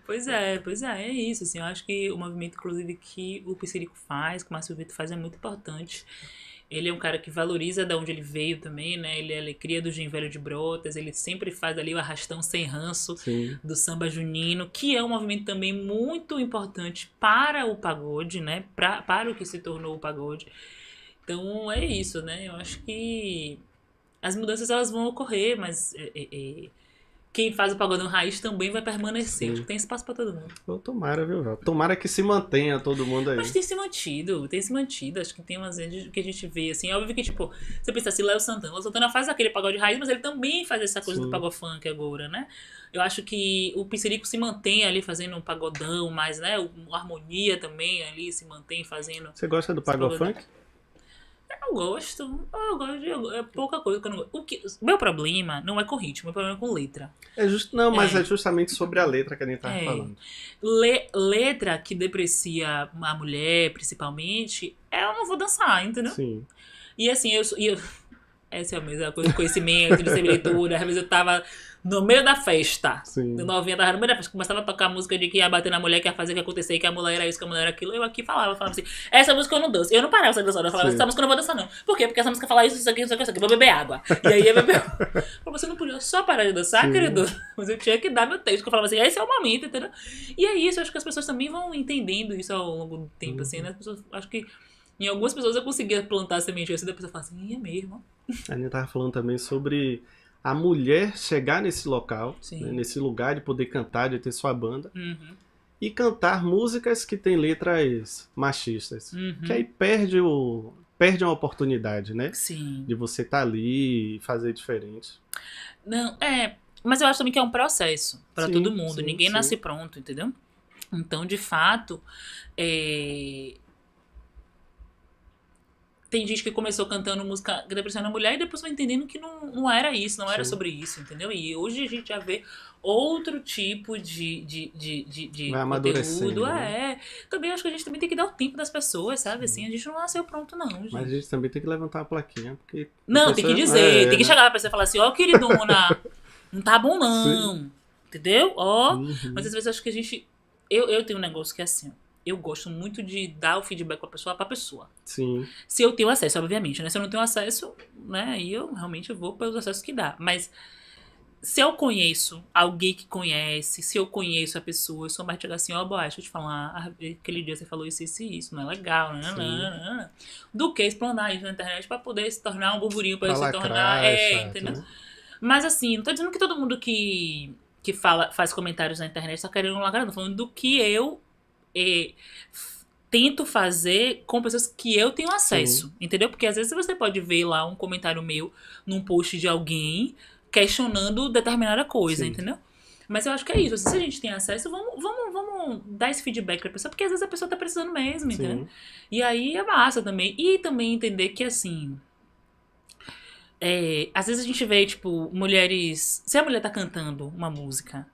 Pois é isso, assim, eu acho que o movimento, inclusive, que o Pissirico faz, que o Márcio Vitor faz, é muito importante. Ele é um cara que valoriza de onde ele veio também, né? Ele é cria do Gin Velho de Brotas, ele sempre faz ali o arrastão sem ranço Sim. do samba junino, que é um movimento também muito importante para o pagode, né? Para o que se tornou o pagode. Então é isso, né? Eu acho que as mudanças elas vão ocorrer, mas quem faz o pagodão raiz também vai permanecer. Acho Sim. que tem espaço para todo mundo. Então, tomara, viu, Val? Tomara que se mantenha todo mundo aí. Mas tem se mantido, tem se mantido. Acho que tem umas vezes que a gente vê, assim, é óbvio que, tipo, você pensa assim, Léo Santana faz aquele pagode raiz, mas ele também faz essa coisa do Sim. pagofunk agora, né? Eu acho que o Pissirico se mantém ali fazendo um pagodão, mas, né, o Harmonia também ali se mantém fazendo Você gosta do esse pagodão. pagofunk? Eu gosto, é pouca coisa que eu não gosto. Meu problema não é com ritmo, meu problema é com letra. Não, mas É. é justamente sobre a letra que a gente tava É. falando. Letra que deprecia a mulher, principalmente, eu não vou dançar, entendeu? Sim. E assim, essa é a mesma coisa, conhecimento, de leitura. Às vezes eu tava no meio da festa. Sim. No novinha tava no meio da festa. Começava a tocar música de que ia bater na mulher, que ia fazer o que acontecer, que a mulher era isso, que a mulher era aquilo. Eu aqui falava assim, essa música eu não danço. Eu não parava essa dançar. Eu falava, Sim. essa música eu não vou dançar, não. Por quê? Porque essa música fala isso aqui, isso aqui. Vou beber água. E aí eu beber. Você não podia só parar de dançar, Sim. querido. Mas eu tinha que dar meu texto. Que eu falava assim, esse é o momento, entendeu? E é isso, eu acho que as pessoas também vão entendendo isso ao longo do tempo, assim, né? As pessoas, acho que em algumas pessoas eu conseguia plantar a semente assim, da pessoa fala assim, é mesmo. A gente tava falando também sobre a mulher chegar nesse local, Sim. né, nesse lugar de poder cantar, de ter sua banda, Uhum. e cantar músicas que têm letras machistas. Uhum. Que aí perde uma oportunidade, né? Sim. De você estar ali e fazer diferente. Não, mas eu acho também que é um processo pra Sim, todo mundo. sim, Ninguém sim. nasce pronto, entendeu? Então, de fato, tem gente que começou cantando música depressiona a mulher e depois vai entendendo que não era isso, não era Sim. sobre isso, entendeu? E hoje a gente já vê outro tipo de Vai amadurecendo, conteúdo. né? Também acho que a gente também tem que dar o tempo das pessoas, sabe? Assim, a gente não nasceu pronto, não, gente. Mas a gente também tem que levantar a plaquinha, porque... Não, a tem que pessoa- dizer, tem que né? chegar pra pessoa e falar assim, ó, queridona, não tá bom não, entendeu? Ó, Uhum. mas às vezes acho que a gente, eu tenho um negócio que é assim, ó, eu gosto muito de dar o feedback pra pessoa. Sim, Se eu tenho acesso, obviamente, né? Se eu não tenho acesso, né, aí eu realmente vou pelos acessos que dá, mas se eu conheço alguém que conhece, se eu conheço a pessoa, eu sou mais de chegar assim, ó, boy, deixa eu te falar, aquele dia você falou isso e isso, não é legal, né? Do que explanar isso na internet pra poder se tornar um burburinho, pra pra se lacrar, tornar, chato, entendeu? né? Mas assim, não tô dizendo que todo mundo que faz comentários na internet tá querendo lacrar, não, tô falando do que eu tento fazer com pessoas que eu tenho acesso, entendeu? Porque às vezes você pode ver lá um comentário meu num post de alguém questionando determinada coisa, Sim. entendeu? Mas eu acho que é isso. Se a gente tem acesso, vamos dar esse feedback pra pessoa, porque às vezes a pessoa tá precisando mesmo, entendeu? Sim. E aí é massa também. E também entender que, assim, às vezes a gente vê, tipo, mulheres... Se a mulher tá cantando uma música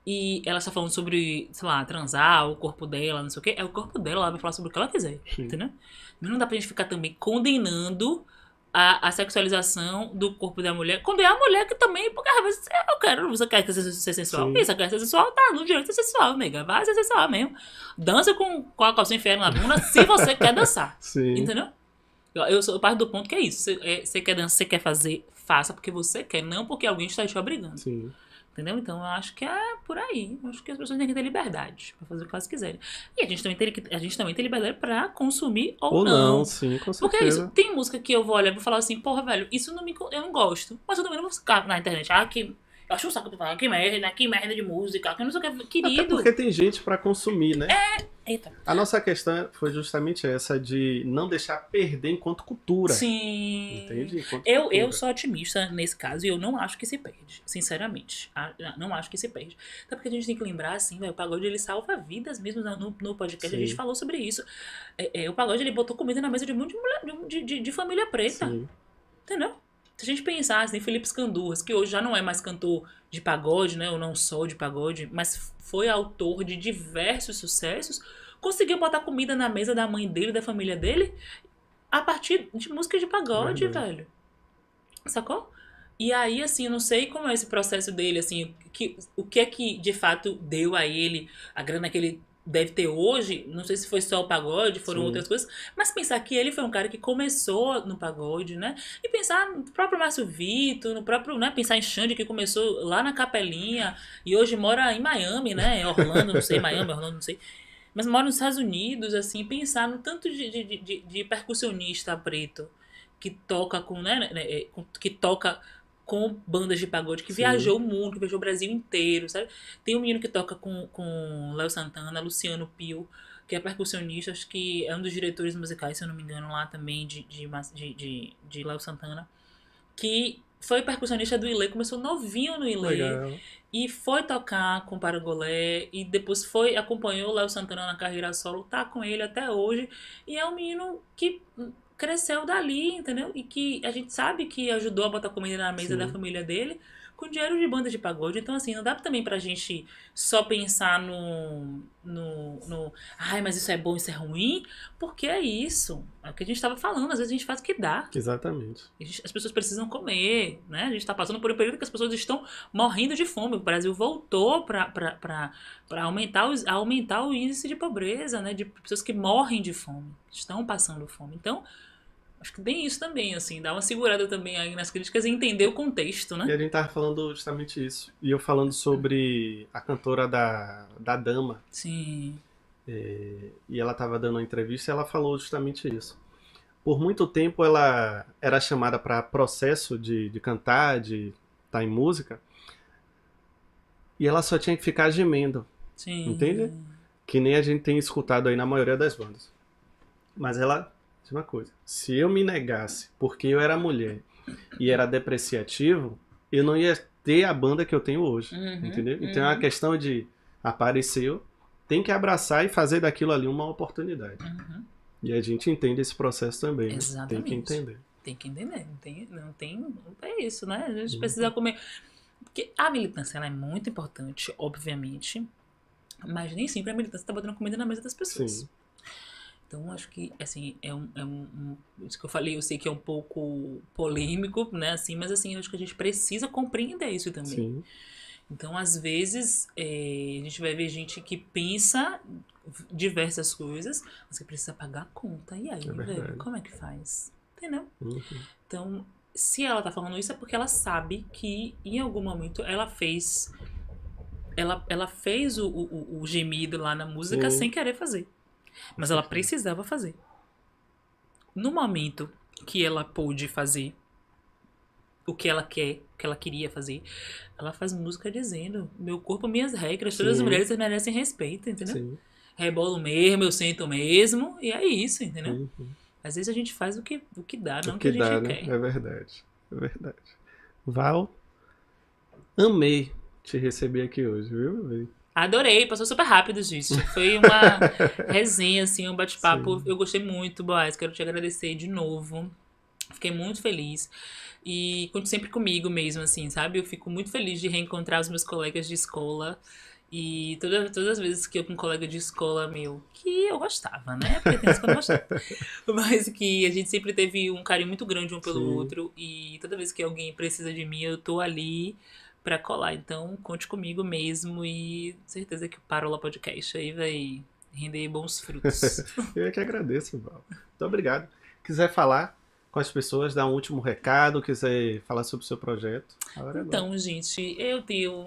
e ela está falando sobre, sei lá, transar, o corpo dela, não sei o quê, é o corpo dela, ela vai falar sobre o que ela quiser, Sim. entendeu? Mas não dá pra gente ficar também condenando a sexualização do corpo da mulher. Condenar a mulher que também, porque às vezes você quer ser sensual. Sim. Isso, quer ser sensual, tá no direito de ser sensual, nega. Vai ser sensual mesmo. Dança com a calcinha enfiada na bunda se você quer dançar. Sim. Entendeu? Eu parto do ponto que é isso. Você quer dançar, você quer fazer, faça porque você quer, não porque alguém está te obrigando. Sim. Entendeu? Então eu acho que é por aí. Eu acho que as pessoas têm que ter liberdade pra fazer o que elas quiserem. E a gente também tem liberdade pra consumir ou não. Sim, com Porque é certeza. isso. Tem música que eu vou olhar e vou falar assim, porra, velho, isso eu não gosto. Mas eu também não vou ficar na internet. Que Eu acho um saco de falar, que merda de música, que não sei o que. Até Querido. porque tem gente pra consumir, né? Eita. A nossa questão foi justamente essa, de não deixar perder enquanto cultura. Sim. Entende? Enquanto Eu cultura. sou otimista nesse caso e eu não acho que se perde, sinceramente. Não acho que se perde. Até porque a gente tem que lembrar, assim, o pagode ele salva vidas mesmo no podcast. Sim. A gente falou sobre isso. O pagode ele botou comida na mesa de um monte de mulher, de família preta. Sim. Entendeu? Se a gente pensar assim, Felipe Scandurras, que hoje já não é mais cantor de pagode, né? Ou não só de pagode, mas foi autor de diversos sucessos, conseguiu botar comida na mesa da mãe dele, da família dele, a partir de música de pagode, Verdade. velho. Sacou? E aí, assim, eu não sei como é esse processo dele, assim, o que é que de fato deu a ele a grana que ele deve ter hoje. Não sei se foi só o pagode, foram Sim. outras coisas, mas pensar que ele foi um cara que começou no pagode, né? E pensar no próprio Márcio Vitor, no próprio, né? Pensar em Xande, que começou lá na Capelinha e hoje mora em Miami, né? Orlando, não sei, Miami, Orlando, não sei. Mas mora nos Estados Unidos, assim, pensar no tanto de percussionista preto que toca com, né, que toca com bandas de pagode, que Sim. viajou o mundo, que viajou o Brasil inteiro, sabe? Tem um menino que toca com Léo Santana, Luciano Pio, que é percussionista, acho que é um dos diretores musicais, se eu não me engano, lá também de Léo Santana, que foi percussionista do Ilê, começou novinho no Ilê, Legal. e foi tocar com o Paragolé, e depois acompanhou o Léo Santana na carreira solo, tá com ele até hoje, e é um menino que cresceu dali, entendeu? E que a gente sabe que ajudou a botar comida na mesa Sim. da família dele com dinheiro de banda de pagode. Então, assim, não dá também pra gente só pensar ai, mas isso é bom, isso é ruim, porque é isso. É o que a gente tava falando, às vezes a gente faz o que dá. Exatamente. As pessoas precisam comer, né? A gente tá passando por um período que as pessoas estão morrendo de fome. O Brasil voltou para aumentar o índice de pobreza, né? De pessoas que morrem de fome, estão passando fome. Então, acho que tem isso também, assim, dar uma segurada também aí nas críticas e entender o contexto, E né? a gente tava falando justamente isso. E eu falando sobre a cantora da Dama. Sim, E ela tava dando uma entrevista e ela falou justamente isso. Por muito tempo ela era chamada para processo de cantar, de estar em música. E ela só tinha que ficar gemendo. sim. Entende? Que nem a gente tem escutado aí na maioria das bandas. Mas ela diz uma coisa: se eu me negasse porque eu era mulher e era depreciativo, eu não ia ter a banda que eu tenho hoje. Uhum, Entendeu? Então é uma questão de apareceu, tem que abraçar e fazer daquilo ali uma oportunidade. Uhum. E a gente entende esse processo também. Né? Exatamente. Tem que entender. Tem que entender, é isso, né? A gente precisa comer. Porque a militância ela é muito importante, obviamente, mas nem sempre a militância está botando comida na mesa das pessoas. Sim. Então, acho que, assim, isso que eu falei, eu sei que é um pouco polêmico, né, assim, mas, assim, eu acho que a gente precisa compreender isso também. Sim. Então, às vezes, a gente vai ver gente que pensa diversas coisas, mas que precisa pagar a conta. E aí, velho, como é que faz? Entendeu? Uhum. Então, se ela tá falando isso é porque ela sabe que em algum momento ela fez o gemido lá na música Sim. sem querer fazer. Mas ela precisava fazer. No momento que ela pôde fazer o que ela quer, o que ela queria fazer, ela faz música dizendo: meu corpo, minhas regras, todas as Sim. mulheres merecem respeito, entendeu? Sim. Rebolo mesmo, eu sinto mesmo, e é isso, entendeu? Uhum. Às vezes a gente faz o que dá, não O o que a que gente dá, quer. né? É verdade. É verdade. Val, amei te receber aqui hoje, viu, meu bem? Adorei, passou super rápido, gente. Foi uma resenha, assim, um bate-papo. Sim. Eu gostei muito, Boaz. Quero te agradecer de novo. Fiquei muito feliz. E conte sempre comigo mesmo, assim, sabe? Eu fico muito feliz de reencontrar os meus colegas de escola. E todas as vezes que eu com um colega de escola meu, que eu gostava, né? Porque tem vezes que eu não gostava. Mas que a gente sempre teve um carinho muito grande um pelo Sim. outro. E toda vez que alguém precisa de mim, eu tô ali pra colar. Então, conte comigo mesmo e certeza que o Parola Podcast aí vai render bons frutos. Eu é que agradeço, Val. Muito obrigado. Quiser falar com as pessoas, dar um último recado, quiser falar sobre o seu projeto, a hora é agora. Então, gente, eu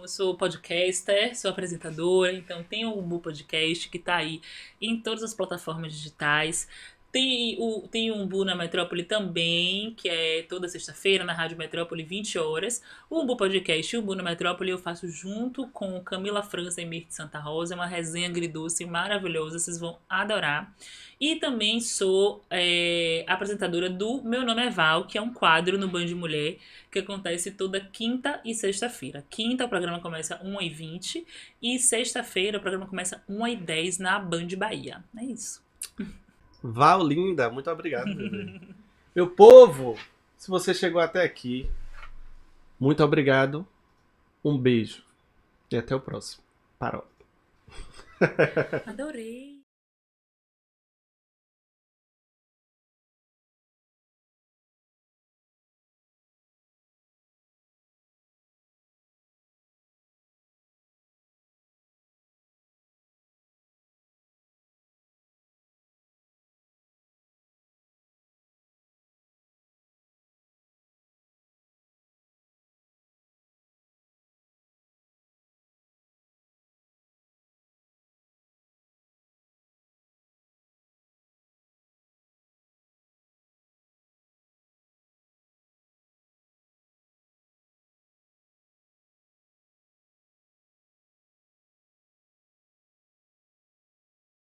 sou podcaster, sou apresentadora, então tenho o meu podcast que tá aí em todas as plataformas digitais. Tem o Umbu na Metrópole também, que é toda sexta-feira na Rádio Metrópole, 20 horas. O Umbu Podcast e o Umbu na Metrópole eu faço junto com Camila França e Mirth Santa Rosa. É uma resenha agridoce maravilhosa, vocês vão adorar. E também sou apresentadora do Meu Nome é Val, que é um quadro no Band Mulher, que acontece toda quinta e sexta-feira. Quinta o programa começa 1h20 e sexta-feira o programa começa 1h10 na Band Bahia. É isso. Val, linda, muito obrigado, bebê. Meu povo, se você chegou até aqui, muito obrigado, um beijo e até o próximo. Parou. Adorei!